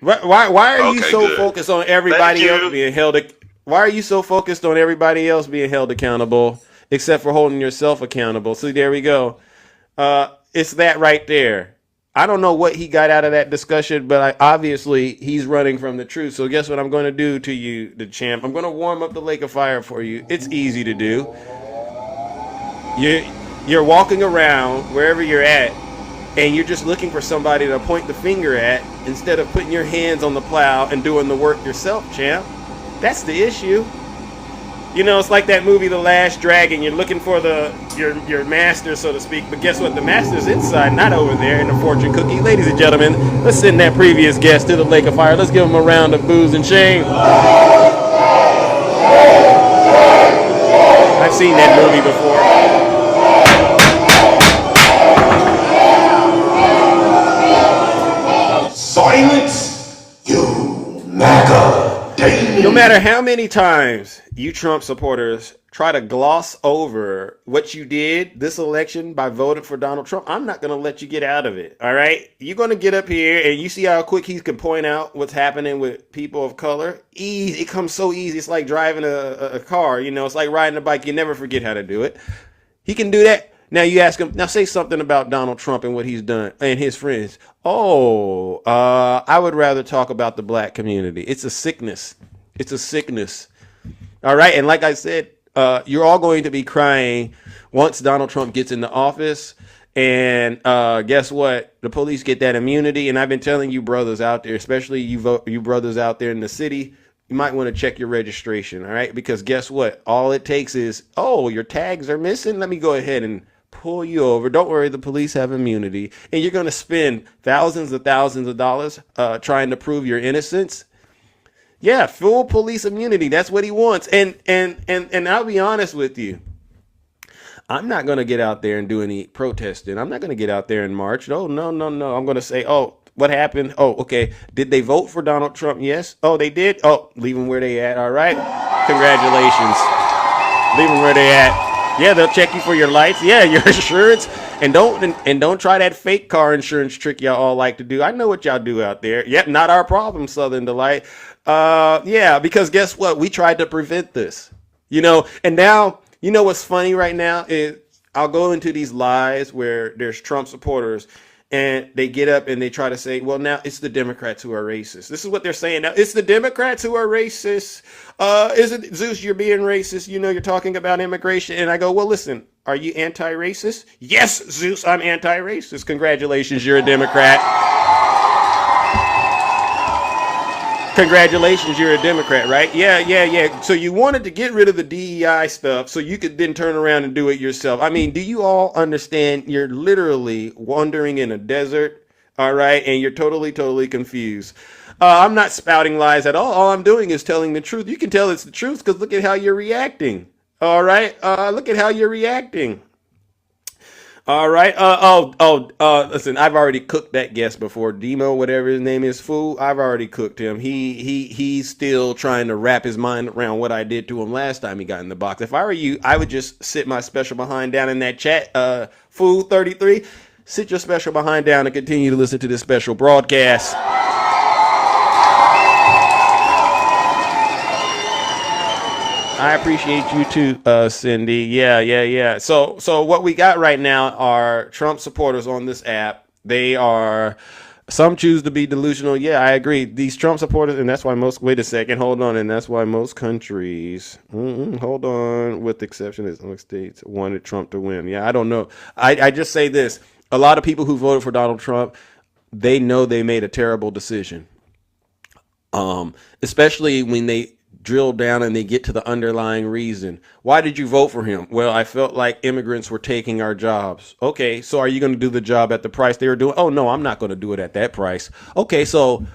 Why are you Okay, so good. focused on everybody Thank else you. being held? Why are you so focused on everybody else being held accountable, except for holding yourself accountable? See, there we go. It's that right there. I don't know what he got out of that discussion, but obviously he's running from the truth. So guess what I'm going to do to you, the champ? I'm going to warm up the lake of fire for you. It's easy to do. You're walking around wherever you're at, and you're just looking for somebody to point the finger at instead of putting your hands on the plow and doing the work yourself, champ. That's the issue. You know, it's like that movie, The Last Dragon. You're looking for your master, so to speak. But guess what? The master's inside, not over there in the fortune cookie. Ladies and gentlemen, let's send that previous guest to the lake of fire. Let's give him a round of booze and shame. I've seen that movie before. Silence, you MAGA Damon. No matter how many times you Trump supporters try to gloss over what you did this election by voting for Donald Trump, I'm not going to let you get out of it. All right? You're going to get up here and you see how quick he can point out what's happening with people of color. Easy. It comes so easy. It's like driving a car. You know, it's like riding a bike. You never forget how to do it. He can do that. Now you ask him, now say something about Donald Trump and what he's done and his friends. I would rather talk about the black community. It's a sickness. It's a sickness. All right. And like I said, you're all going to be crying once Donald Trump gets into office. And guess what? The police get that immunity. And I've been telling you brothers out there, especially you brothers out there in the city, you might want to check your registration. All right. Because guess what? All it takes is, your tags are missing. Let me go ahead and pull you over. Don't worry, the police have immunity. And you're going to spend thousands of dollars trying to prove your innocence. Yeah, full police immunity. That's what he wants. And I'll be honest with you. I'm not going to get out there and do any protesting. I'm not going to get out there and march. No. I'm going to say, what happened? Okay. Did they vote for Donald Trump? Yes. Oh, they did? Leave them where they at. All right. Congratulations. Leave them where they at. Yeah, they'll check you for your lights. Yeah, your insurance. And don't try that fake car insurance trick y'all all like to do. I know what y'all do out there. Yep, not our problem, Southern Delight. Because guess what? We tried to prevent this. And now, what's funny right now is I'll go into these lies where there's Trump supporters and they get up and they try to say, well, now it's the Democrats who are racist. This is what they're saying now. It's the Democrats who are racist. Isn't Zeus, you're being racist? You're talking about immigration. And I go, well, listen, are you anti-racist? Yes, Zeus, I'm anti-racist. Congratulations, you're a Democrat. Congratulations, you're a Democrat, right? Yeah. So you wanted to get rid of the DEI stuff so you could then turn around and do it yourself. I mean, do you all understand? You're literally wandering in a desert, all right? And you're totally confused. I'm not spouting lies at all. All I'm doing is telling the truth. You can tell it's the truth because look at how you're reacting, all right? Look at how you're reacting. All right. Listen, I've already cooked that guest before. Demo, whatever his name is, fool. I've already cooked him. He's still trying to wrap his mind around what I did to him last time he got in the box. If I were you, I would just sit my special behind down in that chat. Fool 33, sit your special behind down and continue to listen to this special broadcast. I appreciate you too, Cindy. Yeah. So what we got right now are Trump supporters on this app. Some choose to be delusional. Yeah, I agree. These Trump supporters, and that's why wait a second, hold on. And that's why most countries, hold on, with the exception of some states, wanted Trump to win. Yeah, I don't know. I just say this. A lot of people who voted for Donald Trump, they know they made a terrible decision. Especially when they drill down and they get to the underlying reason. Why did you vote for him? Well, I felt like immigrants were taking our jobs. Okay, so are you going to do the job at the price they were doing? Oh, no, I'm not going to do it at that price. Okay, so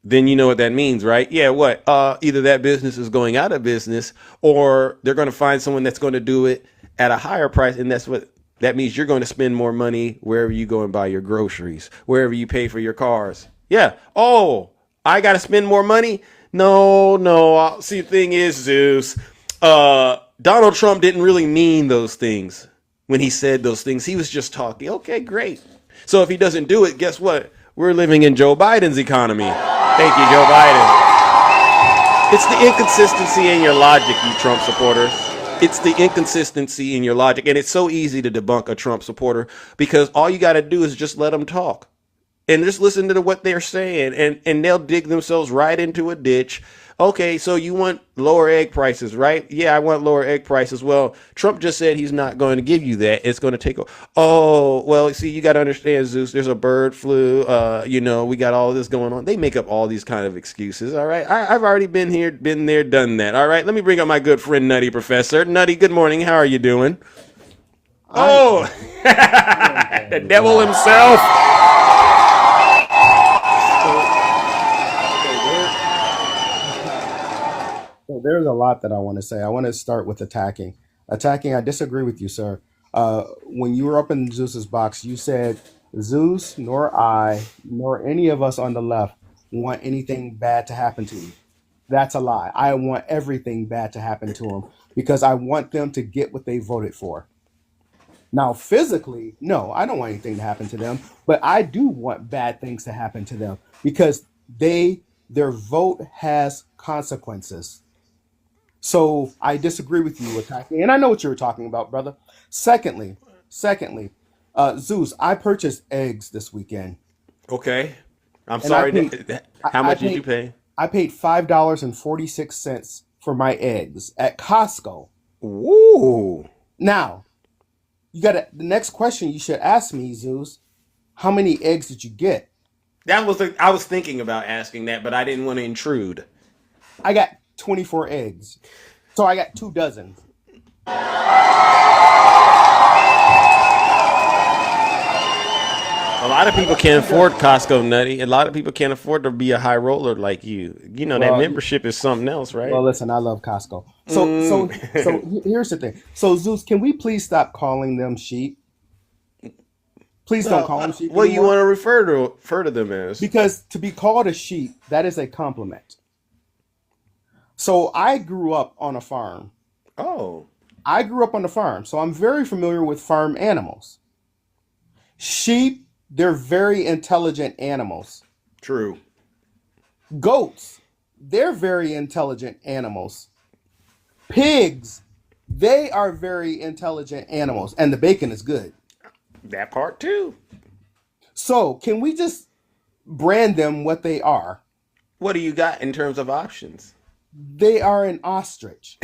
then you know what that means, right? Yeah, what? Either that business is going out of business or they're going to find someone that's going to do it at a higher price. And that means you're going to spend more money wherever you go and buy your groceries, wherever you pay for your cars. Yeah. Oh, I got to spend more money? No. See, the thing is, Zeus, Donald Trump didn't really mean those things when he said those things. He was just talking. Okay, great. So if he doesn't do it, guess what? We're living in Joe Biden's economy. Thank you, Joe Biden. It's the inconsistency in your logic, you Trump supporters. It's the inconsistency in your logic, and it's so easy to debunk a Trump supporter because all you got to do is just let them talk and just listen to what they're saying, and they'll dig themselves right into a ditch. Okay, so you want lower egg prices, right? Yeah, I want lower egg prices. Well, Trump just said he's not going to give you that. It's going to take. Oh, well, see, you got to understand, Zeus. There's a bird flu. We got all this going on. They make up all these kind of excuses. All right, I've already been here, been there, done that. All right, let me bring up my good friend Nutty Professor. Nutty, good morning. How are you doing? Oh, the devil himself. So there's a lot that I want to say. I want to start with attacking. Attacking, I disagree with you, sir. When you were up in Zeus's box, you said Zeus, nor I, nor any of us on the left want anything bad to happen to you. That's a lie. I want everything bad to happen to them because I want them to get what they voted for. Now, physically, no, I don't want anything to happen to them, but I do want bad things to happen to them because their vote has consequences. So I disagree with you attacking, and I know what you were talking about, brother. Secondly, Zeus, I purchased eggs this weekend. Okay, I'm And sorry. How much did you pay? I paid $5.46 for my eggs at Costco. Ooh. Now, the next question you should ask me, Zeus, how many eggs did you get? I was thinking about asking that, but I didn't want to intrude. I got 24 eggs. So I got 2 dozen. A lot of people can't afford Costco, Nutty. A lot of people can't afford to be a high roller like you. You know, that Well, membership is something else, right? Well, listen, I love Costco. So here's the thing. So Zeus, can we please stop calling them sheep? Please don't call them sheep Well, you anymore. want to refer to them as. Because to be called a sheep, that is a compliment. So I grew up on a farm. Oh. I grew up on a farm, so I'm very familiar with farm animals. Sheep, they're very intelligent animals. True. Goats, they're very intelligent animals. Pigs, they are very intelligent animals, and the bacon is good. That part too. So, can we just brand them what they are? What do you got in terms of options? They are an ostrich.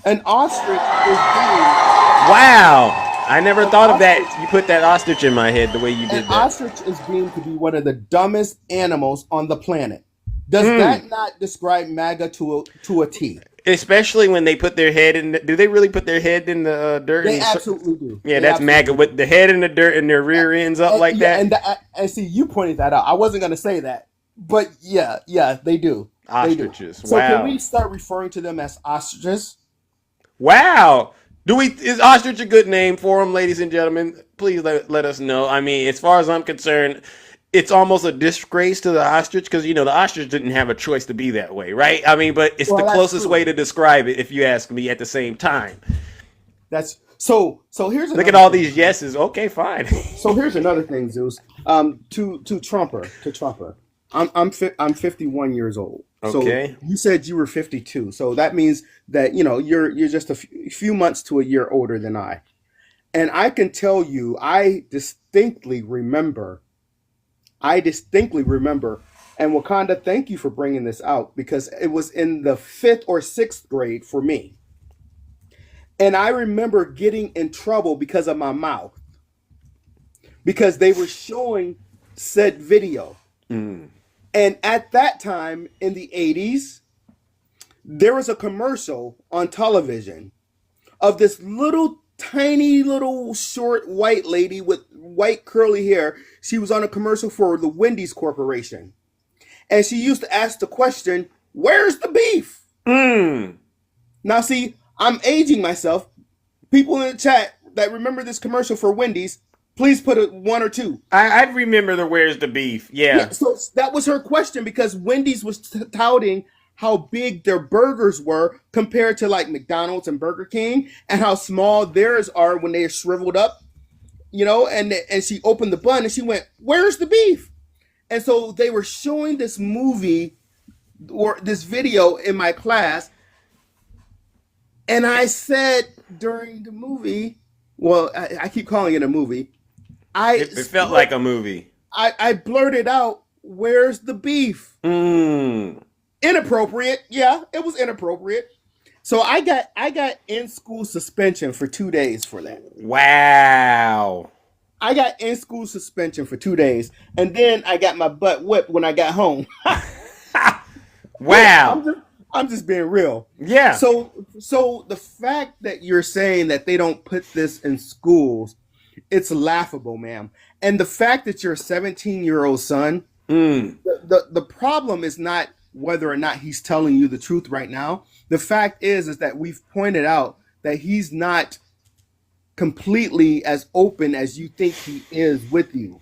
An ostrich is being. Wow. I never thought of that. You put that ostrich in my head the way you did An that. ostrich is deemed to be one of the dumbest animals on the planet. Does that not describe MAGA to a T? Especially when they put their head in. Do they really put their head in the dirt? They absolutely do. Yeah, They that's MAGA with the head in the dirt and their rear ends up like yeah, that. And see, you pointed that out. I wasn't going to say that, but yeah, they do. They do. Ostriches. So Wow. can we start referring to them as ostriches? Wow. Is ostrich a good name for them, ladies and gentlemen? Please let us know. I mean, as far as I'm concerned, it's almost a disgrace to the ostrich because, the ostrich didn't have a choice to be that way, right? I mean, but it's Well, the that's closest true. way to describe it if you ask me at the same time. That's so here's Look at another all thing. these yeses. Okay, fine. So here's another thing, Zeus. To Trumper. I'm 51 years old. So Okay. you said you were 52. So that means that you're just a few months to a year older than I. And I can tell you, I distinctly remember. And Wakanda, thank you for bringing this out because it was in the 5th or 6th grade for me. And I remember getting in trouble because of my mouth. Because they were showing said video. And at that time in the 80s, there was a commercial on television of this tiny little short white lady with white curly hair. She was on a commercial for the Wendy's Corporation. And she used to ask the question, "Where's the beef?" Now see, I'm aging myself. People in the chat that remember this commercial for Wendy's, please put a 1 or 2. I remember the where's the beef. Yeah. So that was her question because Wendy's was touting how big their burgers were compared to like McDonald's and Burger King and how small theirs are when they are shriveled up, and she opened the bun and she went, "Where's the beef?" And so they were showing this movie or this video in my class And I said during the movie, well, I keep calling it a movie. It felt like a movie. I blurted out, "Where's the beef?" Inappropriate. Yeah, it was inappropriate. So I got in school suspension for 2 days for that. Wow. I got in school suspension for 2 days, and then I got my butt whipped when I got home. Wow. I'm just being real. Yeah. So the fact that you're saying that they don't put this in schools, it's laughable, ma'am. And the fact that your 17-year-old son, the problem is not whether or not he's telling you the truth right now. The fact is that we've pointed out that he's not completely as open as you think he is with you.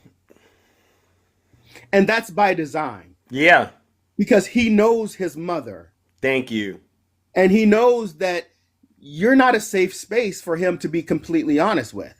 And that's by design. Yeah. Because he knows his mother. Thank you. And he knows that you're not a safe space for him to be completely honest with.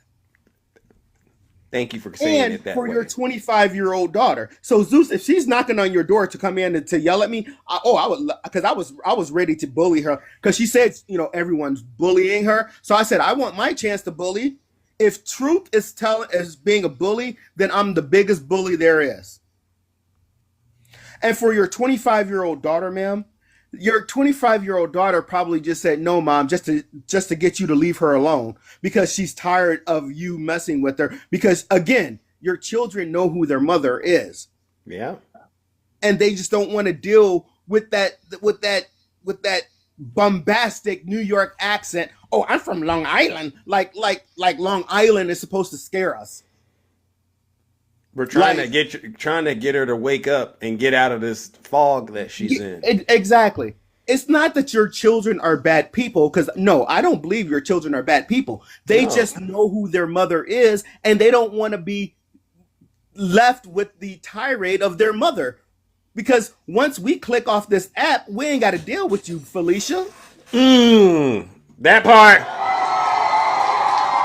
Thank you for saying it that way. And for your 25-year-old daughter. So Zeus, if she's knocking on your door to come in and to yell at me, I was ready to bully her because she said, everyone's bullying her. So I said, I want my chance to bully. If truth is being a bully, then I'm the biggest bully there is. And for your 25-year-old daughter, ma'am, your 25-year-old daughter probably just said no, mom, just to get you to leave her alone because she's tired of you messing with her. Because again, your children know who their mother is. Yeah. And they just don't want to deal with that bombastic New York accent. Oh, I'm from Long Island. Like Long Island is supposed to scare us. We're trying to get her to wake up and get out of this fog that she's in. Exactly. It's not that your children are bad people, because no, I don't believe your children are bad people. They just know who their mother is, and they don't want to be left with the tirade of their mother. Because once we click off this app, we ain't got to deal with you, Felicia. That part.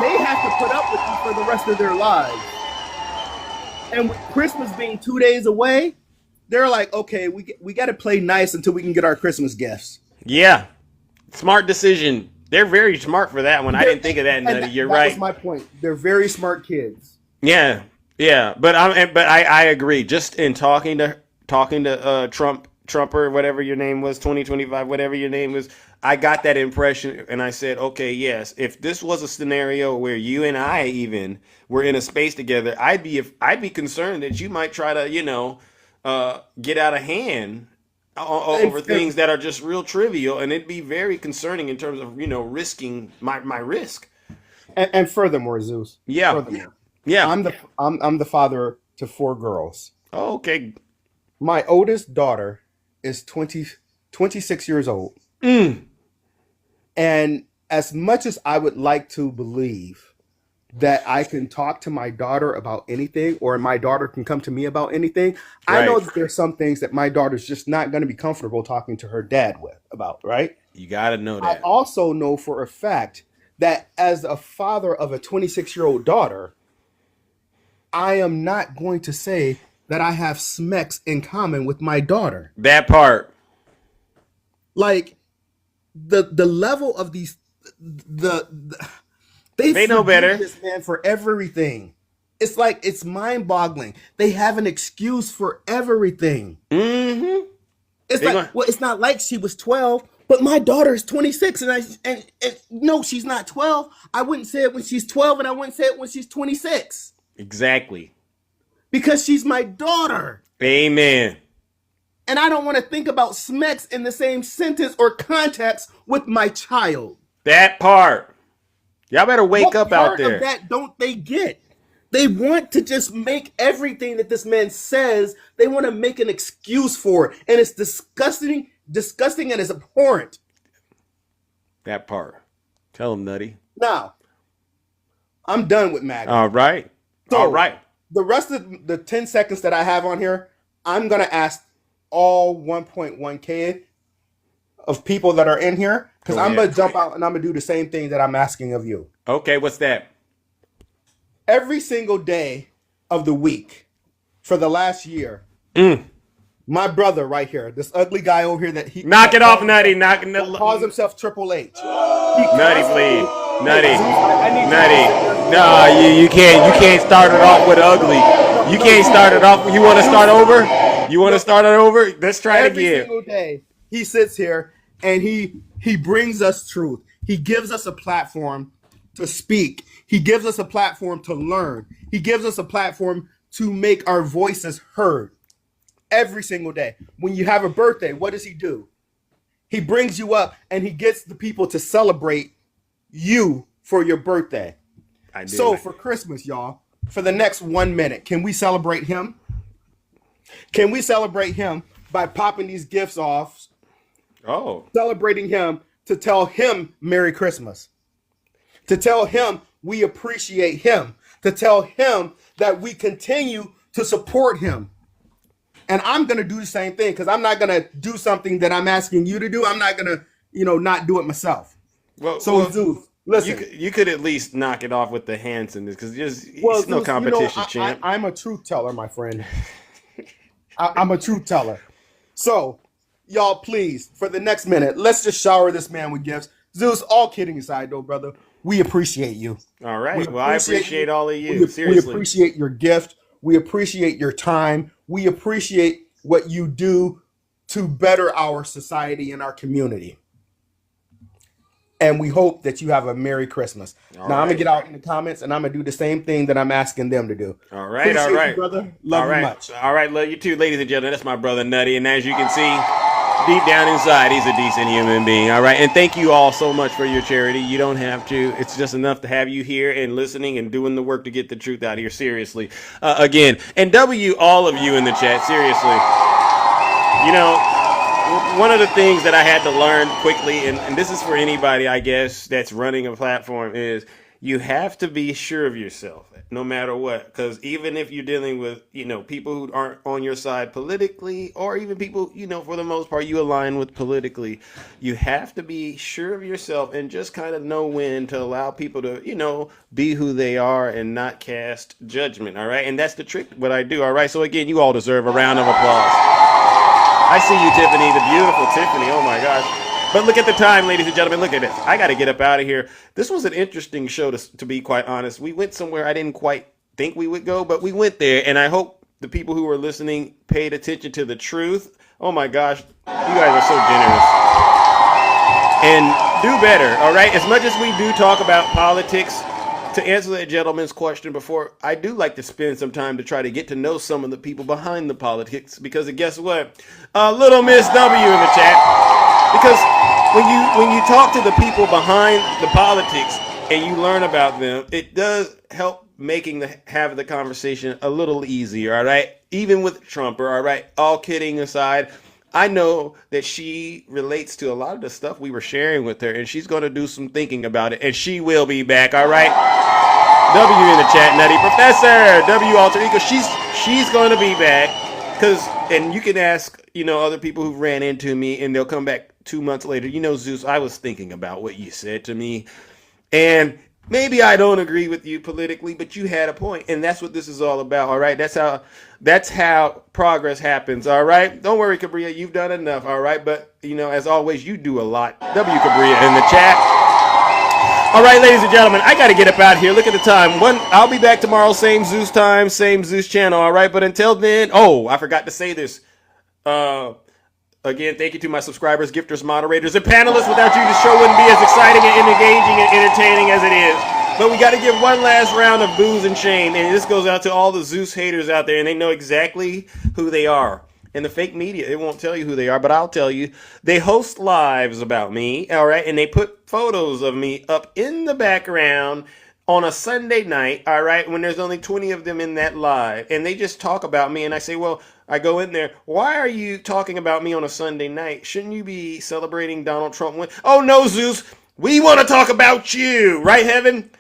They have to put up with you for the rest of their lives. And with Christmas being 2 days away, they're like, okay, we got to play nice until we can get our Christmas gifts. Yeah. Smart decision. They're very smart for that one. I didn't think of that, Nutty. You're right. That's my point. They're very smart kids. Yeah. Yeah. But I agree. Just in talking to Trumper, whatever your name was, 2025, whatever your name was, I got that impression and I said, okay, yes, if this was a scenario where you and I even were in a space together, I'd be concerned that you might try to, get out of hand over things that are just real trivial, and it'd be very concerning in terms of, risking my risk. And furthermore, Zeus. Yeah. Furthermore, yeah. I'm the father to 4 girls. Oh, okay. My oldest daughter is 26 years old. And as much as I would like to believe that I can talk to my daughter about anything, or my daughter can come to me about anything, right. I know that there's some things that my daughter's just not going to be comfortable talking to her dad about, right? You got to know that. I also know for a fact that as a father of a 26-year-old daughter, I am not going to say that I have smecks in common with my daughter. That part. Like the level of these, they know better. This man for everything. It's like, it's mind-boggling. They have an excuse for everything. Mm-hmm. It's not like she was 12, but my daughter is 26, and no, she's not 12. I wouldn't say it when she's 12, and I wouldn't say it when she's 26. Exactly. Because she's my daughter. Amen. And I don't want to think about smecks in the same sentence or context with my child. That part. Y'all better wake up out there. What part of that don't they get? They want to just make everything that this man says, they want to make an excuse for it. And it's disgusting and it's abhorrent. That part. Tell him, Nutty. Now, I'm done with MAGA. All right. So, all right. The rest of the 10 seconds that I have on here, I'm going to ask all 1.1K of people that are in here, because I'm going to jump out and I'm going to do the same thing that I'm asking of you. Okay, what's that? Every single day of the week for the last year, My brother right here, this ugly guy over here that he Knock it off, Nutty. Knock it. that calls himself Triple H. Nutty, please. Nutty. No, you can't start it off with ugly. You can't start it off. You want to start over? You want to start it over? Let's try it Every again. single day, he sits here and he brings us truth. He gives us a platform to speak. He gives us a platform to learn. He gives us a platform to make our voices heard every single day. When you have a birthday, what does he do? He brings you up and he gets the people to celebrate you for your birthday. I do. So for Christmas, y'all, for the next 1 minute, can we celebrate him? Can we celebrate him by popping these gifts off? Oh. Celebrating him to tell him Merry Christmas. To tell him we appreciate him. To tell him that we continue to support him. And I'm going to do the same thing because I'm not going to do something that I'm asking you to do. I'm not going to, not do it myself. Well, Zeus, listen. You could at least knock it off with the hands in this because there's no Zeus, competition, champ. I'm a truth teller, my friend. I'm a truth teller. So, y'all, please, for the next minute, let's just shower this man with gifts. Zeus, all kidding aside, though, brother, we appreciate you. All right. Well, I appreciate all of you. We Seriously. appreciate your gift. We appreciate your time. We appreciate what you do to better our society and our community. And we hope that you have a Merry Christmas. Now, I'm going to get out in the comments, and I'm going to do the same thing that I'm asking them to do. All right, Appreciate all right. you, brother. Love you much. All right, love you too, ladies and gentlemen. That's my brother Nutty, and as you can see, deep down inside, he's a decent human being. All right, and thank you all so much for your charity. You don't have to. It's just enough to have you here and listening and doing the work to get the truth out here. Seriously, again, and W all of you in the chat. Seriously, one of the things that I had to learn quickly, and this is for anybody, I guess, that's running a platform, is you have to be sure of yourself, no matter what. Because even if you're dealing with, people who aren't on your side politically, or even people, for the most part, you align with politically, you have to be sure of yourself and just kind of know when to allow people to, be who they are and not cast judgment. All right. And that's the trick, what I do. All right. So again, you all deserve a round of applause. I see you, Tiffany, the beautiful Tiffany. Oh, my gosh. But look at the time, ladies and gentlemen. Look at this. I got to get up out of here. This was an interesting show, to be quite honest. We went somewhere I didn't quite think we would go, but we went there. And I hope the people who were listening paid attention to the truth. Oh, my gosh. You guys are so generous. And do better, all right? As much as we do talk about politics, to answer that gentleman's question before, I do like to spend some time to try to get to know some of the people behind the politics, because guess what? Little Miss W in the chat. Because when you talk to the people behind the politics and you learn about them, it does help have the conversation a little easier, all right? Even with Trumper, all right? All kidding aside, I know that she relates to a lot of the stuff we were sharing with her, and she's going to do some thinking about it, and she will be back, all right? W in the chat, Nutty Professor, W alter ego, she's going to be back, and you can ask, other people who ran into me, and they'll come back 2 months later. Zeus, I was thinking about what you said to me, and maybe I don't agree with you politically, but you had a point, and that's what this is all about, all right? That's how progress happens, all right? Don't worry, Cabria, you've done enough, all right? But, as always, you do a lot. W Cabria in the chat. All right, ladies and gentlemen, I got to get up out here. Look at the time. I'll be back tomorrow, same Zeus time, same Zeus channel, all right? But until then, I forgot to say this. Again, thank you to my subscribers, gifters, moderators, and panelists. Without you, the show wouldn't be as exciting and engaging and entertaining as it is. But we got to give one last round of booze and shame. And this goes out to all the Zeus haters out there, and they know exactly who they are. And the fake media, it won't tell you who they are, but I'll tell you. They host lives about me, all right? And they put photos of me up in the background on a Sunday night, all right, when there's only 20 of them in that live. And they just talk about me, and I say, well, I go in there, why are you talking about me on a Sunday night? Shouldn't you be celebrating Donald Trump win? Oh, no, Zeus, we want to talk about you, right, Heaven?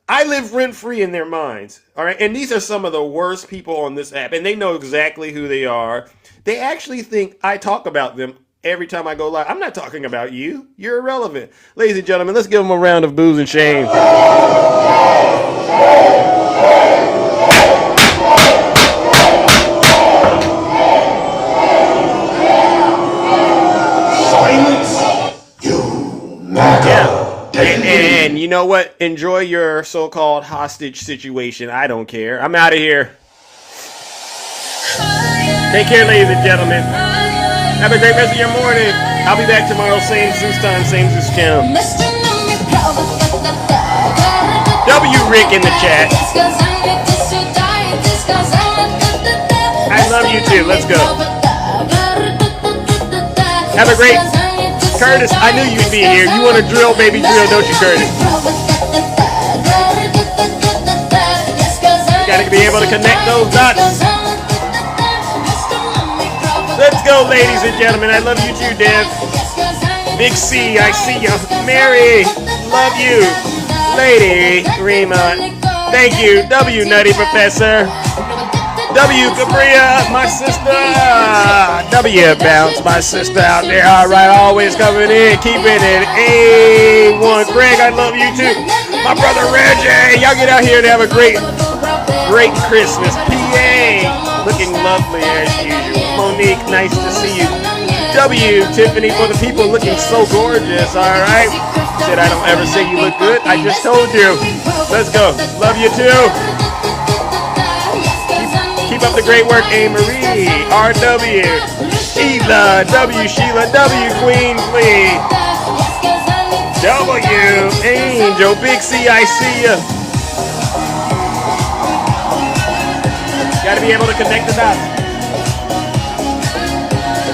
I live rent-free in their minds, all right? And these are some of the worst people on this app, and they know exactly who they are. They actually think I talk about them every time I go live. I'm not talking about you. You're irrelevant. Ladies and gentlemen, let's give them a round of booze and shame. know what? Enjoy your so-called hostage situation. I don't care. I'm out of here. Take care, ladies and gentlemen. Have a great rest of your morning. I'll be back tomorrow, same Zeus time, same Zeus channel. W Rick in the chat. I love you too. Let's go. Have a great Curtis. I knew you'd be here. You want to drill, baby, drill, don't you, Curtis? You gotta be able to connect those dots. Let's go, ladies and gentlemen. I love you too, Dev. Big C, I see you. Mary, love you. Lady, Rima, thank you. W Nutty Professor. W Cabria, my sister. W Bounce, my sister out there. All right, always coming in, keeping it A1. Greg, I love you too. My brother Reggie, y'all get out here and have a great Christmas. PA, looking lovely as usual. Monique, nice to see you. W, Tiffany, for the people looking so gorgeous. All right. Said I don't ever say you look good. I just told you. Let's go. Love you too. Keep up the great work, A. Marie, RW, Sheila, W, Sheila, W, Queen, Flea, W, Angel, Big C, I see ya. Gotta be able to connect the dots.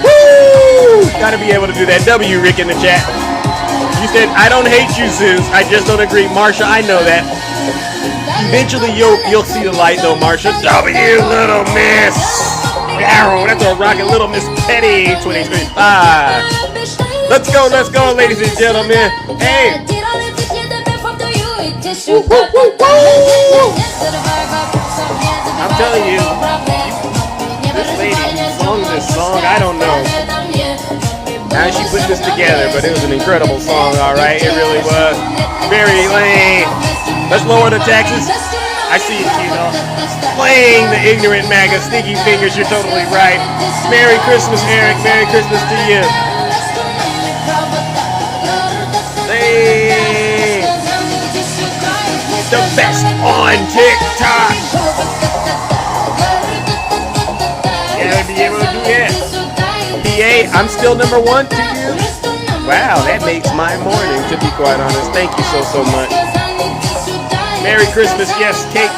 Woo! Gotta be able to do that. W, Rick in the chat. You said, I don't hate you, Zeus. I just don't agree. Marsha, I know that. Eventually, you'll see the light, though, Marsha. W, Little Miss. Arrow, that's a rocket. Little Miss Petty, 2025. Let's go, ladies and gentlemen. Hey. Woo, woo, woo, woo. I'm telling you, this lady sung this song, I don't know how she put this together, but it was an incredible song, all right? It really was. Very lame. Let's lower the taxes. I see you, Kino. Playing the ignorant MAGA. Stinky fingers, you're totally right. Merry Christmas, Eric. Merry Christmas to you. Hey. The best on TikTok. Yeah, be able to do that. PA, I'm still number one to you. Wow, that makes my morning, to be quite honest. Thank you so much. Merry Christmas, yes, cake.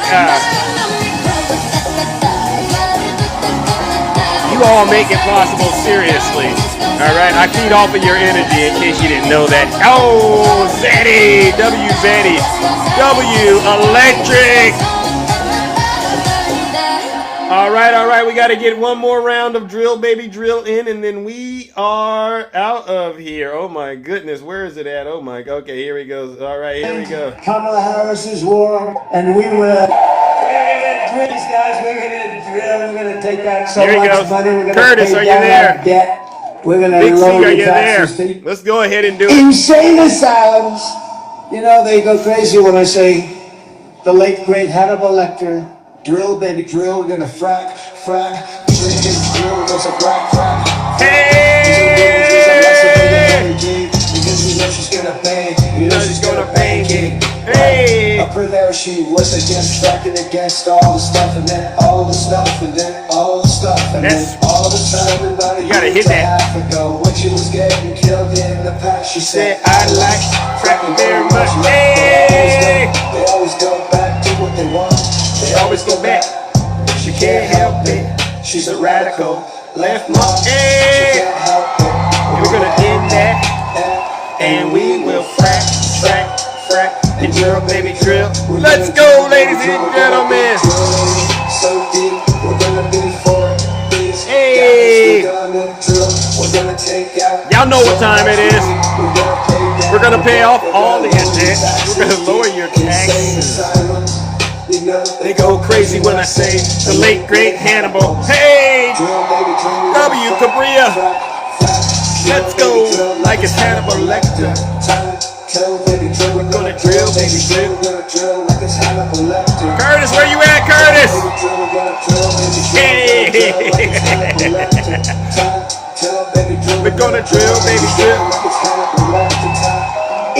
You all make it possible, seriously. All right, I feed off of your energy in case you didn't know that. Oh, Zeddy, W Zeddy, W Electric. All right, we got to get one more round of drill, baby, drill in, and then we are out of here. Oh my goodness, where is it at? Oh my, okay, here he goes. All right, here we go. Kamala Harris's war, and we will. These guys, we're gonna drill. We're gonna take out so Here he much goes. money. We're gonna Curtis, pay are you down there? our debt. We're gonna Big C, lower are the you there? taxes. Let's go ahead and do it. Insane asylums. You know, they go crazy when I say the late great Hannibal Lecter. Drill, baby, drill. We're gonna frack. Drill, there's a frack. Hey! Because we know she's gonna bang. She's gonna bang it. Hey! Up her there, she was against, tracking against all the stuff, and then all the stuff, and then all the stuff, and then all the time. About You gotta hit that. Ago, when she was getting killed in the past, she said, I like fracking very much. Hey! They always go back to what they want. They always go back. She can't help it. She's a radical left mark. Hey! She can't help it. We're gonna end that, and we will frack, and drill, baby, drill. Let's go, ladies and gentlemen. So deep, we're gonna be for these Hey! guys. We're gonna take out. Y'all know what time it is. We're gonna pay off all the debt. We're gonna lower your taxes. They go crazy when I say the late great Hannibal. Hey! W Cabria. Let's go like it's Hannibal Lecter. We're gonna drill, baby, drill. Curtis, where you at, Curtis? Hey! We're gonna drill, baby, drill.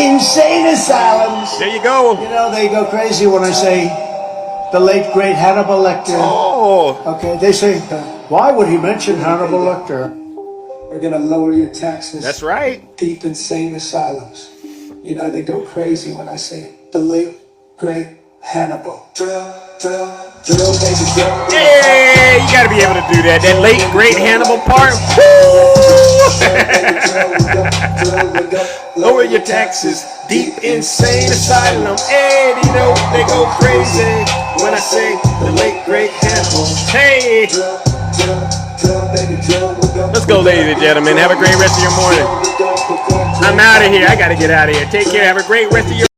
insane asylums. There you go. You know, they go crazy when I say the late, great Hannibal Lecter. Oh. Okay, they say, why would he mention Hannibal Lecter? We're going to lower your taxes. That's right. Deep, insane asylums. You know, they go crazy when I say the late, great Hannibal. Drill, baby, drill. Yeah, you got to be able to do that. That late, great Hannibal part. Lower your taxes. Deep, insane asylum. And you know, they go crazy when I say the late, great Hannibal. Hey. Let's go, ladies and gentlemen. Have a great rest of your morning. I'm out of here. I got to get out of here. Take care. Have a great rest of your